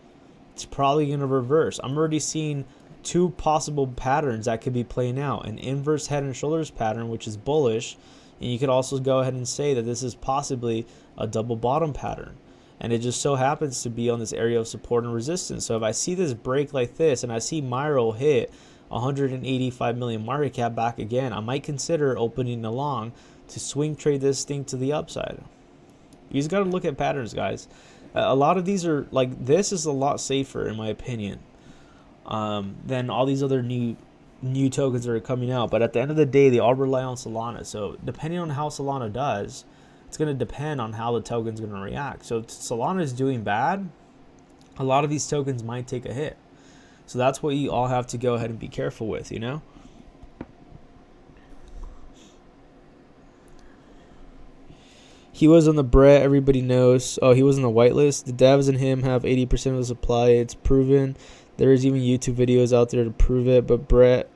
It's probably going to reverse. I'm already seeing two possible patterns that could be playing out. An inverse head and shoulders pattern, which is bullish, and you could also go ahead and say that this is possibly a double bottom pattern. And it just so happens to be on this area of support and resistance. So if I see this break like this and I see Myro hit 185 million market cap back again, I might consider opening along to swing trade this thing to the upside. You just got to look at patterns, guys. A lot of these are like, this is a lot safer in my opinion than all these other new tokens that are coming out. But at the end of the day, they all rely on Solana. So depending on how Solana does, it's going to depend on how the token's going to react. So if Solana is doing bad, a lot of these tokens might take a hit. So that's what you all have to go ahead and be careful with, you know? He was on the Brett, everybody knows. Oh, he was on the whitelist. The devs and him have 80% of the supply. It's proven. There is even YouTube videos out there to prove it, but Brett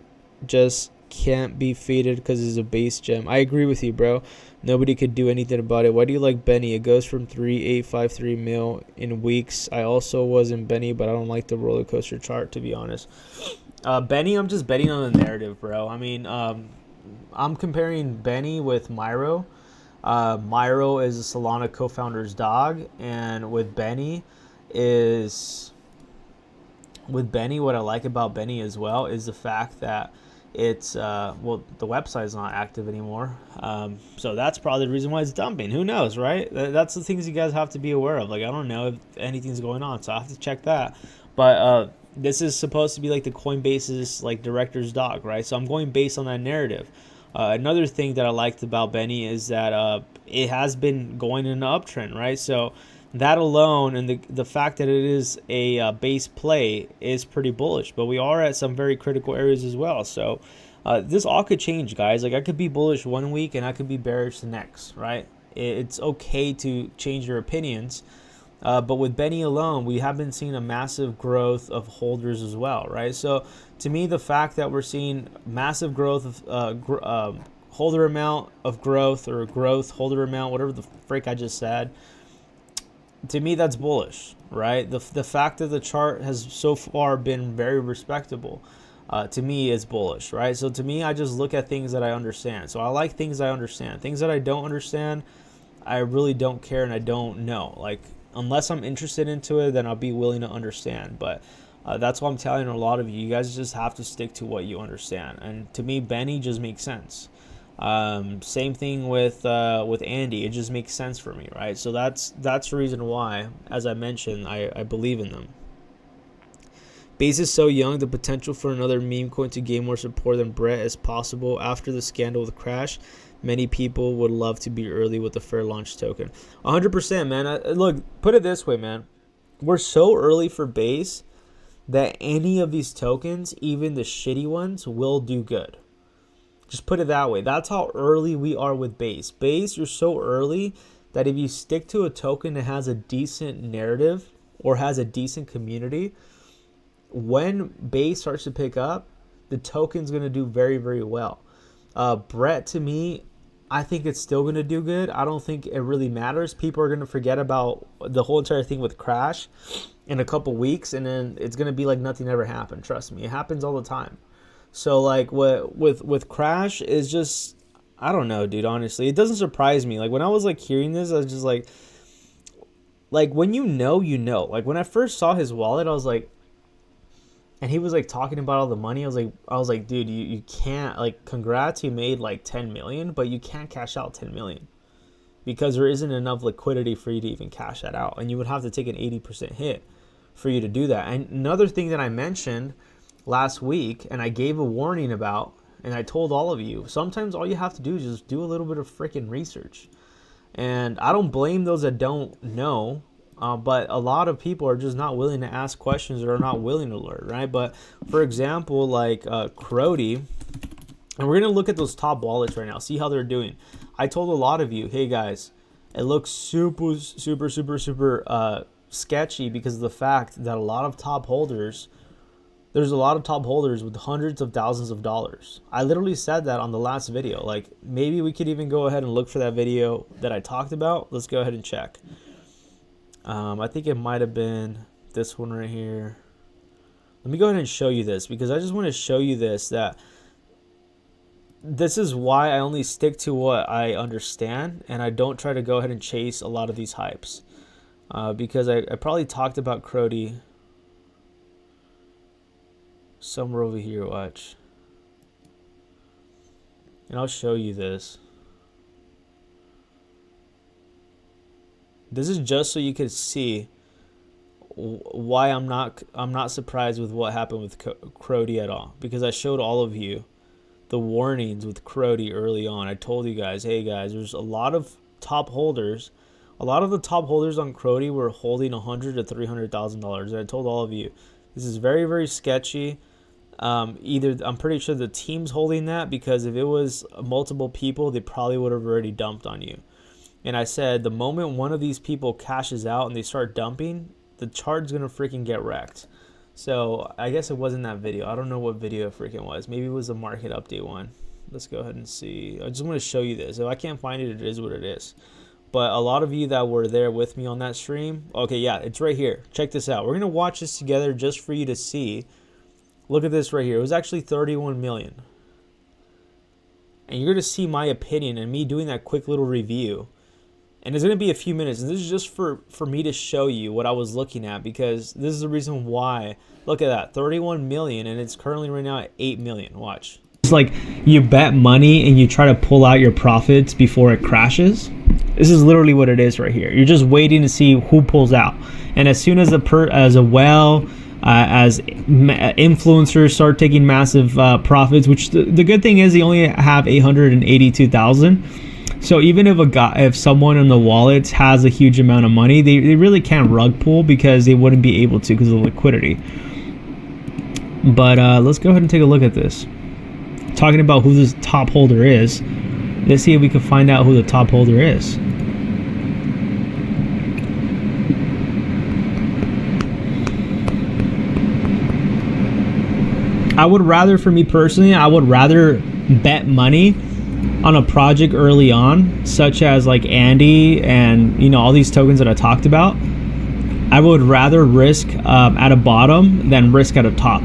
just can't be faded because he's a base gem. I agree with you, bro. Nobody could do anything about it. Why do you like Benny? It goes from 3.853 mil in weeks. I also was in Benny, but I don't like the roller coaster chart, to be honest. Benny, I'm just betting on the narrative, bro. I mean, I'm comparing Benny with Myro. Myro is a Solana co-founder's dog, and with Benny, what I like about Benny as well is the fact that it's well, the website is not active anymore, so that's probably the reason why it's dumping. Who knows, right? That's the things you guys have to be aware of. Like, I don't know if anything's going on, so I have to check that. But this is supposed to be like the Coinbase's like director's dog, right? So I'm going based on that narrative. Another thing that I liked about Benny is that it has been going in an uptrend, right? So that alone, and the fact that it is a base play is pretty bullish. But we are at some very critical areas as well. So this all could change, guys. Like, I could be bullish one week and I could be bearish the next, right? It's okay to change your opinions. But with Benny alone, we have been seeing a massive growth of holders as well, right? So to me, the fact that we're seeing massive growth of holder amount of growth, or growth holder amount, whatever the frick I just said, to me, that's bullish, right? The fact that the chart has so far been very respectable, to me, is bullish, right? So to me, I just look at things that I understand. So I like things I understand. Things that I don't understand, I really don't care and I don't know. Like, unless I'm interested into it, then I'll be willing to understand. But That's why I'm telling a lot of you, you guys just have to stick to what you understand. And to me, Benny just makes sense. Same thing with Andy. It just makes sense for me, right? So that's the reason why, as I mentioned, I believe in them. Base is so young, the potential for another meme coin to gain more support than Brett is possible. After the scandal with Crash, many people would love to be early with the fair launch token. 100%, man. Look, put it this way, man. We're so early for Base that any of these tokens, even the shitty ones, will do good. Just put it that way. That's how early we are with Base. Base, you're so early that if you stick to a token that has a decent narrative or has a decent community, when Base starts to pick up, the token's going to do very, very well. Brett, to me, I think it's still going to do good. I don't think it really matters. People are going to forget about the whole entire thing with Crash in a couple weeks, and then it's going to be like nothing ever happened. Trust me, it happens all the time. So like with Crash is just, I don't know, dude, honestly. It doesn't surprise me. Like when I was like hearing this, I was just like when you know, you know. Like when I first saw his wallet, I was like, and he was like talking about all the money. I was like, dude, you can't, like, congrats, you made like 10 million, but you can't cash out 10 million because there isn't enough liquidity for you to even cash that out. And you would have to take an 80% hit for you to do that. And another thing that I mentioned last week, and I gave a warning about, and I told all of you, sometimes all you have to do is just do a little bit of freaking research. And I don't blame those that don't know. But a lot of people are just not willing to ask questions or are not willing to learn, right? But for example, like Crody, and we're going to look at those top wallets right now, see how they're doing. I told a lot of you, hey guys, it looks super sketchy because of the fact that a lot of top holders, there's a lot of top holders with hundreds of thousands of dollars. I literally said that on the last video. Like maybe we could even go ahead and look for that video that I talked about. Let's go ahead and check. I think it might have been this one right here. Let me go ahead and show you this because I just want to show you this, that this is why I only stick to what I understand and I don't try to go ahead and chase a lot of these hypes. Because I probably talked about Crody somewhere over here, watch. And I'll show you this. This is just so you can see why I'm not surprised with what happened with Crody at all, because I showed all of you the warnings with Crody early on. I told you guys, hey guys, there's a lot of top holders. A lot of the top holders on Crody were holding $100,000 to $300,000, and I told all of you this is very, very sketchy. Either I'm pretty sure the team's holding that, because if it was multiple people, they probably would have already dumped on you. And I said the moment one of these people cashes out and they start dumping, the chart's gonna freaking get wrecked. So I guess it wasn't that video. I don't know what video it freaking was. Maybe it was the market update one. Let's go ahead and see. I just want to show you this. If I can't find it, it is what it is. But a lot of you that were there with me on that stream, okay, yeah, it's right here. Check this out. We're gonna watch this together just for you to see. Look at this right here. It was actually 31 million. And you're gonna see my opinion and me doing that quick little review. And it's going to be a few minutes. And this is just for me to show you what I was looking at, because this is the reason why. Look at that, 31 million, and it's currently right now at 8 million. Watch. It's like you bet money and you try to pull out your profits before it crashes. This is literally what it is right here. You're just waiting to see who pulls out. And as soon as as influencers start taking massive profits, which the good thing is they only have 882,000. So even if someone in the wallet has a huge amount of money, they really can't rug pull because they wouldn't be able to because of liquidity. But let's go ahead and take a look at this. Talking about who this top holder is. Let's see if we can find out who the top holder is. I would rather, for me personally, I would rather bet money on a project early on, such as like Andy and, you know, all these tokens that I talked about. I would rather risk at a bottom than risk at a top.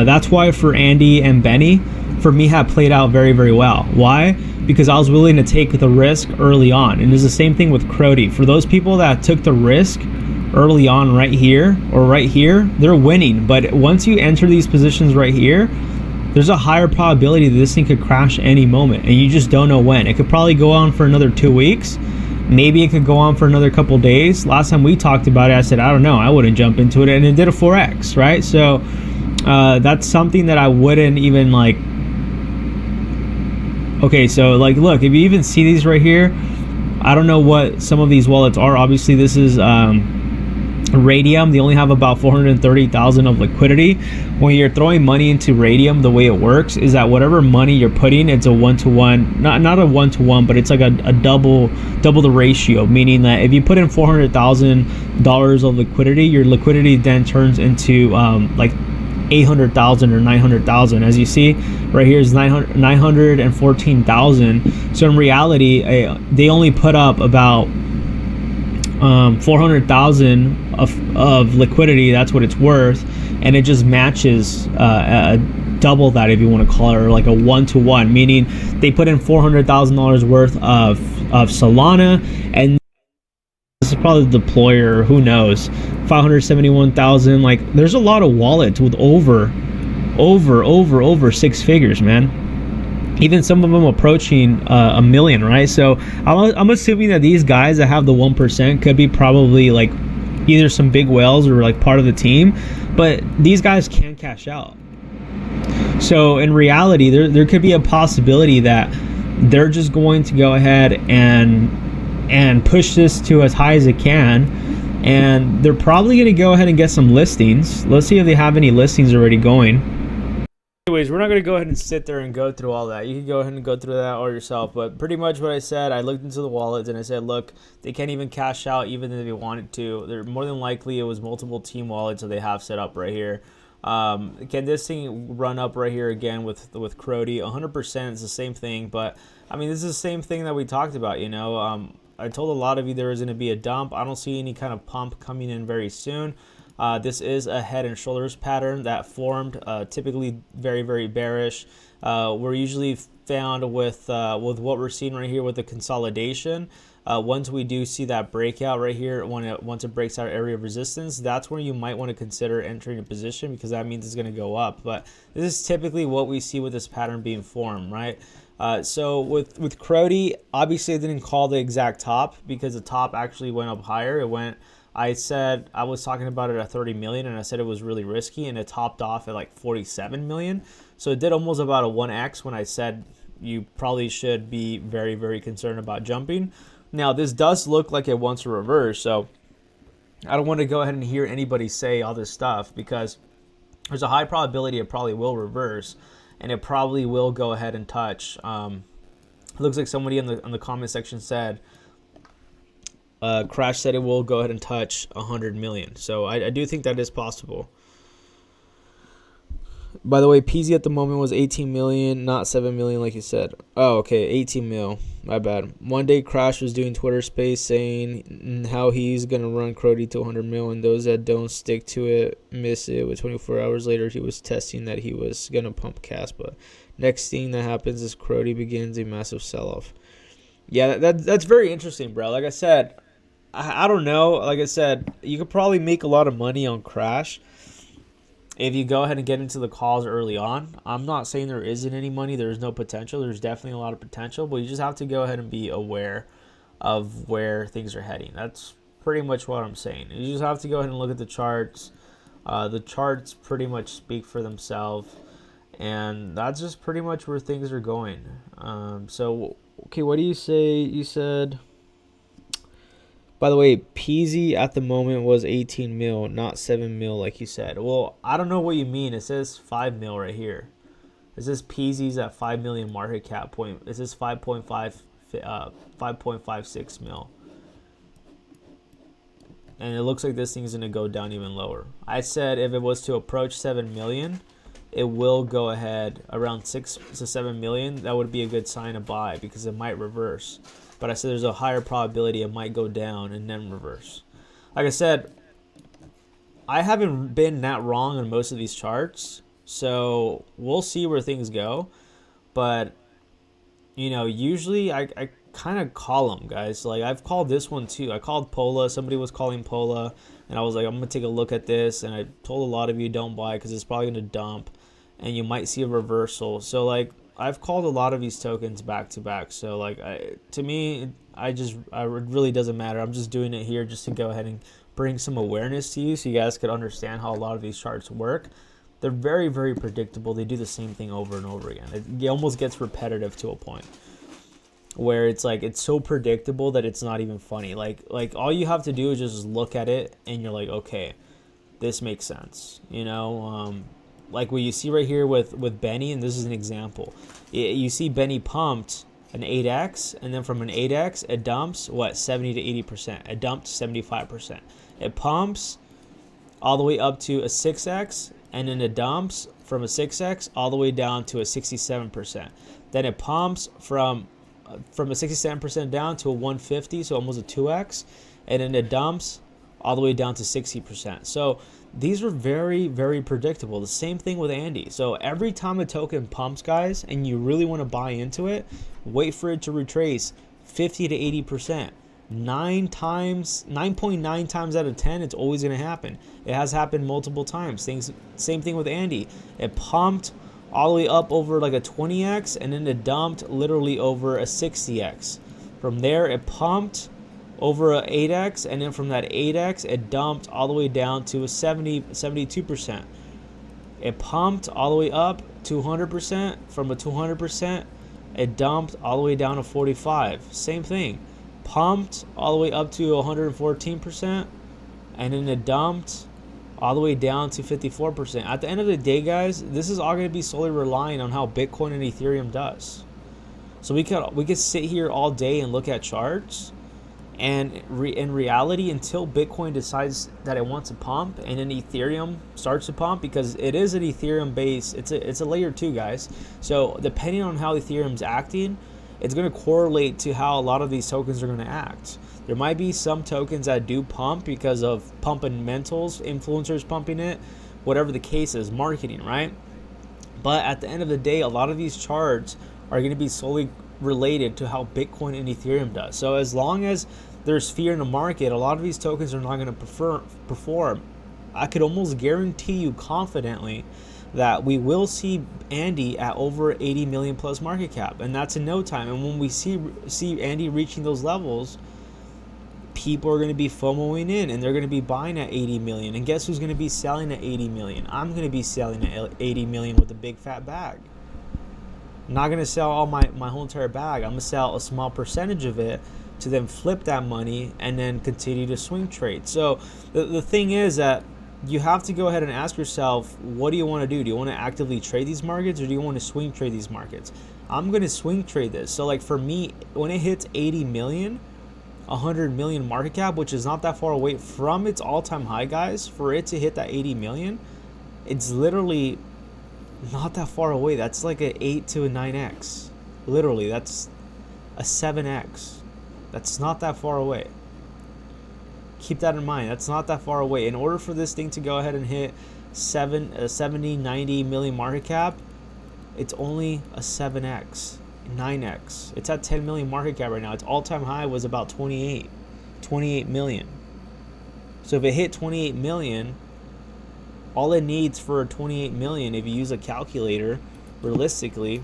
That's why for Andy and Benny, for me, have played out very, very well. Why? Because I was willing to take the risk early on. And it's the same thing with Crody. For those people that took the risk early on right here or right here, they're winning. But once you enter these positions right here, there's a higher probability that this thing could crash any moment, and you just don't know when. It could probably go on for another 2 weeks. Maybe it could go on for another couple days. Last time we talked about it, I said, I don't know, I wouldn't jump into it, and it did a 4x, right? So that's something that I wouldn't even like. Okay, so like, look, if you even see these right here, I don't know what some of these wallets are. Obviously, this is Radium. They only have about 430,000 of liquidity. When you're throwing money into Radium, the way it works is that whatever money you're putting, it's a one-to-one, not a one-to-one, but it's like a double the ratio, meaning that if you put in $400,000 of liquidity, your liquidity then turns into like 800,000 or 900,000. As you see right here is 914,000. So in reality, they only put up about 400,000 of liquidity. That's what it's worth, and it just matches double that, if you want to call it, or like a one-to-one, meaning they put in $400,000 worth of Solana, and this is probably the deployer, who knows, 571,000. Like, there's a lot of wallets with over 6 figures, man. Even some of them approaching a million, right? So I'm assuming that these guys that have the 1% could be probably like either some big whales or like part of the team, but these guys can cash out. So in reality, there could be a possibility that they're just going to go ahead and push this to as high as it can, and they're probably going to go ahead and get some listings. Let's see if they have any listings already going. Anyways, we're not going to go ahead and sit there and go through all that. You can go ahead and go through that all yourself. But pretty much what I said, I looked into the wallets and I said, look, they can't even cash out even if they wanted to. They're more than likely it was multiple team wallets that they have set up right here. Can this thing run up right here again with Crody? 100%, it's the same thing. But, I mean, this is the same thing that we talked about, you know. I told a lot of you there is going to be a dump. I don't see any kind of pump coming in very soon. This is a head and shoulders pattern that formed, typically very, very bearish. We're usually found with what we're seeing right here with the consolidation. Once we do see that breakout right here, once it breaks our area of resistance, that's where you might want to consider entering a position, because that means it's going to go up. But this is typically what we see with this pattern being formed, right? So with Crody, obviously I didn't call the exact top because the top actually went up higher. It went. I said I was talking about it at 30 million, and I said it was really risky, and it topped off at like 47 million. So it did almost about a 1x when I said you probably should be very, very concerned about jumping. Now this does look like it wants to reverse, so I don't want to go ahead and hear anybody say all this stuff, because there's a high probability it probably will reverse, and it probably will go ahead and touch. It looks like somebody in the comment section said. Crash said it will go ahead and touch 100 million. So I do think that is possible. By the way, PZ at the moment was 18 million, not 7 million like you said. Oh, okay, 18 mil. My bad. One day Crash was doing Twitter space saying how he's going to run Crody to 100 mil, and those that don't stick to it miss it. With 24 hours later, he was testing that he was going to pump cash. But next thing that happens is Crody begins a massive sell-off. Yeah, that's very interesting, bro. Like I said, I don't know. Like I said, you could probably make a lot of money on Crash if you go ahead and get into the calls early on. I'm not saying there isn't any money. There's no potential. There's definitely a lot of potential, but you just have to go ahead and be aware of where things are heading. That's pretty much what I'm saying. You just have to go ahead and look at the charts. The charts pretty much speak for themselves, and that's just pretty much where things are going. So, okay, what do you say? You said... By the way, PZ at the moment was 18 mil, not 7 mil like you said. Well, I don't know what you mean. It says 5 mil right here. It says PZ's at 5 million market cap point. It says 5.56 mil. And it looks like this thing's going to go down even lower. I said if it was to approach 7 million, it will go ahead around 6 to 7 million. That would be a good sign to buy, because it might reverse. But I said there's a higher probability it might go down and then reverse. Like I said, I haven't been that wrong on most of these charts. So we'll see where things go. But, you know, usually I kind of call them, guys. Like, I've called this one too. I called Pola. Somebody was calling Pola, and I was like, I'm gonna take a look at this. And I told a lot of you don't buy because it's probably gonna dump, and you might see a reversal. So like, I've called a lot of these tokens back to back. So like, to me, it really doesn't matter. I'm just doing it here just to go ahead and bring some awareness to you, so you guys could understand how a lot of these charts work. They're very, very predictable. They do the same thing over and over again. It almost gets repetitive to a point where it's like, it's so predictable that it's not even funny. Like all you have to do is just look at it and you're like, okay, this makes sense. You know, like what you see right here with Benny, and this is an example. You see Benny pumped an 8x, and then from an 8x, it dumps, what, 70 to 80%. It dumped 75%. It pumps all the way up to a 6x, and then it dumps from a 6x all the way down to a 67%. Then it pumps from a 67% down to a 150, so almost a 2x, and then it dumps all the way down to 60%. So these are very, very predictable. The same thing with Andy. So every time a token pumps, guys, and you really want to buy into it, wait for it to retrace 50 to 80%. 9.9 times out of 10, it's always going to happen. It has happened multiple times. Same thing with Andy. It pumped all the way up over like a 20x, and then it dumped literally over a 60x. From there, it pumped over a 8x, and then from that 8x, it dumped all the way down to a 72%. It pumped all the way up to 100%. From a 200%, it dumped all the way down to 45. Same thing. Pumped all the way up to 114%, and then it dumped all the way down to 54%. At the end of the day, guys, this is all going to be solely relying on how Bitcoin and Ethereum does. So we could sit here all day and look at charts, and in reality, until Bitcoin decides that it wants to pump, and then Ethereum starts to pump, because it is an Ethereum base. It's a layer 2, guys. So depending on how Ethereum's acting, it's going to correlate to how a lot of these tokens are going to act. There might be some tokens that do pump because of pumping mentals, influencers pumping it, whatever the case is, marketing, right? But at the end of the day, a lot of these charts are going to be solely related to how Bitcoin and Ethereum does. So as long as there's fear in the market, a lot of these tokens are not going to perform. I could almost guarantee you confidently that we will see Andy at over 80 million plus market cap, and that's in no time. And when we see Andy reaching those levels, people are going to be FOMOing in, and they're going to be buying at 80 million. And guess who's going to be selling at 80 million? I'm going to be selling at 80 million with a big fat bag. I'm not going to sell all my whole entire bag. I'm going to sell a small percentage of it to then flip that money and then continue to swing trade. So the thing is that you have to go ahead and ask yourself, what do you want to do? Do you want to actively trade these markets, or do you want to swing trade these markets? I'm going to swing trade this. So like for me, when it hits 80 million, 100 million market cap, which is not that far away from its all-time high, guys, for it to hit that 80 million, it's literally not that far away. That's like an 8 to a 9x. Literally, that's a 7x. That's not that far away. Keep that in mind. That's not that far away. In order for this thing to go ahead and hit 70, 90 million market cap, it's only a 7x, 9x. It's at 10 million market cap right now. Its all-time high was about 28 million. So if it hit 28 million, all it needs for 28 million, if you use a calculator, realistically,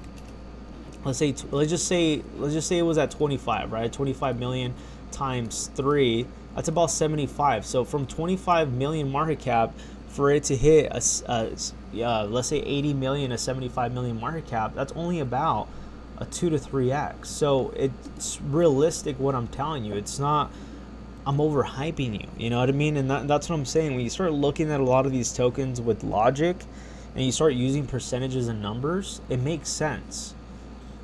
let's just say it was at 25, right? 25 million times 3, that's about 75. So from 25 million market cap, for it to hit let's say 80 million, a 75 million market cap, that's only about a 2 to 3x. So it's realistic what I'm telling you. It's not I'm overhyping you, you know what I mean? And that's what I'm saying. When you start looking at a lot of these tokens with logic, and you start using percentages and numbers, it makes sense.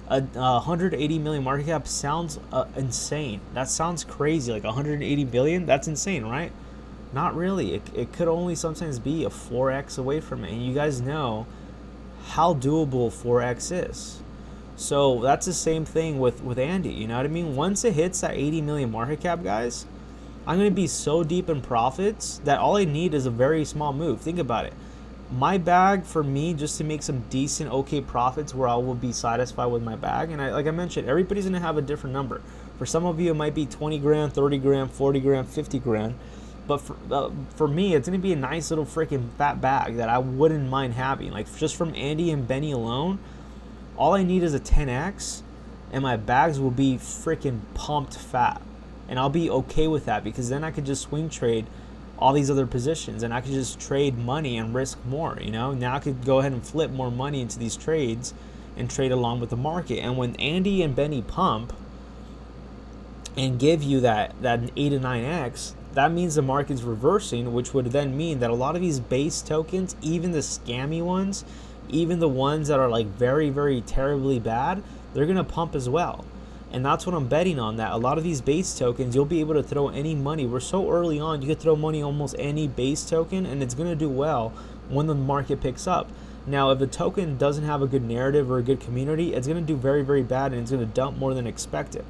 A 180 million market cap sounds insane. That sounds crazy. Like 180 billion, that's insane, right? Not really. It could only sometimes be a 4x away from it. And you guys know how doable 4x is. So that's the same thing with Andy, you know what I mean? Once it hits that 80 million market cap, guys, I'm going to be so deep in profits that all I need is a very small move. Think about it. My bag, for me, just to make some decent, okay profits where I will be satisfied with my bag, and like I mentioned, everybody's going to have a different number. For some of you, it might be 20 grand, 30 grand, 40 grand, 50 grand. But for me, it's going to be a nice little freaking fat bag that I wouldn't mind having. Like, just from Andy and Benny alone, all I need is a 10x, and my bags will be freaking pumped fat. And I'll be okay with that, because then I could just swing trade all these other positions, and I could just trade money and risk more, you know? Now I could go ahead and flip more money into these trades and trade along with the market. And when Andy and Benny pump and give you that 8 to 9x, that means the market's reversing, which would then mean that a lot of these base tokens, even the scammy ones, even the ones that are like very, very terribly bad, they're going to pump as well. And that's what I'm betting on, that a lot of these base tokens, you'll be able to throw any money. We're so early on, you could throw money almost any base token, and it's going to do well when the market picks up. Now, if the token doesn't have a good narrative or a good community, it's going to do very, very bad, and it's going to dump more than expected.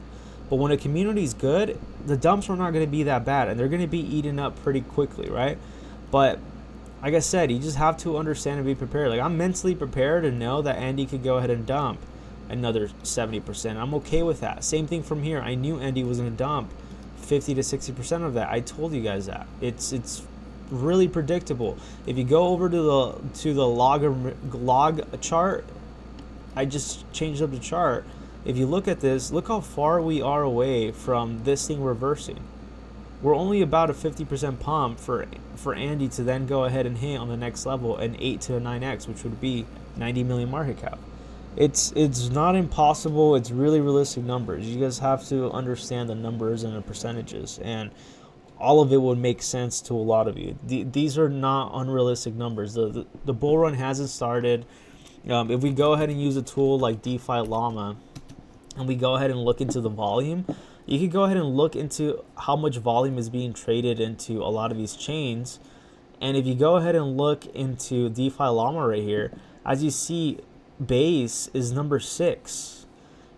But when a community is good, the dumps are not going to be that bad, and they're going to be eaten up pretty quickly, right? But like I said, you just have to understand and be prepared. Like, I'm mentally prepared to know that Andy could go ahead and dump another 70%. I'm okay with that. Same thing from here. I knew Andy was going to dump 50 to 60% of that. I told you guys that. It's really predictable. If you go over to the log chart, I just changed up the chart. If you look at this, look how far we are away from this thing reversing. We're only about a 50% pump for Andy to then go ahead and hit on the next level an 8 to a 9x, which would be 90 million market cap. It's not impossible. It's really realistic numbers. You guys have to understand the numbers and the percentages, and all of it would make sense to a lot of you. These are not unrealistic numbers. The bull run hasn't started. If we go ahead and use a tool like DeFi Llama, and we go ahead and look into the volume, you could go ahead and look into how much volume is being traded into a lot of these chains. And if you go ahead and look into DeFi Llama right here, as you see, base is number 6.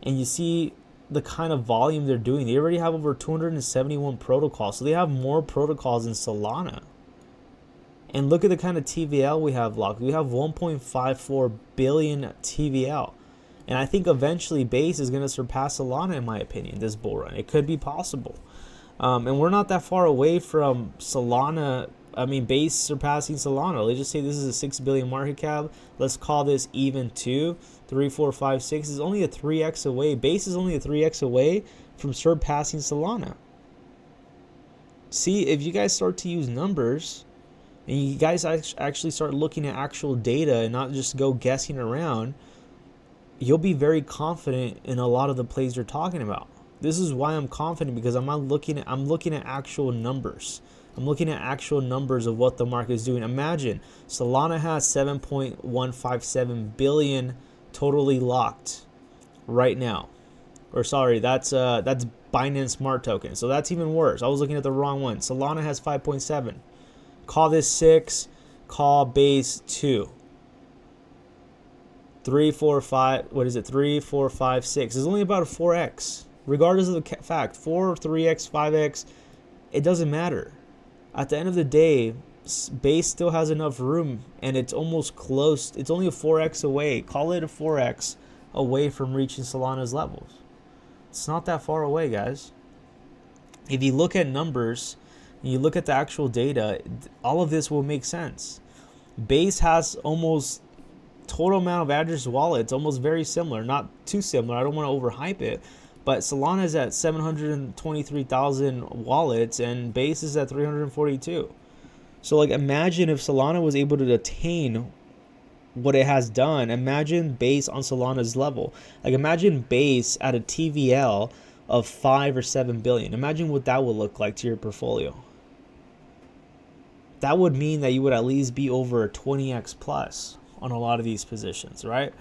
And you see the kind of volume they're doing. They already have over 271 protocols. So they have more protocols than Solana. And look at the kind of TVL we have locked. We have 1.54 billion TVL. And I think eventually Base is going to surpass Solana, in my opinion, this bull run. It could be possible. And we're not that far away from Solana. I mean, Base surpassing Solana. Let's just say this is a 6 billion market cap. Let's call this even 2, 3, 4, 5, 6. Is only a 3x away. Base is only a 3x away from surpassing Solana. See, if you guys start to use numbers, and you guys actually start looking at actual data and not just go guessing around, you'll be very confident in a lot of the plays you're talking about. This is why I'm confident, because I'm looking at actual numbers. I'm looking at actual numbers of what the market is doing. Imagine Solana has 7.157 billion totally locked right now. Or sorry, that's Binance Smart Token. So that's even worse. I was looking at the wrong one. Solana has 5.7. Call this 6. Call Base 2. 3, 4, 5. What is it? 3, 4, 5, 6. It's only about a 4x. Regardless of the fact, 4, 3x, 5x, it doesn't matter. At the end of the day, Base still has enough room, and it's almost close. It's only a 4x away. Call it a 4x away from reaching Solana's levels. It's not that far away, guys. If you look at numbers, and you look at the actual data, all of this will make sense. Base has almost total amount of address wallets, almost very similar. Not too similar. I don't want to overhype it. But Solana is at 723,000 wallets, and Base is at 342. So, like, imagine if Solana was able to attain what it has done. Imagine Base on Solana's level. Like, imagine Base at a TVL of 5 or 7 billion. Imagine what that would look like to your portfolio. That would mean that you would at least be over 20x plus on a lot of these positions, right?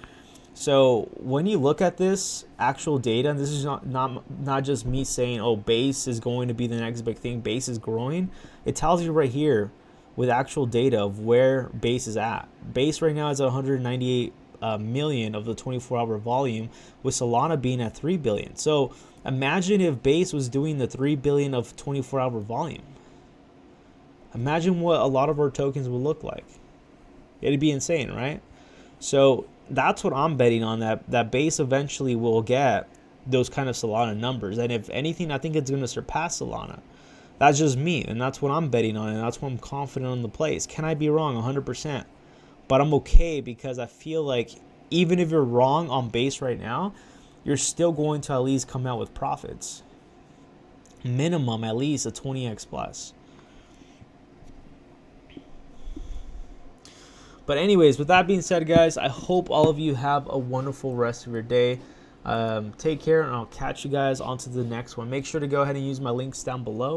So when you look at this actual data, and this is not just me saying, oh, Base is going to be the next big thing, Base is growing. It tells you right here with actual data of where Base is at. Base right now is at 198 million of the 24-hour volume, with Solana being at 3 billion. So imagine if Base was doing the 3 billion of 24-hour volume. Imagine what a lot of our tokens would look like. It'd be insane, right? So that's what I'm betting on, that Base eventually will get those kind of Solana numbers. And if anything, I think it's going to surpass Solana. That's just me, and that's what I'm betting on, and that's what I'm confident on the plays. Can I be wrong? 100%. But I'm okay because I feel like even if you're wrong on base right now, you're still going to at least come out with profits. Minimum, at least a 20x plus. But anyways, with that being said, guys, I hope all of you have a wonderful rest of your day. Take care, and I'll catch you guys onto the next one. Make sure to go ahead and use my links down below.